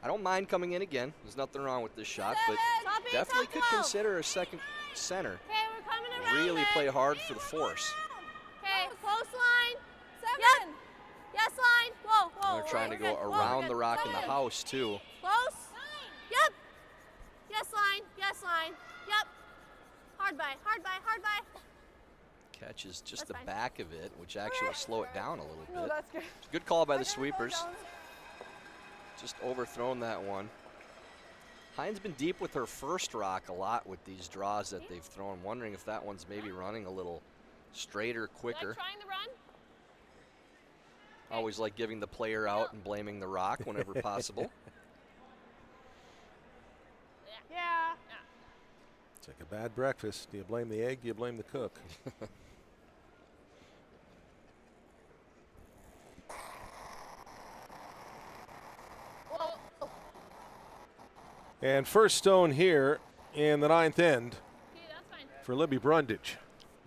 I don't mind coming in again. There's nothing wrong with this shot, but Top 8, definitely top could 12. consider a second center. Okay, we're coming around. Really it. play hard for the force. Okay, close line. 7. Yep. Yes, line. Whoa, whoa. They're trying to we're go good. Whoa, around we're the good. rock in the 7. house too. Close. Yep. Yes, line. Yes, line. Yep. Hard by, hard by, hard by. Catches just That's the fine. back of it, which actually will slow it down a little No, bit. that's good. It's a good call by the sweepers. Just overthrown that one. Hines been deep with her first rock a lot with these draws that they've thrown. Wondering if that one's maybe running a little straighter, quicker. Like trying to run? Always like giving the player out and blaming the rock whenever possible. Yeah. It's like a bad breakfast. Do you blame the egg? Do you blame the cook? And first stone here in the 9th end Okay, that's fine. for Libby Brundage.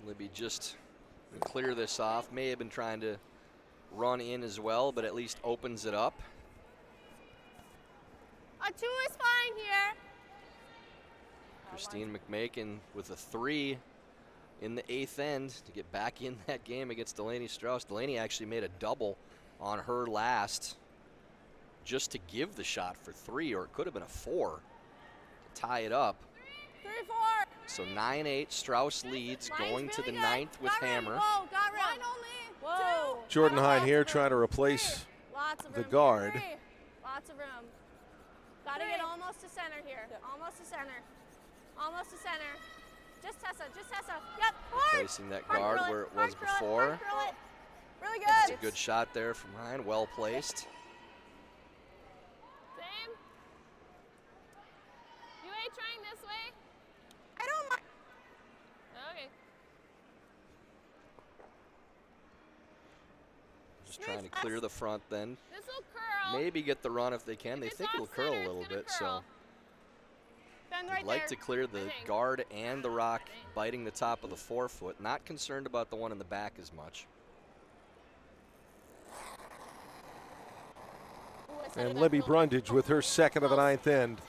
Libby just clear this off. May have been trying to run in as well, but at least opens it up. A 2 is fine here. Christine McMakin with a 3 in the 8th end to get back in that game against Delaney Strauss. Delaney actually made a double on her last just to give the shot for 3, or it could have been a 4 to tie it up. 3-4. So 9-8, Strauss leads, Line's going to the really 9th good. with Got room. hammer. Whoa, got room. Line only. Whoa. Jordan Got Hine lots here of trying to room. replace Lots of the room. guard. 3. Lots of room. Gotta get almost to center here. Almost to center. Almost to center. Just Tessa. Just Tessa. Yep. Hard. Placing that Hard guard curl it, where it hard was curl it, before. hard curl it. Really It's good. a good shot there from Hine, well placed. Same. You ain't trying this way? I don't mind. Okay. Just trying to clear the front then. This will curl. Maybe get the run if they can. They If it's think it'll off curl a center, it's little gonna bit, so curl. Bend I'd right like there. to clear the think. guard and the rock biting the top of the forefoot. Not concerned about the one in the back as much. And Libby Brundage with her second of the 9th end.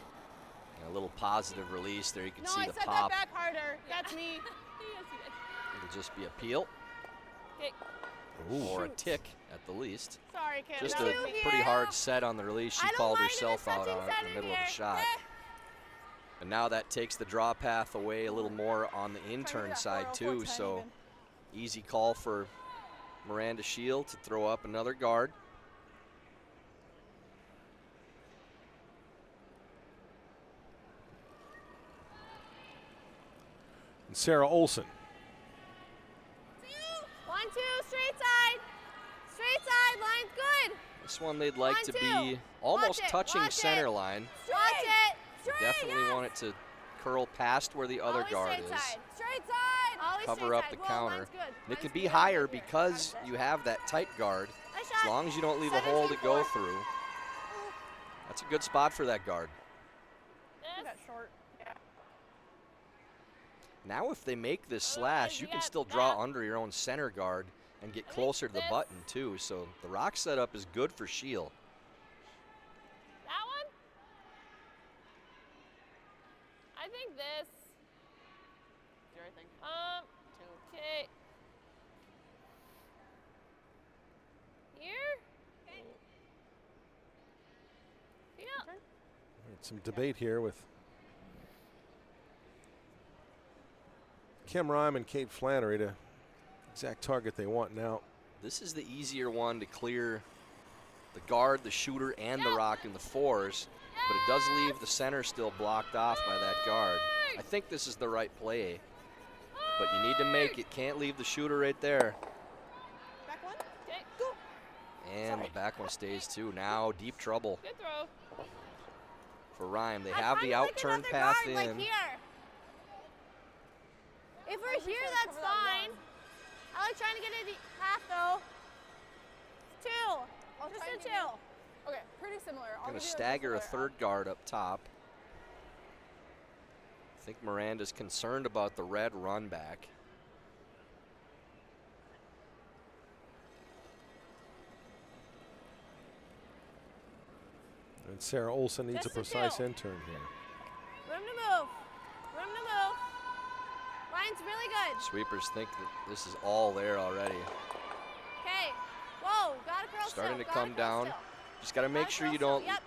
A little positive release there. You can No, see I the said pop. that back harder. That's me. Yes, you did. It'll just be a peel Okay. or a tick at the least. Sorry, Kim. Just That a was me. pretty hard set on the release. She I don't called mind herself if it's out touching on it in center the middle of here. the shot. Eh. And now that takes the draw path away a little more on the Trying to in-turn get side 404 too, 10 so even. easy call for Miranda Scheel to throw up another guard. And Sarah Olson. 1, 2, straight side. Straight side, line's good. This one they'd like to 1, 2. be almost Watch it, touching watch center it. line. Watch it. Straight, Definitely yes. want it to curl past where the other Always guard straight is. side. Straight side. Always Cover straight up side. the Whoa, counter. mine's good. And it Mine's can good. be higher because you have that tight guard. Nice As shot. long as you don't leave a hole to go through. That's a good spot for that guard. You got short. Yeah. Now if they make this slash, you can still draw under your own center guard and get closer to the button too. So the rock setup is good for Scheel. That one? I think this. Your thing. Okay. Here? Yeah. Some debate here with Kim Rime and Kate Flannery to exact target they want now. This is the easier one to clear the guard, the shooter, and the rock in the fours, but it does leave the center still blocked off by that guard. I think this is the right play, but you need to make it. Can't leave the shooter right there. Back one. Okay. And the back one stays too. Now deep trouble Good throw. for Rime. They I'm have trying the to pick out-turn another path guard, like in. here. If we're here, that's cover that fine. one. I like trying to get a path though. Two. I'll Just try a and give two. you- Okay, pretty similar. I'll Gonna give you stagger a similar. third guard up top. I think Miranda's concerned about the red run back. And Sarah Olson needs Just a a precise two. intern here. Room to move. Room to move. Ryan's really good. Sweepers think that this is all there already. Okay. Whoa, got a curl Starting still. to Got a come curl down. still. Just got to make Got a sure curl you still. don't Yep.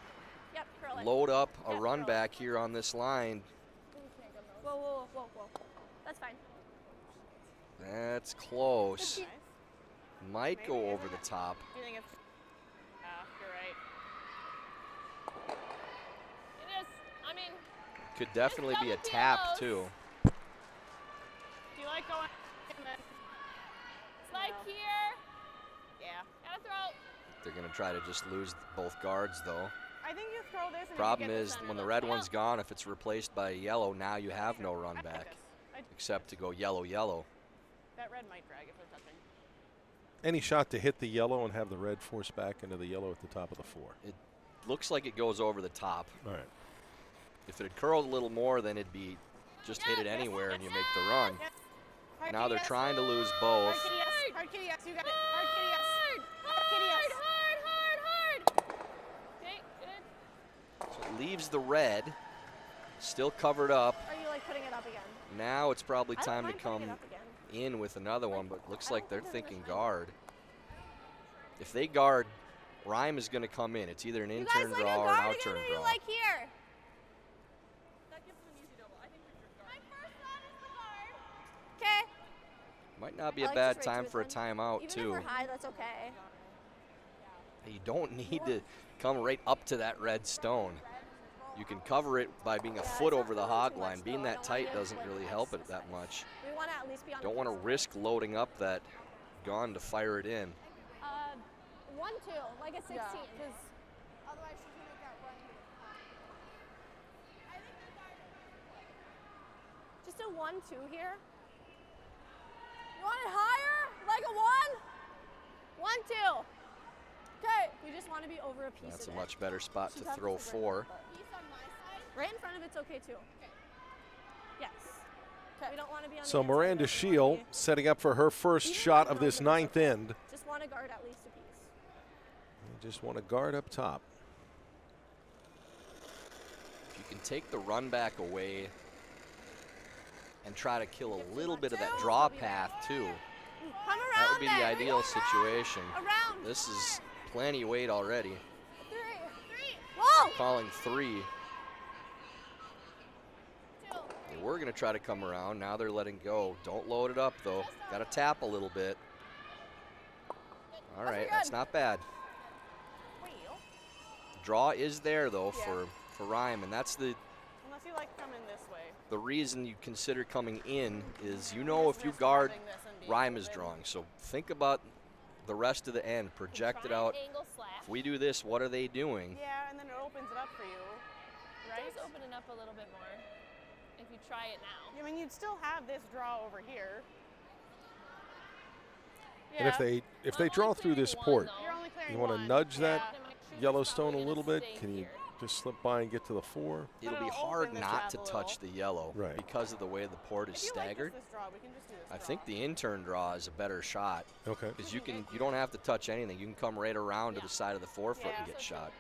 Yep, curl it. load up a Yeah, run curl it. back here on this line. Whoa, whoa, whoa, whoa. That's fine. That's close. Nice. Might go over the top. Do you think it's? You're right. It is. I mean, Could definitely be a double tap PLOs. too. Do you like going and then? slide No. here. Yeah. Gotta throw. They're gonna try to just lose both guards though. I think you throw this. And Problem then you get is center when the though. red one's gone, if it's replaced by a yellow, now you have no run I like back this. except to go yellow, yellow. That red might drag if they're touching. Any shot to hit the yellow and have the red force back into the yellow at the top of the four. Looks like it goes over the top. All right. If it had curled a little more, then it'd be just hit it anywhere and you make the run. Yes. Hard Now kitty, they're yes. trying to lose Hard both. kitty, yes. Hard kitty, yes. You got it. Hard kitty, yes. Hard, Kitty, yes. hard. Okay, good. So it leaves the red still covered up. Are you like putting it up again? Now it's probably I don't time to mind putting come it up again. in with another one, but looks I like don't they're think there's thinking much guard. If they guard, Rime is going to come in. It's either an You guys intern like a draw or an guard again, out-turn or you draw. like here? That gives them an easy double. I think we should guard. My first shot is the guard. Okay. Might not be I a like bad just right time to for a his timeout, Even too. if we're high, that's okay. You don't need to come right up to that red stone. You can cover it by being a foot over the hog line. Being that tight doesn't really help it that much. We want to at least be on Don't the want to first risk loading up that gun to fire it in. 1-2, like a 16. Yeah, 'cause Otherwise, she can make that run. Just a 1-2 here. You want it higher? Like a 1? 1-2. Okay. We just want to be over a piece That's a of it. much better spot to She's throw obviously right, four. but right in front of it's okay too. Yes. We don't want to be on So the inside, Miranda but we wanna Scheel be- setting up for her first shot of this ninth end. Just want to guard at least a piece. They just want to guard up top. If you can take the run back away and try to kill a little bit of that draw path too, Come around that would be the then. ideal situation. Around. This is plenty weight already. 3. Whoa. Calling 3. 2. They were going to try to come around. Now they're letting go. Don't load it up, though. Got to tap a little bit. All right, that's not bad. Draw is there, though, Yeah. for Rime, and that's the unless you like coming this way. reason you consider coming in is you know if you guard, Rime is drawing. So think about the rest of the end. Project it Try out. an angle slash. If we do this, what are they doing? Yeah, and then it opens it up for you, right? Just open it up a little bit more. if you try it now. I mean, you'd still have this draw over here. And if they draw through this port, You're only clearing you want to one. nudge that Yeah. Yellowstone a little bit? Stay Can you here. just slip by and get to the 4? It'll it'll be hard open this not tab to a touch the little. yellow Right. because of the way the port is If you like staggered. this draw, we can just do this I draw. think the intern draw is a better shot Okay. because you don't have to touch anything. You can come right around to the side of the forefoot Yeah, and get so shot.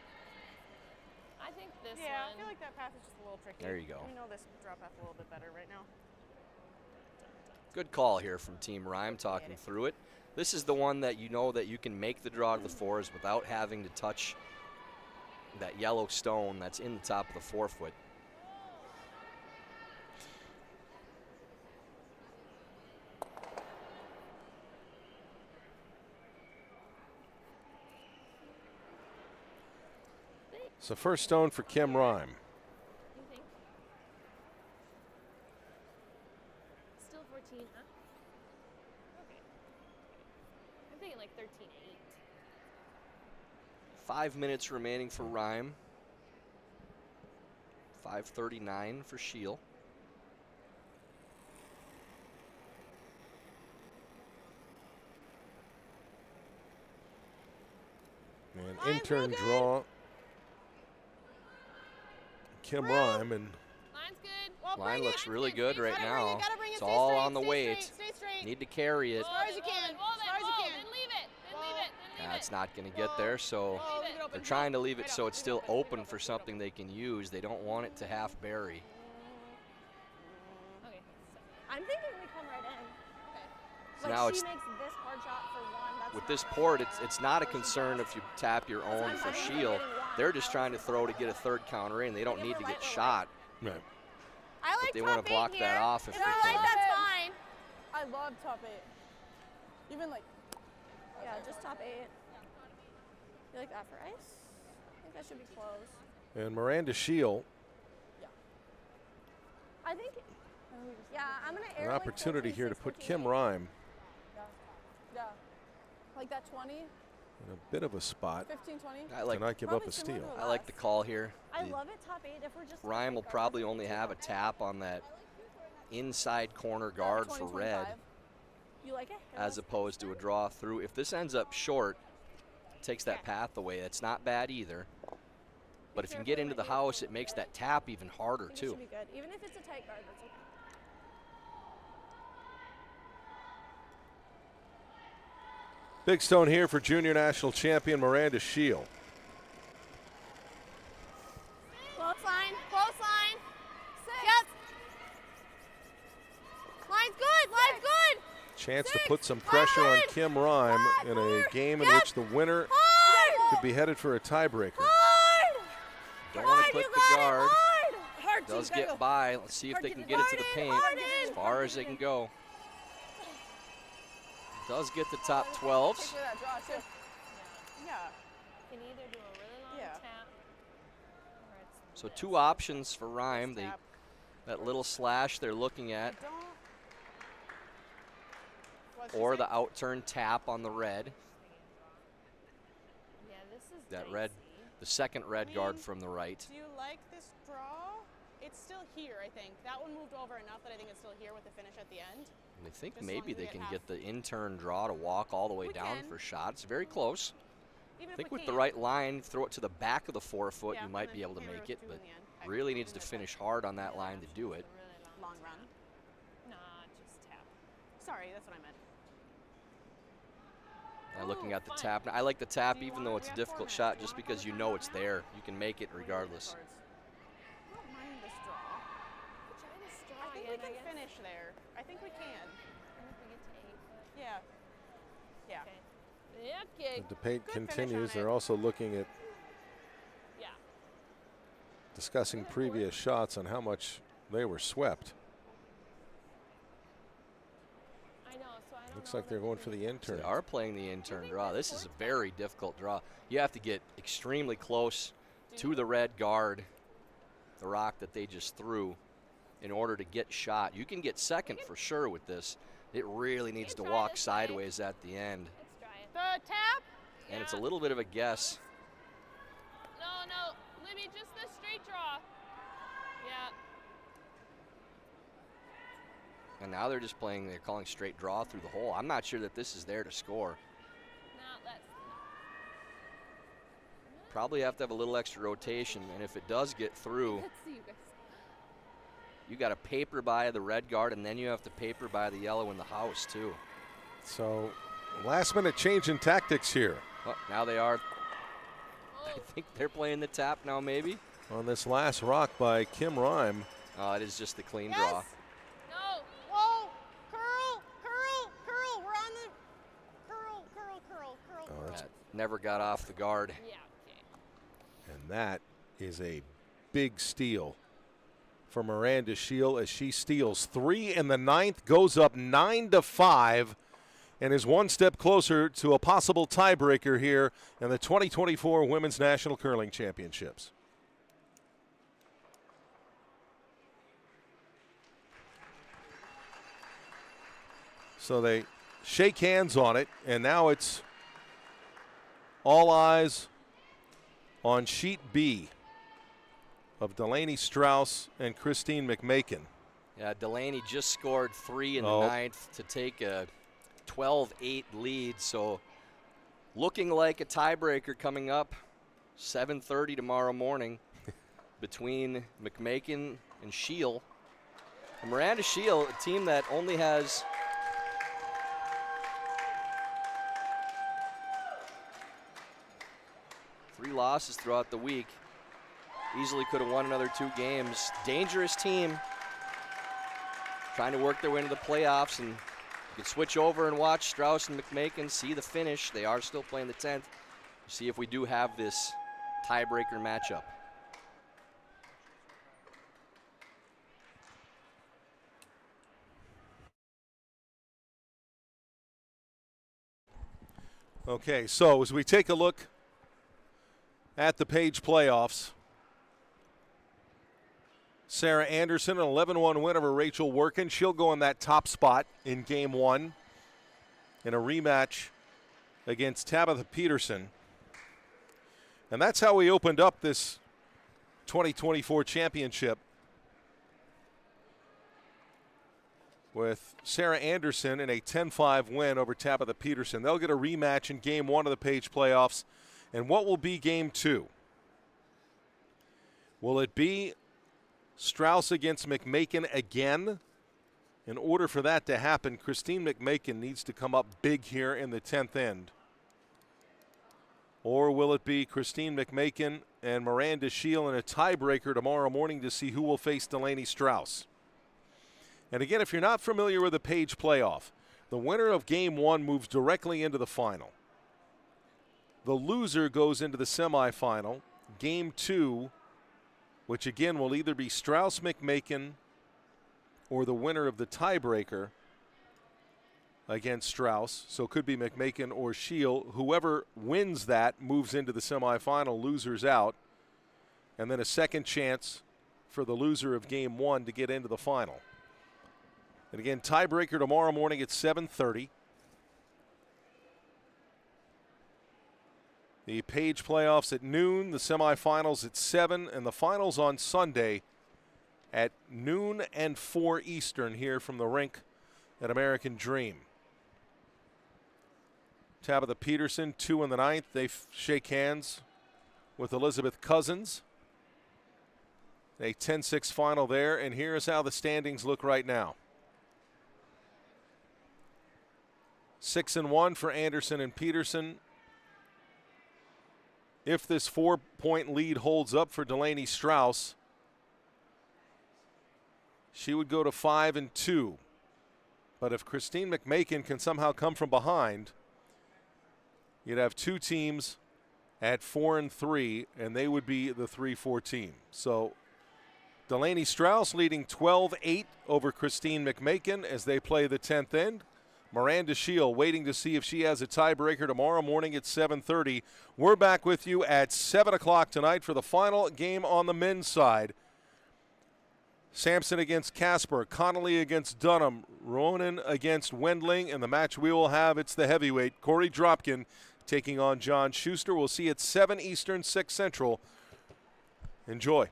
I think this Yeah, I one. feel like that path is just a little tricky. There you go. We know this draw path a little bit better right now. Good call here from Team Rhyme talking through it. This is the one that you know that you can make the draw to the 4s without having to touch that yellow stone that's in the top of the forefoot. So first stone for Kim Rhyme. You think? Still 14, huh? Okay. I'm thinking like 13-8. 5 minutes remaining for Rhyme. 5:39 for Scheel. And Line's intern real good. draw. Kim Rhyme, and Line's good. Well, Line bring looks it. really good right Gotta bring it, now. gotta bring it. It's Stay all straight, on the stay weight. straight, stay straight. Need to carry it. As far as you can. Hold As far as you it, can. then leave it. Then leave it. Then leave That's it. not going to get there, so Whoa, leave it open. they're trying to leave it Right so up, it's leave it still open, leave it open open, for leave it something they can use. They don't want it to half bury. Okay. I'm thinking we come right in. So Like now she it's makes this hard shot for one. That's with not this right. port, it's not a concern if you tap your own for Scheel. They're just trying to throw to get a third counter in. They don't need to get shot. right. I like they top wanna block 8 that here. off if If they you can. like, that's fine. I love top 8. Even like, Yeah, just top 8. You like that for ice? I think that should be close. And Miranda Scheel, I think. Yeah, I'm gonna air an like opportunity 14, here to 6, put 14, Kim 8. Rhyme yeah. Like that 20, in a bit of a spot 15, 20. I like to not give up a Probably similar steal. to I like the call here. I The love it top 8 if we're just. Rhyme will probably only have a tap on that inside corner guard 20, for red 25. You like it? as opposed to a draw through. If this ends up short, takes that path away. It's not bad either. But if you can get into the house, it makes that tap even harder I think it too. should be good. Even if it's a tight guard, that's okay. Big stone here for junior national champion Miranda Scheel. Close line. Close line. Yep. Line's good. Line's good. Chance to 6, put some pressure on 5, Kim Rhyme 5, in a 4. game in Yep. which the winner Hard. could be headed for a tiebreaker. Hard. Don't want to Hard, click you the got it. guard. Hard. Hard Does team, gotta get go. by. Let's see if they can get it to the paint as far as they can go. Does get the top 12s. Take away that draw too. Yeah. You can either do a really long Yeah. tap or it's So two options for Rhyme. They, Tap. that little slash they're looking at, Don't. What'd she or say? the outturn tap on the red. Yeah, this is That dicey. red, the second red guard mean, from the right. Do you like this draw? It's still here, I think. That one moved over enough that I think it's still here with the finish at the end. And I think As long maybe as they we can get get the intern draw to walk all the way We down can. for shots. Very close. Even I if think we with the can't. right line, throw it to the back of the forefoot, Yeah, you and might then be able to hammer make with it, two but in the end. I really can needs do to that. finish hard on that line to do it. Really Long run. Nah, just tap. Sorry, that's what I meant. And looking Oh, at the fun. tap, I like the tap Do you even want- though we it's a have difficult 4 shot minutes. just Do you because you wanna know go it's down? there. You can make it What do you want regardless. cards? I don't mind this draw. Vagina straw I think we again, I can guess. finish there. I think we can. And if we get to 8 foot. Yeah. Yeah. Okay. Yeah, okay. The debate Good finish continues. on They're it. also looking at Yeah. discussing previous shots on how much they were swept. I know, so I don't Looks know like they're that going we for can- the So intern. they are playing the intern draw. This is a very difficult draw. You have to get extremely close to the red guard, the rock that they just threw, in order to get shot. You can get second for sure with this. It really needs to try walk this way. sideways at the end. Let's try it. The tap. And it's a little bit of a guess. No, Libby, just the straight draw. Yeah. And now they're calling straight draw through the hole. I'm not sure that this is there to score. No, that's. Probably have to have a little extra rotation, and if it does get through, Let's see you guys. you got to paper by the red guard, and then you have to paper by the yellow in the house, too. So last-minute change in tactics here Oh, now they are. I think they're playing the tap now, maybe. on this last rock by Kim Rime. Oh, it is just the clean Yes. draw. No. Whoa! Curl! Curl! Curl! We're on the curl! Curl! Curl! Curl! Oh, that's, That never got off the guard. Yeah. Okay. and that is a big steal for Miranda Scheel as she steals 3 in the 9th, goes up 9-5, and is one step closer to a possible tiebreaker here in the 2024 Women's National Curling Championships. So they shake hands on it, and now it's all eyes on sheet B of Delaney Strauss and Christine McMakin. Yeah, Delaney just scored 3 in the Oh. 9th to take a 12-8 lead. So looking like a tiebreaker coming up, 7:30 tomorrow morning between McMakin and Scheel. And Miranda Scheel, a team that only has three losses throughout the week. Easily could have won another 2 games. Dangerous team. Trying to work their way into the playoffs, and you can switch over and watch Strauss and McMakin see the finish. They are still playing the 10th. See if we do have this tiebreaker matchup. Okay, so as we take a look at the Page playoffs, Sarah Anderson, an 11-1 win over Rachel Workin. She'll go in that top spot in Game 1 in a rematch against Tabitha Peterson. And that's how we opened up this 2024 championship, with Sarah Anderson in a 10-5 win over Tabitha Peterson. They'll get a rematch in Game 1 of the Page playoffs. And what will be Game 2? Will it be Strauss against McMakin again? In order for that to happen, Christine McMakin needs to come up big here in the 10th end. Or will it be Christine McMakin and Miranda Scheel in a tiebreaker tomorrow morning to see who will face Delaney Strauss? And again, if you're not familiar with the Page playoff, the winner of Game 1 moves directly into the final. The loser goes into the semifinal. Game 2, which again will either be Strauss McMakin or the winner of the tiebreaker against Strauss. So it could be McMakin or Scheel. Whoever wins that moves into the semifinal, losers out. And then a second chance for the loser of Game 1 to get into the final. And again, tiebreaker tomorrow morning at 7:30. The Page playoffs at noon, the semifinals at 7, and the finals on Sunday at noon and 4 Eastern here from the rink at American Dream. Tabitha Peterson, 2 in the 9th. They shake hands with Elizabeth Cousins. A 10-6 final there, and here's how the standings look right now. 6-1 for Anderson and Peterson. If this 4-point lead holds up for Delaney Strauss, she would go to 5-2. But if Christine McMakin can somehow come from behind, you'd have 2 teams at 4-3, and they would be the 3-4 team. So Delaney Strauss leading 12-8 over Christine McMakin as they play the 10th end. Miranda Scheel waiting to see if she has a tiebreaker tomorrow morning at 7:30. We're back with you at 7 o'clock tonight for the final game on the men's side. Sampson against Casper, Connolly against Dunham, Ronan against Wendling, and the match we will have, it's the heavyweight, Corey Dropkin taking on John Schuster. We'll see you at 7 Eastern, 6 Central. Enjoy.